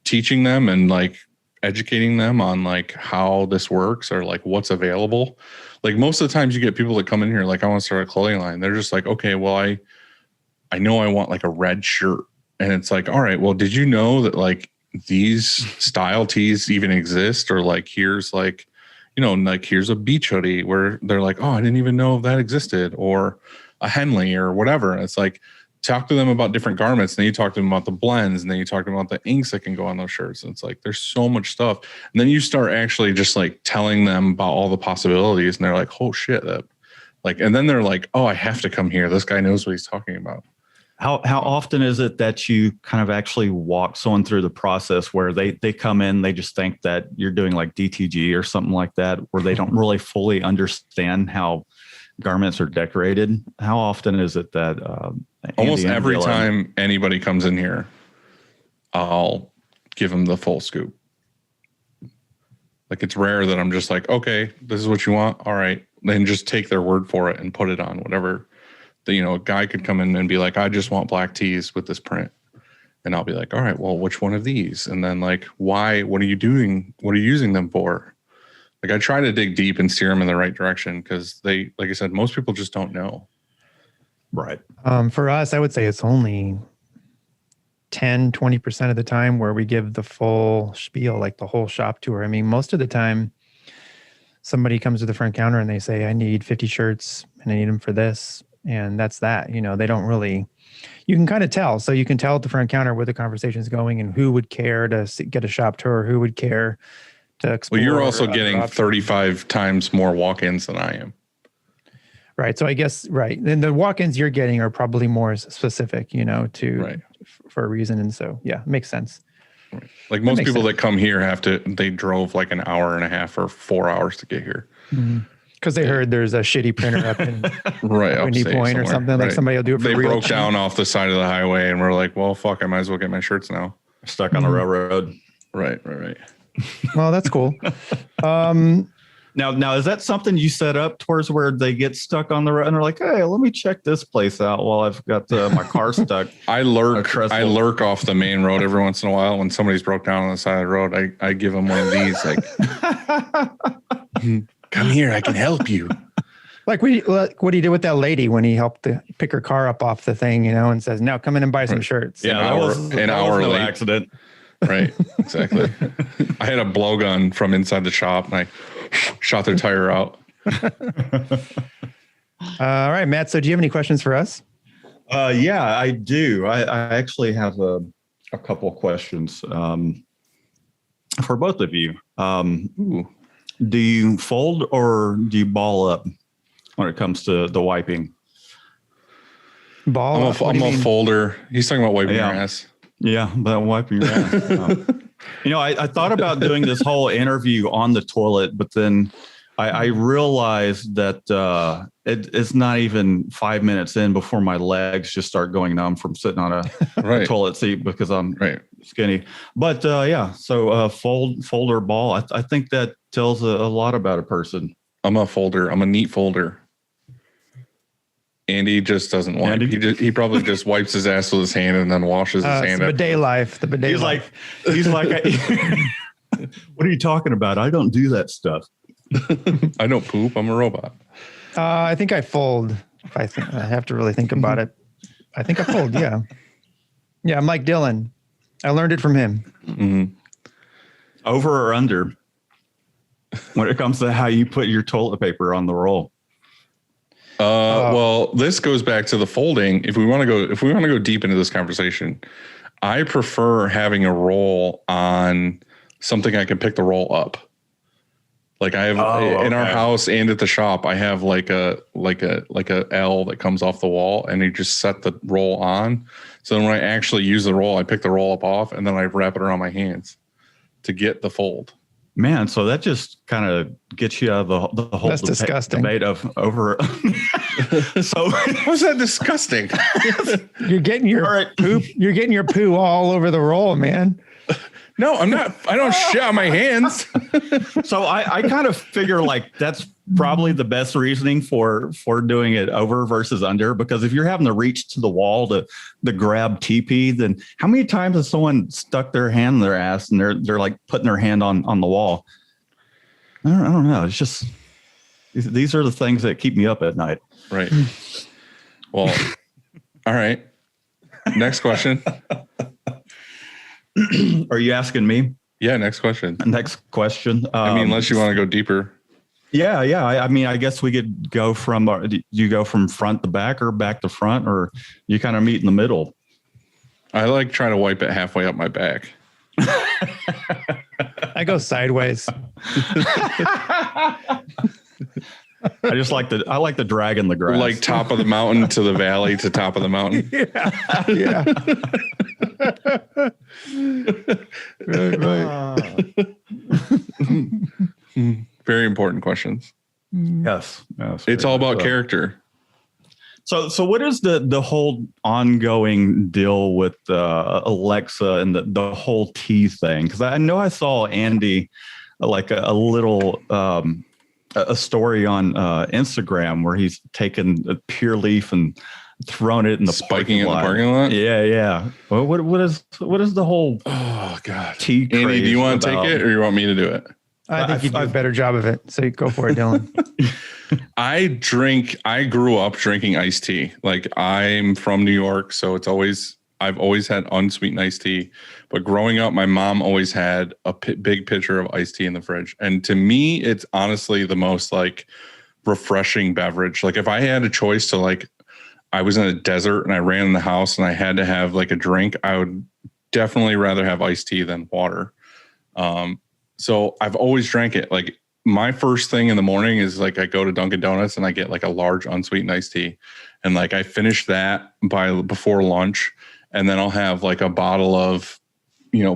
teaching them and like educating them on like how this works or like what's available. Like most of the times you get people that come in here, like, I want to start a clothing line. They're just like, okay, well, I know I want like a red shirt. And it's like, all right, well, did you know that like these style tees even exist? Or like, here's like, like here's a beach hoodie where they're like, oh, I didn't even know that existed, or a Henley or whatever. And it's like, talk to them about different garments. And then you talk to them about the blends, and then you talk to them about the inks that can go on those shirts. And it's like, there's so much stuff. And then you start actually just like telling them about all the possibilities, and they're like, oh shit. And then they're like, oh, I have to come here. This guy knows what he's talking about. How often is it that you kind of actually walk someone through the process where they come in, they just think that you're doing like DTG or something like that, where they don't really fully understand how garments are decorated? How often is it that almost every time anybody comes in here, I'll give them the full scoop? Like, it's rare that I'm just like, okay, this is what you want. All right. Then just take their word for it and put it on whatever. A guy could come in and be like, I just want black tees with this print. And I'll be like, all right, well, which one of these? And then like, why, what are you doing? What are you using them for? Like, I try to dig deep and steer them in the right direction, because like I said, most people just don't know. Right. For us, I would say it's only 10-20% of the time where we give the full spiel, like the whole shop tour. I mean, most of the time somebody comes to the front counter and they say, I need 50 shirts and I need them for this. And that's that. They don't really, you can kind of tell. So you can tell at the front counter where the conversation is going and who would care to get a shop tour, who would care to explore. Well, you're also getting 35 times more walk-ins than I am. Right. So I guess, right. Then the walk-ins you're getting are probably more specific, for a reason. And so, yeah, it makes sense. Right. Like most people that come here they drove like an hour and a half or 4 hours to get here. Mm-hmm. Because they heard there's a shitty printer up in Windy Point or something. Like somebody will do it for They real broke cheap. down off the side of the highway, and we're like, well, fuck, I might as well get my shirts now. Stuck on the railroad. Right. Well, that's cool. Now, is that something you set up towards where they get stuck on the road and they're like, hey, let me check this place out while I've got my car stuck? I lurk off the main road every once in a while. When somebody's broke down on the side of the road, I give them one of these, like, come here, I can help you. Like what he did with that lady when he helped pick her car up off the thing, and says, now come in and buy some shirts. Yeah, that was an hour no late. accident. Right, exactly. I had a blowgun from inside the shop, and I shot their tire out. All right, Matt. So do you have any questions for us? Yeah, I do. I actually have a couple of questions for both of you. Do you fold or do you ball up when it comes to the wiping? Ball. I'm a folder. He's talking about wiping your ass. Yeah, but wiping your ass. I thought about doing this whole interview on the toilet, but then I realized that it's not even 5 minutes in before my legs just start going numb from sitting on a toilet seat because I'm skinny. But so fold or ball. I think that tells a lot about a person. I'm a folder. I'm a neat folder. Andy just doesn't wipe. He probably just wipes his ass with his hand and then washes his hand. The bidet life. The bidet life. He's like, what are you talking about? I don't do that stuff. I don't poop. I'm a robot. I think I fold. If I have to really think about it. I think I fold. Yeah. Yeah. I'm like Dylan. I learned it from him. Mm-hmm. Over or under when it comes to how you put your toilet paper on the roll. Well, this goes back to the folding. If we want to go deep into this conversation, I prefer having a roll on something I can pick the roll up. Like I have in our house and at the shop, I have like a L that comes off the wall, and you just set the roll on. So then when I actually use the roll, I pick the roll up off, and then I wrap it around my hands to get the fold. Man, so that just kind of gets you out of the whole debate of over. So how's that disgusting? You're getting your poop. You're getting your poo all over the roll, man. No, I'm not. I don't shit on my hands. So I kind of figure like that's probably the best reasoning for doing it over versus under, because if you're having to reach to the wall to grab TP, then how many times has someone stuck their hand in their ass and they're like putting their hand on the wall? I don't know. It's just these are the things that keep me up at night. Right. Well, all right. Next question. Are you asking me? Yeah. Next question. Next question. I mean, unless you want to go deeper. Yeah. I mean, I guess we could go from. Do you go from front to back or back to front, or you kind of meet in the middle? I like trying to wipe it halfway up my back. I go sideways. I like the drag in the grass. Like top of the mountain to the valley to top of the mountain. Yeah. Right. Very important questions. Yes. It's all about character. So what is the whole ongoing deal with Alexa and the whole tea thing? Because I know I saw Andy like a little a story on Instagram where he's taken a Pure Leaf and thrown it in the parking lot. Yeah. Well, what is the whole tea craze? Andy, do you want to take it or you want me to do it? I think you do a better job of it. So you go for it, Dylan. I grew up drinking iced tea. Like I'm from New York, so I've always had unsweetened iced tea. But growing up, my mom always had a big pitcher of iced tea in the fridge. And to me, it's honestly the most like refreshing beverage. Like if I had a choice to like, I was in a desert and I ran in the house and I had to have like a drink, I would definitely rather have iced tea than water. So I've always drank it. Like my first thing in the morning is like I go to Dunkin' Donuts and I get like a large unsweetened iced tea. And like I finish that before lunch. And then I'll have like a bottle of,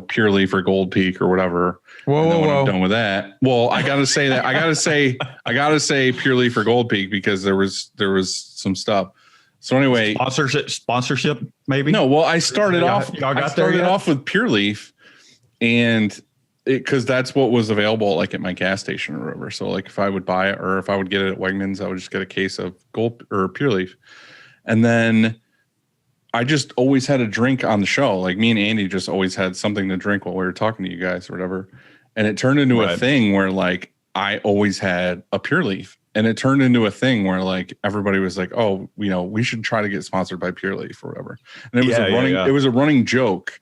Pure Leaf or Gold Peak or whatever. When I'm done with that, well, I gotta say that I gotta say Pure Leaf or Gold Peak because there was some stuff. So anyway, sponsorship maybe. No, well, I started off with Pure Leaf, and because that's what was available like at my gas station or whatever. So like if I would buy it or if I would get it at Wegmans, I would just get a case of Gold or Pure Leaf, and then I just always had a drink on the show. Like me and Andy just always had something to drink while we were talking to you guys or whatever. And it turned into a thing where like I always had a Pure Leaf, and it turned into a thing where like everybody was like, oh, we should try to get sponsored by Pure Leaf or whatever. And it was it was a running joke.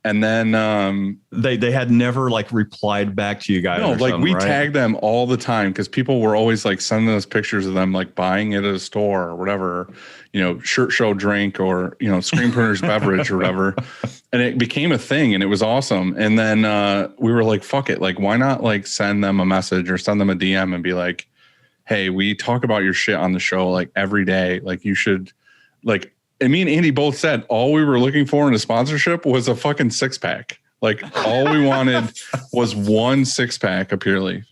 And then they had never like replied back to you guys. no, like we right? tagged them all the time because people were always like sending us pictures of them like buying it at a store or whatever, shirt show drink or screen printer's beverage or whatever. And it became a thing and it was awesome. And then we were like, fuck it, like why not like send them a message or send them a DM and be like, hey, we talk about your shit on the show like every day, like you should like. And me and Andy both said all we were looking for in a sponsorship was a fucking 6-pack. Like all we wanted was one 6-pack of Pure Leaf.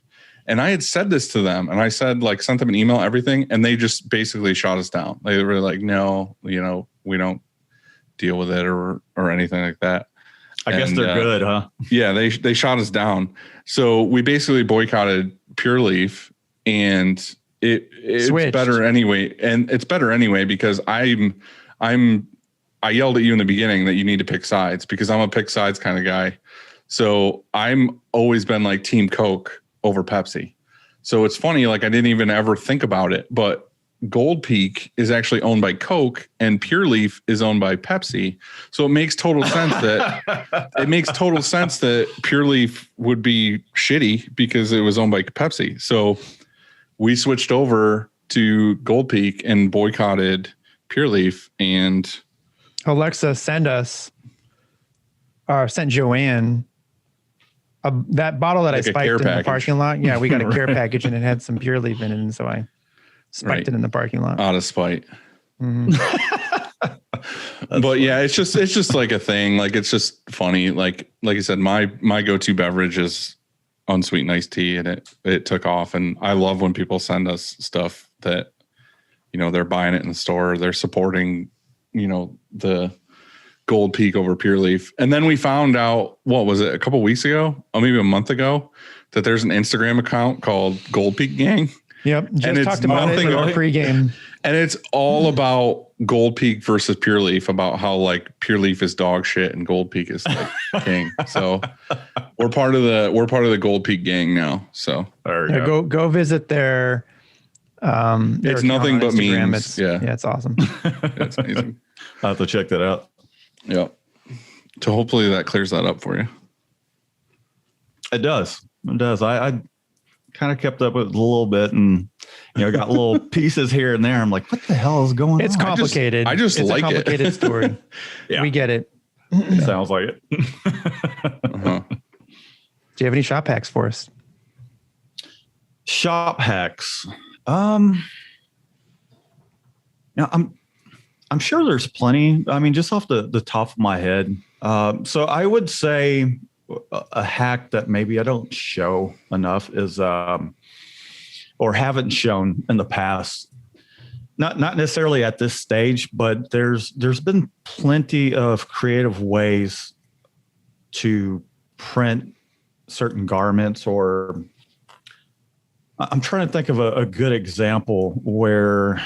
And I had said this to them and I said, like, sent them an email, everything. And they just basically shot us down. They were like, no, we don't deal with it or anything like that. I guess they're good, huh? Yeah, they shot us down. So we basically boycotted Pure Leaf and it's Switched. better anyway. And it's better anyway because I yelled at you in the beginning that you need to pick sides because I'm a pick sides kind of guy. So I'm always been like Team Coke over Pepsi. So it's funny, like I didn't even ever think about it, but Gold Peak is actually owned by Coke and Pure Leaf is owned by Pepsi. So it makes total sense that Pure Leaf would be shitty because it was owned by Pepsi. So we switched over to Gold Peak and boycotted Pure Leaf. And Alexa, send Joanne that bottle that like I a spiked care in package. the parking lot. Yeah, we got a care Right. package and it had some Pure Leaf in it. And so I spiked it in the parking lot. out of spite. Mhm. But yeah, it's just like a thing. Like it's just funny. Like I said, my go-to beverage is unsweetened iced tea, and it took off. And I love when people send us stuff that they're buying it in the store. They're supporting the Gold Peak over Pure Leaf. And then we found out, what was it, a couple weeks ago, or maybe a month ago, that there's an Instagram account called Gold Peak Gang. Yep. Just it's talked about it nothing in our like- pregame. And it's all about Gold Peak versus Pure Leaf, about how like Pure Leaf is dog shit and Gold Peak is like king. So we're part of the Gold Peak gang now. So There we Yeah, go. go visit their their It's account nothing on but Instagram. memes. Yeah. It's awesome. that's amazing. I'll have to check that out. Yeah. So hopefully that clears that up for you. It does. It does. I kind of kept up with it a little bit and got little pieces here and there. I'm like, what the hell is going It's on? complicated. I just it's like a it. complicated story. Yeah. We get it. Sounds like it. Uh-huh. Do you have any shop hacks for us? Shop hacks. I'm sure there's plenty. I mean, just off the top of my head. So I would say a hack that maybe I don't show enough is, or haven't shown in the past. Not necessarily at this stage, but there's been plenty of creative ways to print certain garments, or I'm trying to think of a good example where,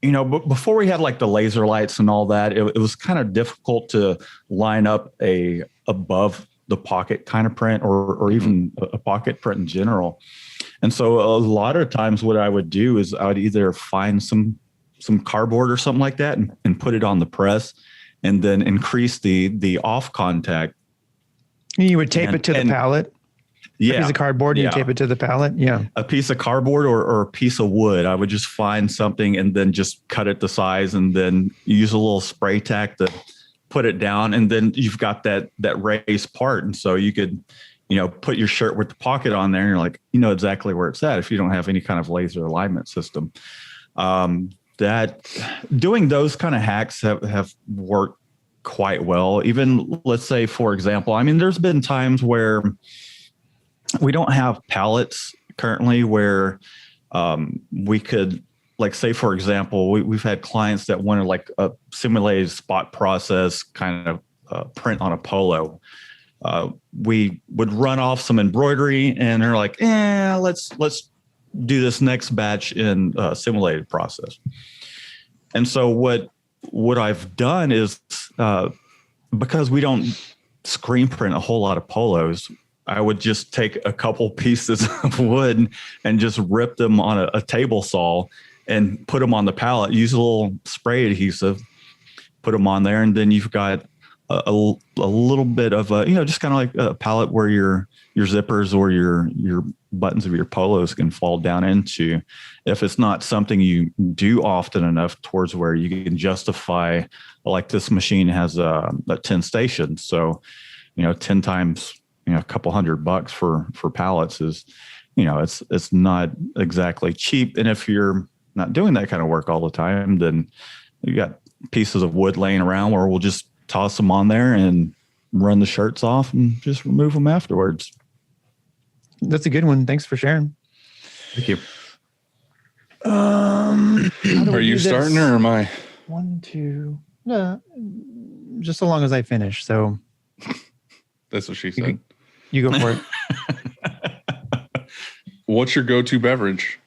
before we had like the laser lights and all that, it was kind of difficult to line up a above the pocket kind of print or even a pocket print in general. And so a lot of times what I would do is I would either find some cardboard or something like that and put it on the press and then increase the off contact. You would tape it to the pallet. Yeah. A piece of cardboard, you Yeah. tape it to the pallet. Yeah. A piece of cardboard or a piece of wood. I would just find something and then just cut it to size and then use a little spray tack to put it down. And then you've got that raised part. And so you could, put your shirt with the pocket on there and you're like, exactly where it's at if you don't have any kind of laser alignment system. That doing those kind of hacks have worked quite well. Even let's say, for example, I mean, there's been times where we don't have pallets currently where we could, like, say, for example, we've had clients that wanted like a simulated spot process kind of print on a polo. We would run off some embroidery and they're like, let's do this next batch in simulated process. And so what I've done is because we don't screen print a whole lot of polos, I would just take a couple pieces of wood and just rip them on a table saw and put them on the pallet, use a little spray adhesive, put them on there. And then you've got a little bit of a, just kind of like a pallet where your zippers or your buttons of your polos can fall down into, if it's not something you do often enough towards where you can justify, like this machine has a 10 stations. So, 10 times, a couple $100 for pallets is, it's not exactly cheap. And if you're not doing that kind of work all the time, then you got pieces of wood laying around where we'll just toss them on there and run the shirts off and just remove them afterwards. That's a good one. Thanks for sharing. Thank you. Are you starting or am I? 1, 2. No, just so long as I finish. So That's what she said. You go for it. What's your go-to beverage?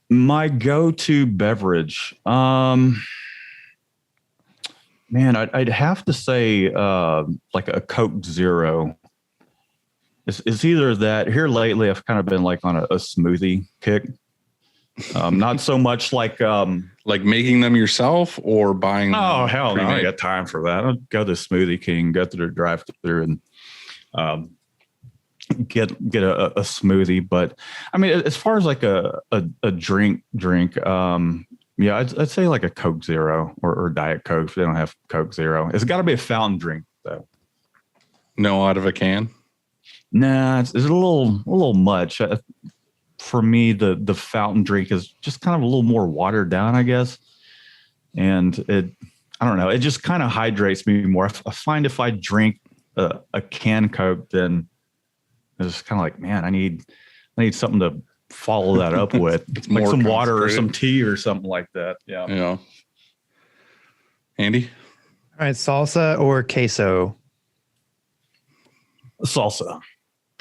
My go-to beverage, man, I'd have to say like a Coke Zero. It's either that. Here lately, I've kind of been like on a smoothie kick. Not so much like making them yourself or buying them. Oh, hell no, I pre-made? ain't got time for that. I'll go to Smoothie King, go through the drive-through and get a smoothie. But I mean, as far as like a drink, yeah, I'd say like a Coke Zero or Diet Coke if they don't have Coke Zero. It's got to be a fountain drink though. No, out of a can. Nah, it's a little much. For me, the fountain drink is just kind of a little more watered down, I guess. And I don't know, it just kind of hydrates me more. I find if I drink a can Coke, then it's kind of like, man, I need something to follow that up with. It's like more some water or concentrated. some tea or something like that. Yeah. Yeah. Andy? All right, salsa or queso? Salsa.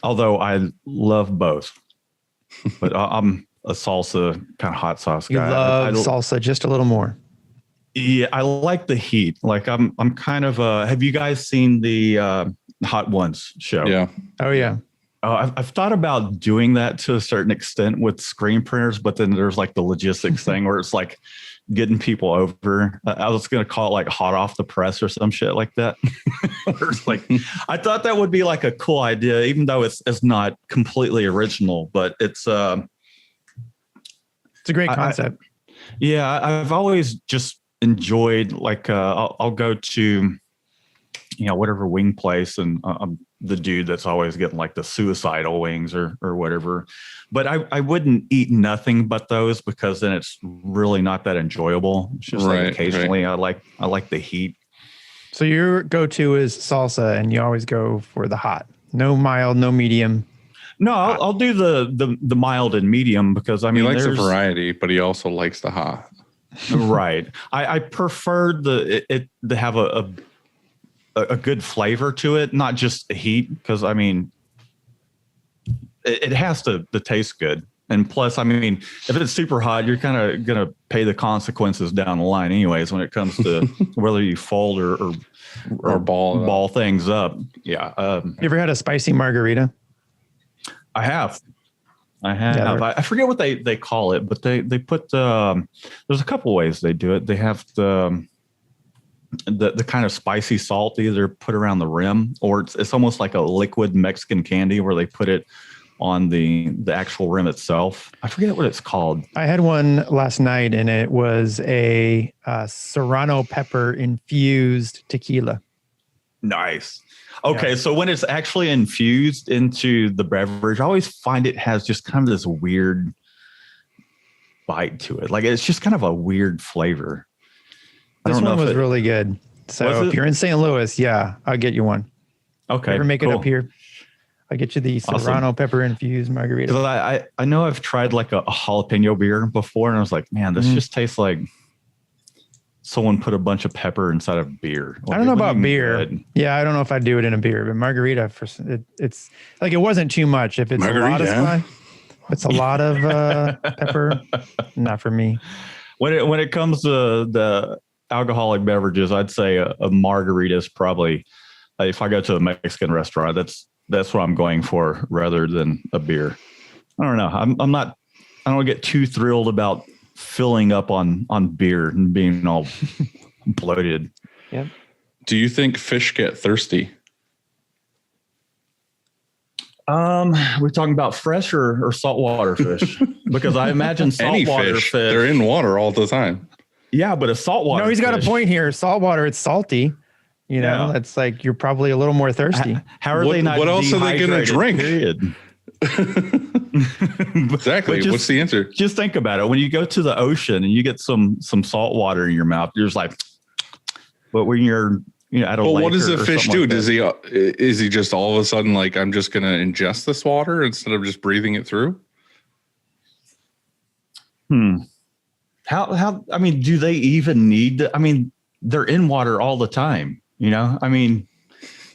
Although I love both. But I'm a salsa kind of hot sauce guy. You love I salsa just a little more. Yeah, I like the heat. Like I'm kind of have you guys seen the Hot Ones show? Yeah. Oh yeah. I've thought about doing that to a certain extent with screen printers, but then there's like the logistics thing where it's like getting people over. I was going to call it like hot off the press or some shit like that. It's like, I thought that would be like a cool idea, even though it's not completely original, but it's a great concept. I've always just enjoyed like, I'll go to, whatever wing place and I'm the dude that's always getting like the suicidal wings or whatever. But I wouldn't eat nothing but those because then it's really not that enjoyable. It's just like occasionally I like the heat. So your go-to is salsa and you always go for the hot. No mild, no medium. No, I'll do the mild and medium because I mean, he likes the variety, but he also likes the hot. Right. I prefer it to have a good flavor to it, not just the heat, because I mean, it has to taste good. And plus, I mean, if it's super hot, you're kind of going to pay the consequences down the line anyways when it comes to whether you fold or ball things up. Yeah. You ever had a spicy margarita? I have. Yeah, I forget what they call it, but they put there's a couple ways they do it. They have the kind of spicy salt they either put around the rim, or it's almost like a liquid Mexican candy where they put it on the actual rim itself. I forget what it's called. I had one last night and it was a serrano pepper infused tequila. Nice. Okay, so when it's actually infused into the beverage, I always find it has just kind of this weird bite to it. Like it's just kind of a weird flavor. This one was really good. So if you're in St. Louis, yeah, I'll get you one. Okay. Ever make it up here? I'll get you the serrano pepper infused margarita. I know I've tried like a jalapeno beer before and I was like, man, this just tastes like someone put a bunch of pepper inside of beer. Like, I don't know about beer. Yeah, I don't know if I'd do it in a beer, but margarita, it's like it wasn't too much. If it's a lot of pepper, not for me. When it comes to the alcoholic beverages, I'd say a margarita is probably, if I go to a Mexican restaurant, that's what I'm going for rather than a beer. I don't know. I don't get too thrilled about filling up on beer and being all bloated. Yep. Do you think fish get thirsty? We're talking about fresh or saltwater fish, because I imagine Any saltwater fish, fish. they're in water all the time. Yeah, but a saltwater. No, he's got a fish, point here. Saltwater, it's salty. You know, Yeah. that's like you're probably a little more thirsty. How are What- they not? what else are they gonna dehydrated, drink? Period. Exactly. But just- What's the answer? Just think about it. When you go to the ocean and you get some salt water in your mouth, you're just like. But when you're at a Well, lake what does or a fish something do? like that- Is he just all of a sudden like, I'm just going to ingest this water instead of just breathing it through? How? I mean, do they even need to? I mean, they're in water all the time. I mean,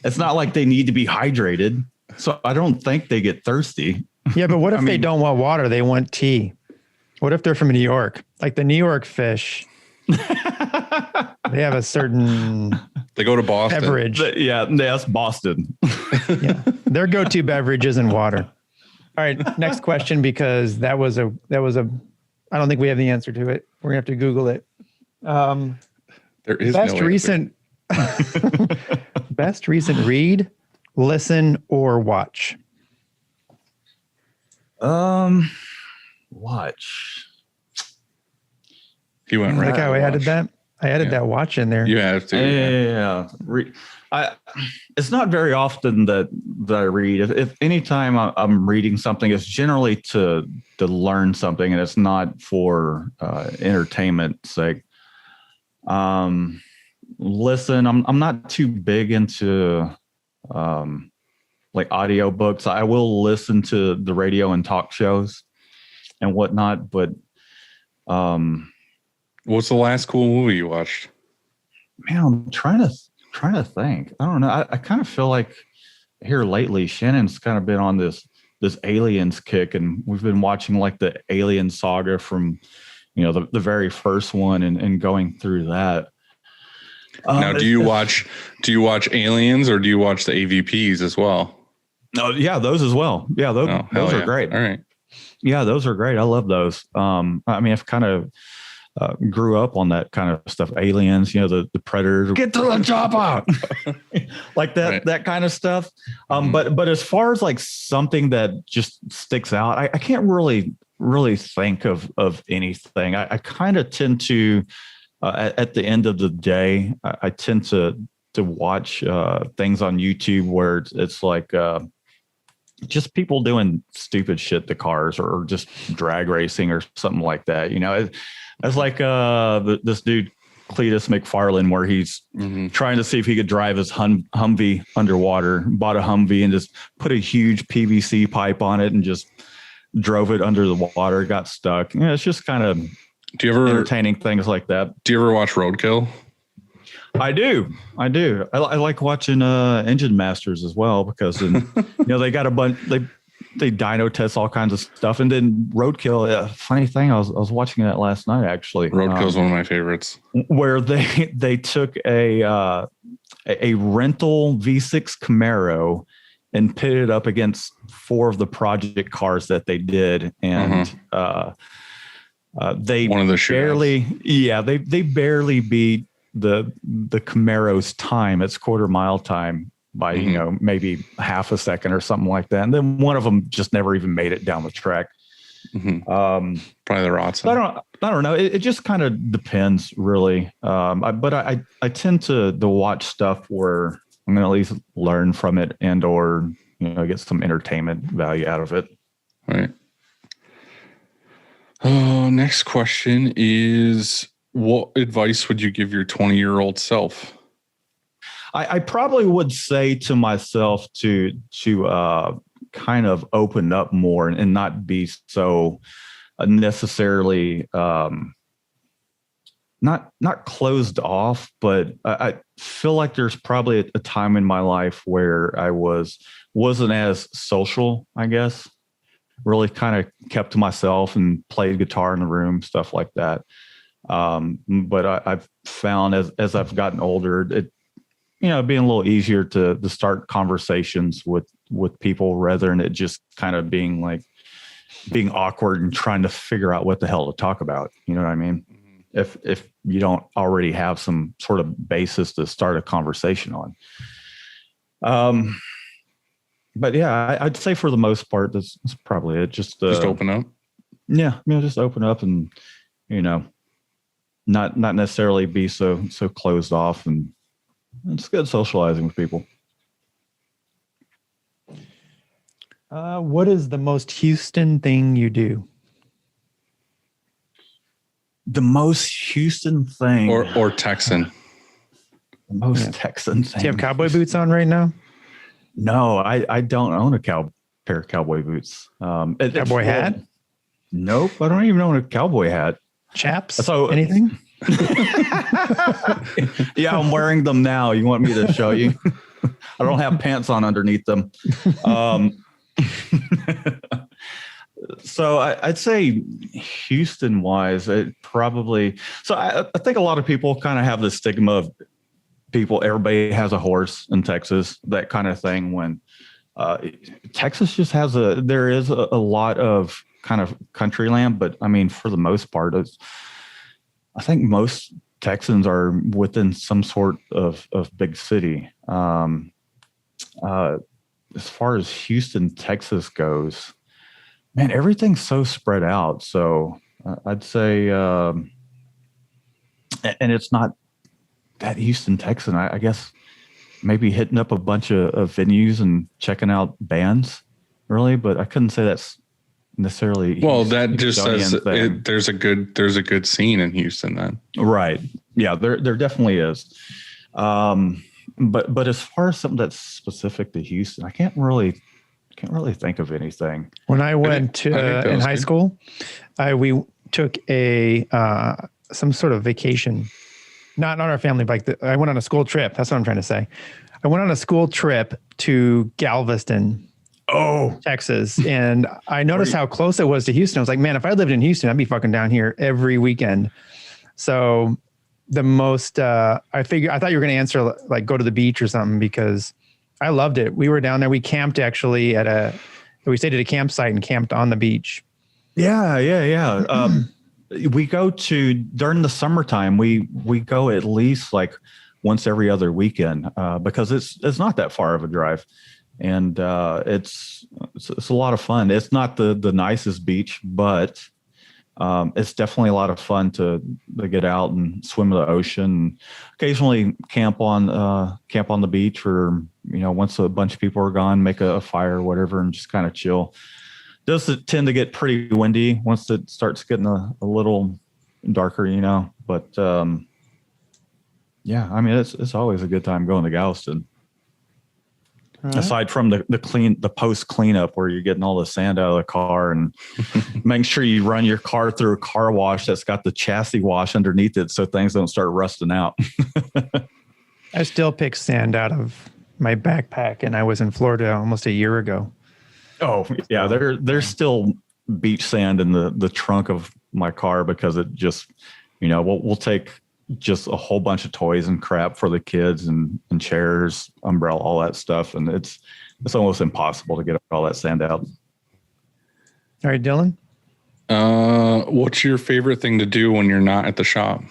it's not like they need to be hydrated. So I don't think they get thirsty. Yeah, but what if they don't want water? They want tea. What if they're from New York? Like the New York fish, they have a certain They go to Boston. beverage. Yeah, that's Boston. Yeah, their go-to beverage isn't water. All right, next question, because that was a. I don't think we have the answer to it. We're gonna have to Google it. There is Best no answer. recent, best recent read, listen, or watch. Watch. He went I right. like how I added watch. that. I added that watch in there. You have to. Yeah. It's not very often that I read. If anytime I'm reading something, it's generally to learn something, and it's not for entertainment's sake. Listen, I'm not too big into like audio books. I will listen to the radio and talk shows and whatnot, but What's the last cool movie you watched? man, I'm trying to think. I don't know. I kind of feel like here lately, Shannon's kind of been on this Aliens kick, and we've been watching like the Alien saga from, the very first one and going through that. Now, do you watch Aliens or do you watch the AVPs as well? No, yeah, those as well. Yeah, those hell are yeah. great. All right. Yeah, those are great. I love those. I mean, I've kind of grew up on that kind of stuff. Aliens, the Predators. Get to the chopper, like that. Right. That kind of stuff. But as far as like something that just sticks out, I can't really think of anything. I kind of tend to, at the end of the day, I tend to watch things on YouTube where it's like. Just people doing stupid shit to cars or just drag racing or something like that. It's like this dude, Cletus McFarlane, where he's trying to see if he could drive his Humvee underwater, bought a Humvee and just put a huge PVC pipe on it and just drove it under the water, got stuck. It's just kind of entertaining things like that. Do you ever watch Roadkill? I do. I like watching Engine Masters as well, because they got a bunch. They dyno test all kinds of stuff, and then Roadkill. Funny thing, I was watching that last night actually. Roadkill is one of my favorites. Where they took a rental V6 Camaro and pitted it up against 4 of the project cars that they did, and they One of the shootouts. they barely beat the Camaro's time, its quarter mile time, by maybe half a second or something like that, and then one of them just never even made it down the track. Probably the Rotson. I don't know. It just kind of depends, really. But I tend to watch stuff where I'm going to at least learn from it and or get some entertainment value out of it. Right. Next question is, what advice would you give your 20-year-old self? I probably would say to myself to kind of open up more and not be so necessarily not closed off, but I feel like there's probably a time in my life where I wasn't as social, I guess. Really kind of kept to myself and played guitar in the room, stuff like that. But I've found as I've gotten older, it being a little easier to start conversations with people rather than it just kind of being awkward and trying to figure out what the hell to talk about. You know what I mean? if you don't already have some sort of basis to start a conversation on. But yeah, I'd say for the most part, that's probably it. Just open up. Yeah, just open up and, not necessarily be so closed off, and it's good socializing with people. What is the most Houston thing you do? The most Houston thing, or Texan. The most Texan thing. Do you have cowboy boots on right now? No, I don't own a pair of cowboy boots. Cowboy hat? Nope, I don't even own a cowboy hat. Chaps? So anything? Yeah, I'm wearing them now. You want me to show you? I don't have pants on underneath them. So I'd say Houston wise, it probably, so I think a lot of people kind of have the stigma of everybody has a horse in Texas, that kind of thing, when Texas just has there is a lot of kind of country land, but I mean, for the most part, I think most Texans are within some sort of big city. As far as Houston, Texas goes, man, everything's so spread out. So I'd say, and it's not that Houston Texan, I guess maybe hitting up a bunch of venues and checking out bands, really, but I couldn't say that's necessarily. Well, that just says there's a good scene in Houston then. Right. Yeah, there definitely is. But as far as something that's specific to Houston, I can't really think of anything. When I went to in high school, we took some sort of vacation, not on our family bike. I went on a school trip. That's what I'm trying to say. I went on a school trip to Galveston, Texas, and I noticed how close it was to Houston. I was like, man, if I lived in Houston, I'd be fucking down here every weekend. So the most, I thought you were going to answer like go to the beach or something, because I loved it. We were down there. We camped actually we stayed at a campsite and camped on the beach. Yeah. We go during the summertime, we go at least like once every other weekend, because it's not that far of a drive, and it's a lot of fun. It's not the nicest beach, but it's definitely a lot of fun to get out and swim in the ocean, and occasionally camp on the beach, or once a bunch of people are gone, make a fire or whatever, and just kind of chill. Does tend to get pretty windy once it starts getting a little darker, but yeah, I mean, it's always a good time going to Galveston. Right. Aside from the post cleanup, where you're getting all the sand out of the car and making sure you run your car through a car wash that's got the chassis wash underneath it, so things don't start rusting out. I still pick sand out of my backpack, and I was in Florida almost a year ago. Oh yeah, there's still beach sand in the trunk of my car, because it just, we'll take just a whole bunch of toys and crap for the kids, and chairs, umbrella, all that stuff, and it's almost impossible to get all that sand out. All right, Dylan. What's your favorite thing to do when you're not at the shop?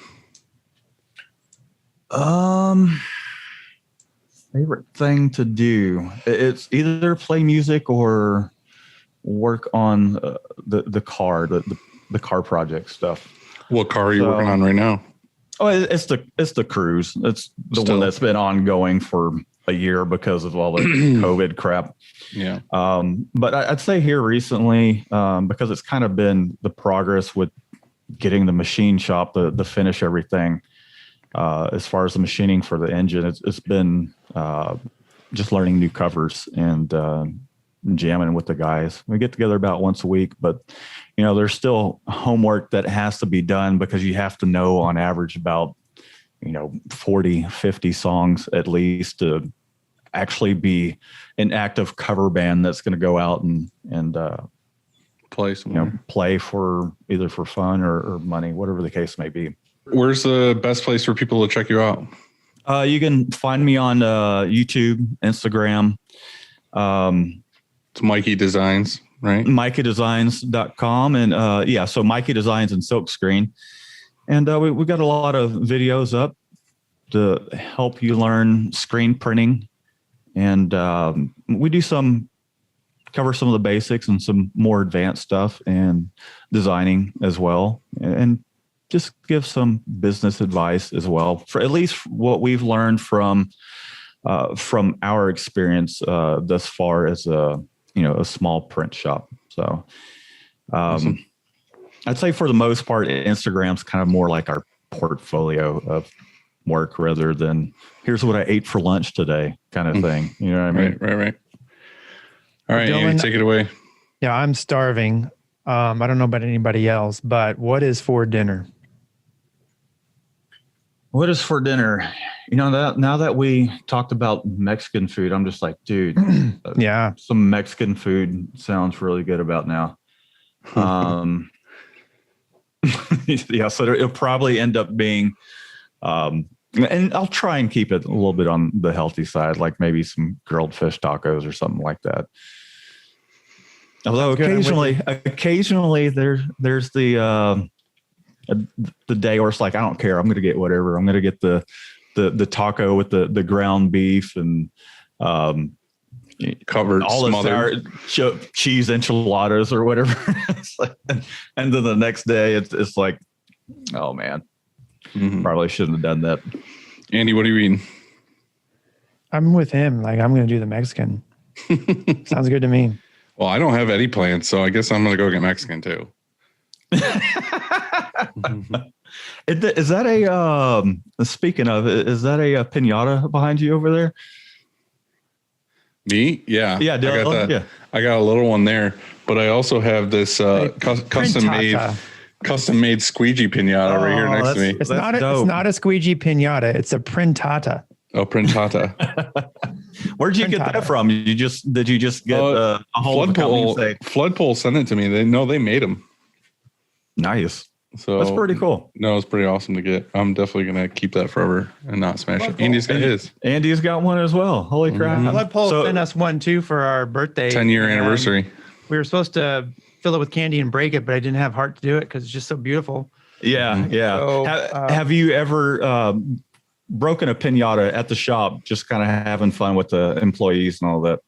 Favorite thing to do, it's either play music or work on the car, the car project stuff. What car are you working on right now? Oh, it's the Cruise. It's the one that's been ongoing for a year because of all the COVID crap. Yeah. But I'd say here recently, because it's kind of been the progress with getting the machine shop to finish everything. As far as the machining for the engine, it's been just learning new covers and jamming with the guys. We get together about once a week, but there's still homework that has to be done, because you have to know on average about 40, 50 songs at least to actually be an active cover band that's going to go out and play for either for fun or money, whatever the case may be. Where's the best place for people to check you out? You can find me on YouTube, Instagram. It's Mikey Designs, right? MikeyDesigns.com. And so Mikey Designs and Silkscreen. And we got a lot of videos up to help you learn screen printing. And we do cover some of the basics and some more advanced stuff and designing as well. And just give some business advice as well, for at least what we've learned from our experience thus far as a small print shop. So Awesome. I'd say for the most part, Instagram's kind of more like our portfolio of work rather than here's what I ate for lunch today kind of thing. You know what I mean? Right. All right, Dylan, Andy, take it away. Yeah, I'm starving. I don't know about anybody else, but what is for dinner? What is for dinner? Now that we talked about Mexican food, I'm just like, dude, Yeah. some Mexican food sounds really good about now. Yeah, so it'll probably end up being, and I'll try and keep it a little bit on the healthy side, like maybe some grilled fish tacos or something like that. Although occasionally there's the day where it's like, I don't care, I'm going to get whatever. I'm going to get the taco with the ground beef and Covered, all the smothered. sour cheese enchiladas or whatever. And then the next day it's like, oh man, probably shouldn't have done that. Andy, what are you eating? I'm with him. Like, I'm going to do the Mexican. Sounds good to me. Well, I don't have any plans, so I guess I'm going to go get Mexican too. Is that speaking of, is that a pinata behind you over there? Me? Yeah. Yeah, I got Dylan, that. yeah. I got a little one there, but I also have this Printata. custom made squeegee pinata right here next to me. It's That's not dope. a squeegee pinata. It's a printata. Oh, printata. Where'd you get Printata. that from? Did you just get a hold of the company and say, Floodpole sent it to me. They made them. nice? So That's pretty cool. No, it's pretty awesome to get. I'm definitely gonna keep that forever and not smash it. Andy's got his Andy's got one as well. Holy crap. Floodpole So- sent us one too for our birthday. 10-year and anniversary. We were supposed to fill it with candy and break it, but I didn't have heart to do it because it's just so beautiful. Yeah. So, have you ever broken a pinata at the shop, just kind of having fun with the employees and all that?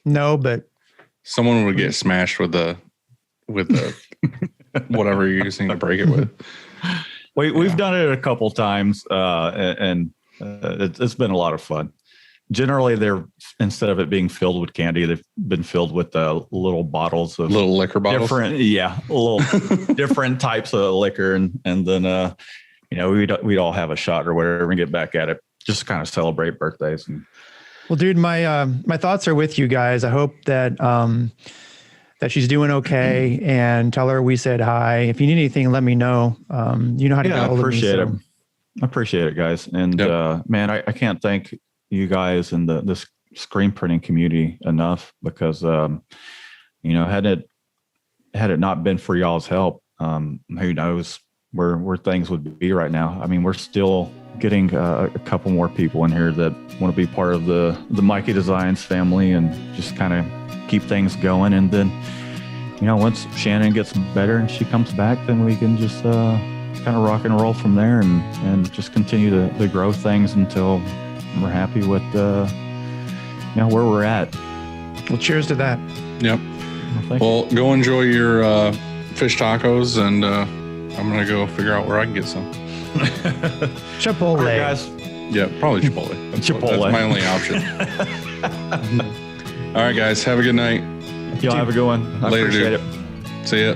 No, but Someone would get smashed with the whatever you're using to break it with. We've done it a couple times, and it's been a lot of fun. Generally, they're, instead of it being filled with candy, they've been filled with little bottles of Little liquor bottles. different types of liquor, and then we'd all have a shot or whatever and get back at it, just to kind of celebrate birthdays. And well, dude, my thoughts are with you guys. I hope that that she's doing okay, and tell her we said hi. If you need anything, let me know. You know how to get I hold appreciate of me. it. I appreciate it, guys. And man, I can't thank you guys and this screen printing community enough, because had it not been for y'all's help, who knows where things would be right now. I mean, we're still getting a couple more people in here that want to be part of the Mikey Designs family and just kind of keep things going. And then, once Shannon gets better and she comes back, then we can just kind of rock and roll from there and just continue to grow things until we're happy with where we're at. Well, cheers to that. Yep. Well, go enjoy your fish tacos, and I'm gonna go figure out where I can get some. Chipotle. All right, guys. Yeah, probably Chipotle. That's my only option. All right, guys. Have a good night. Y'all have a good one. I Later, appreciate dude. it. See ya.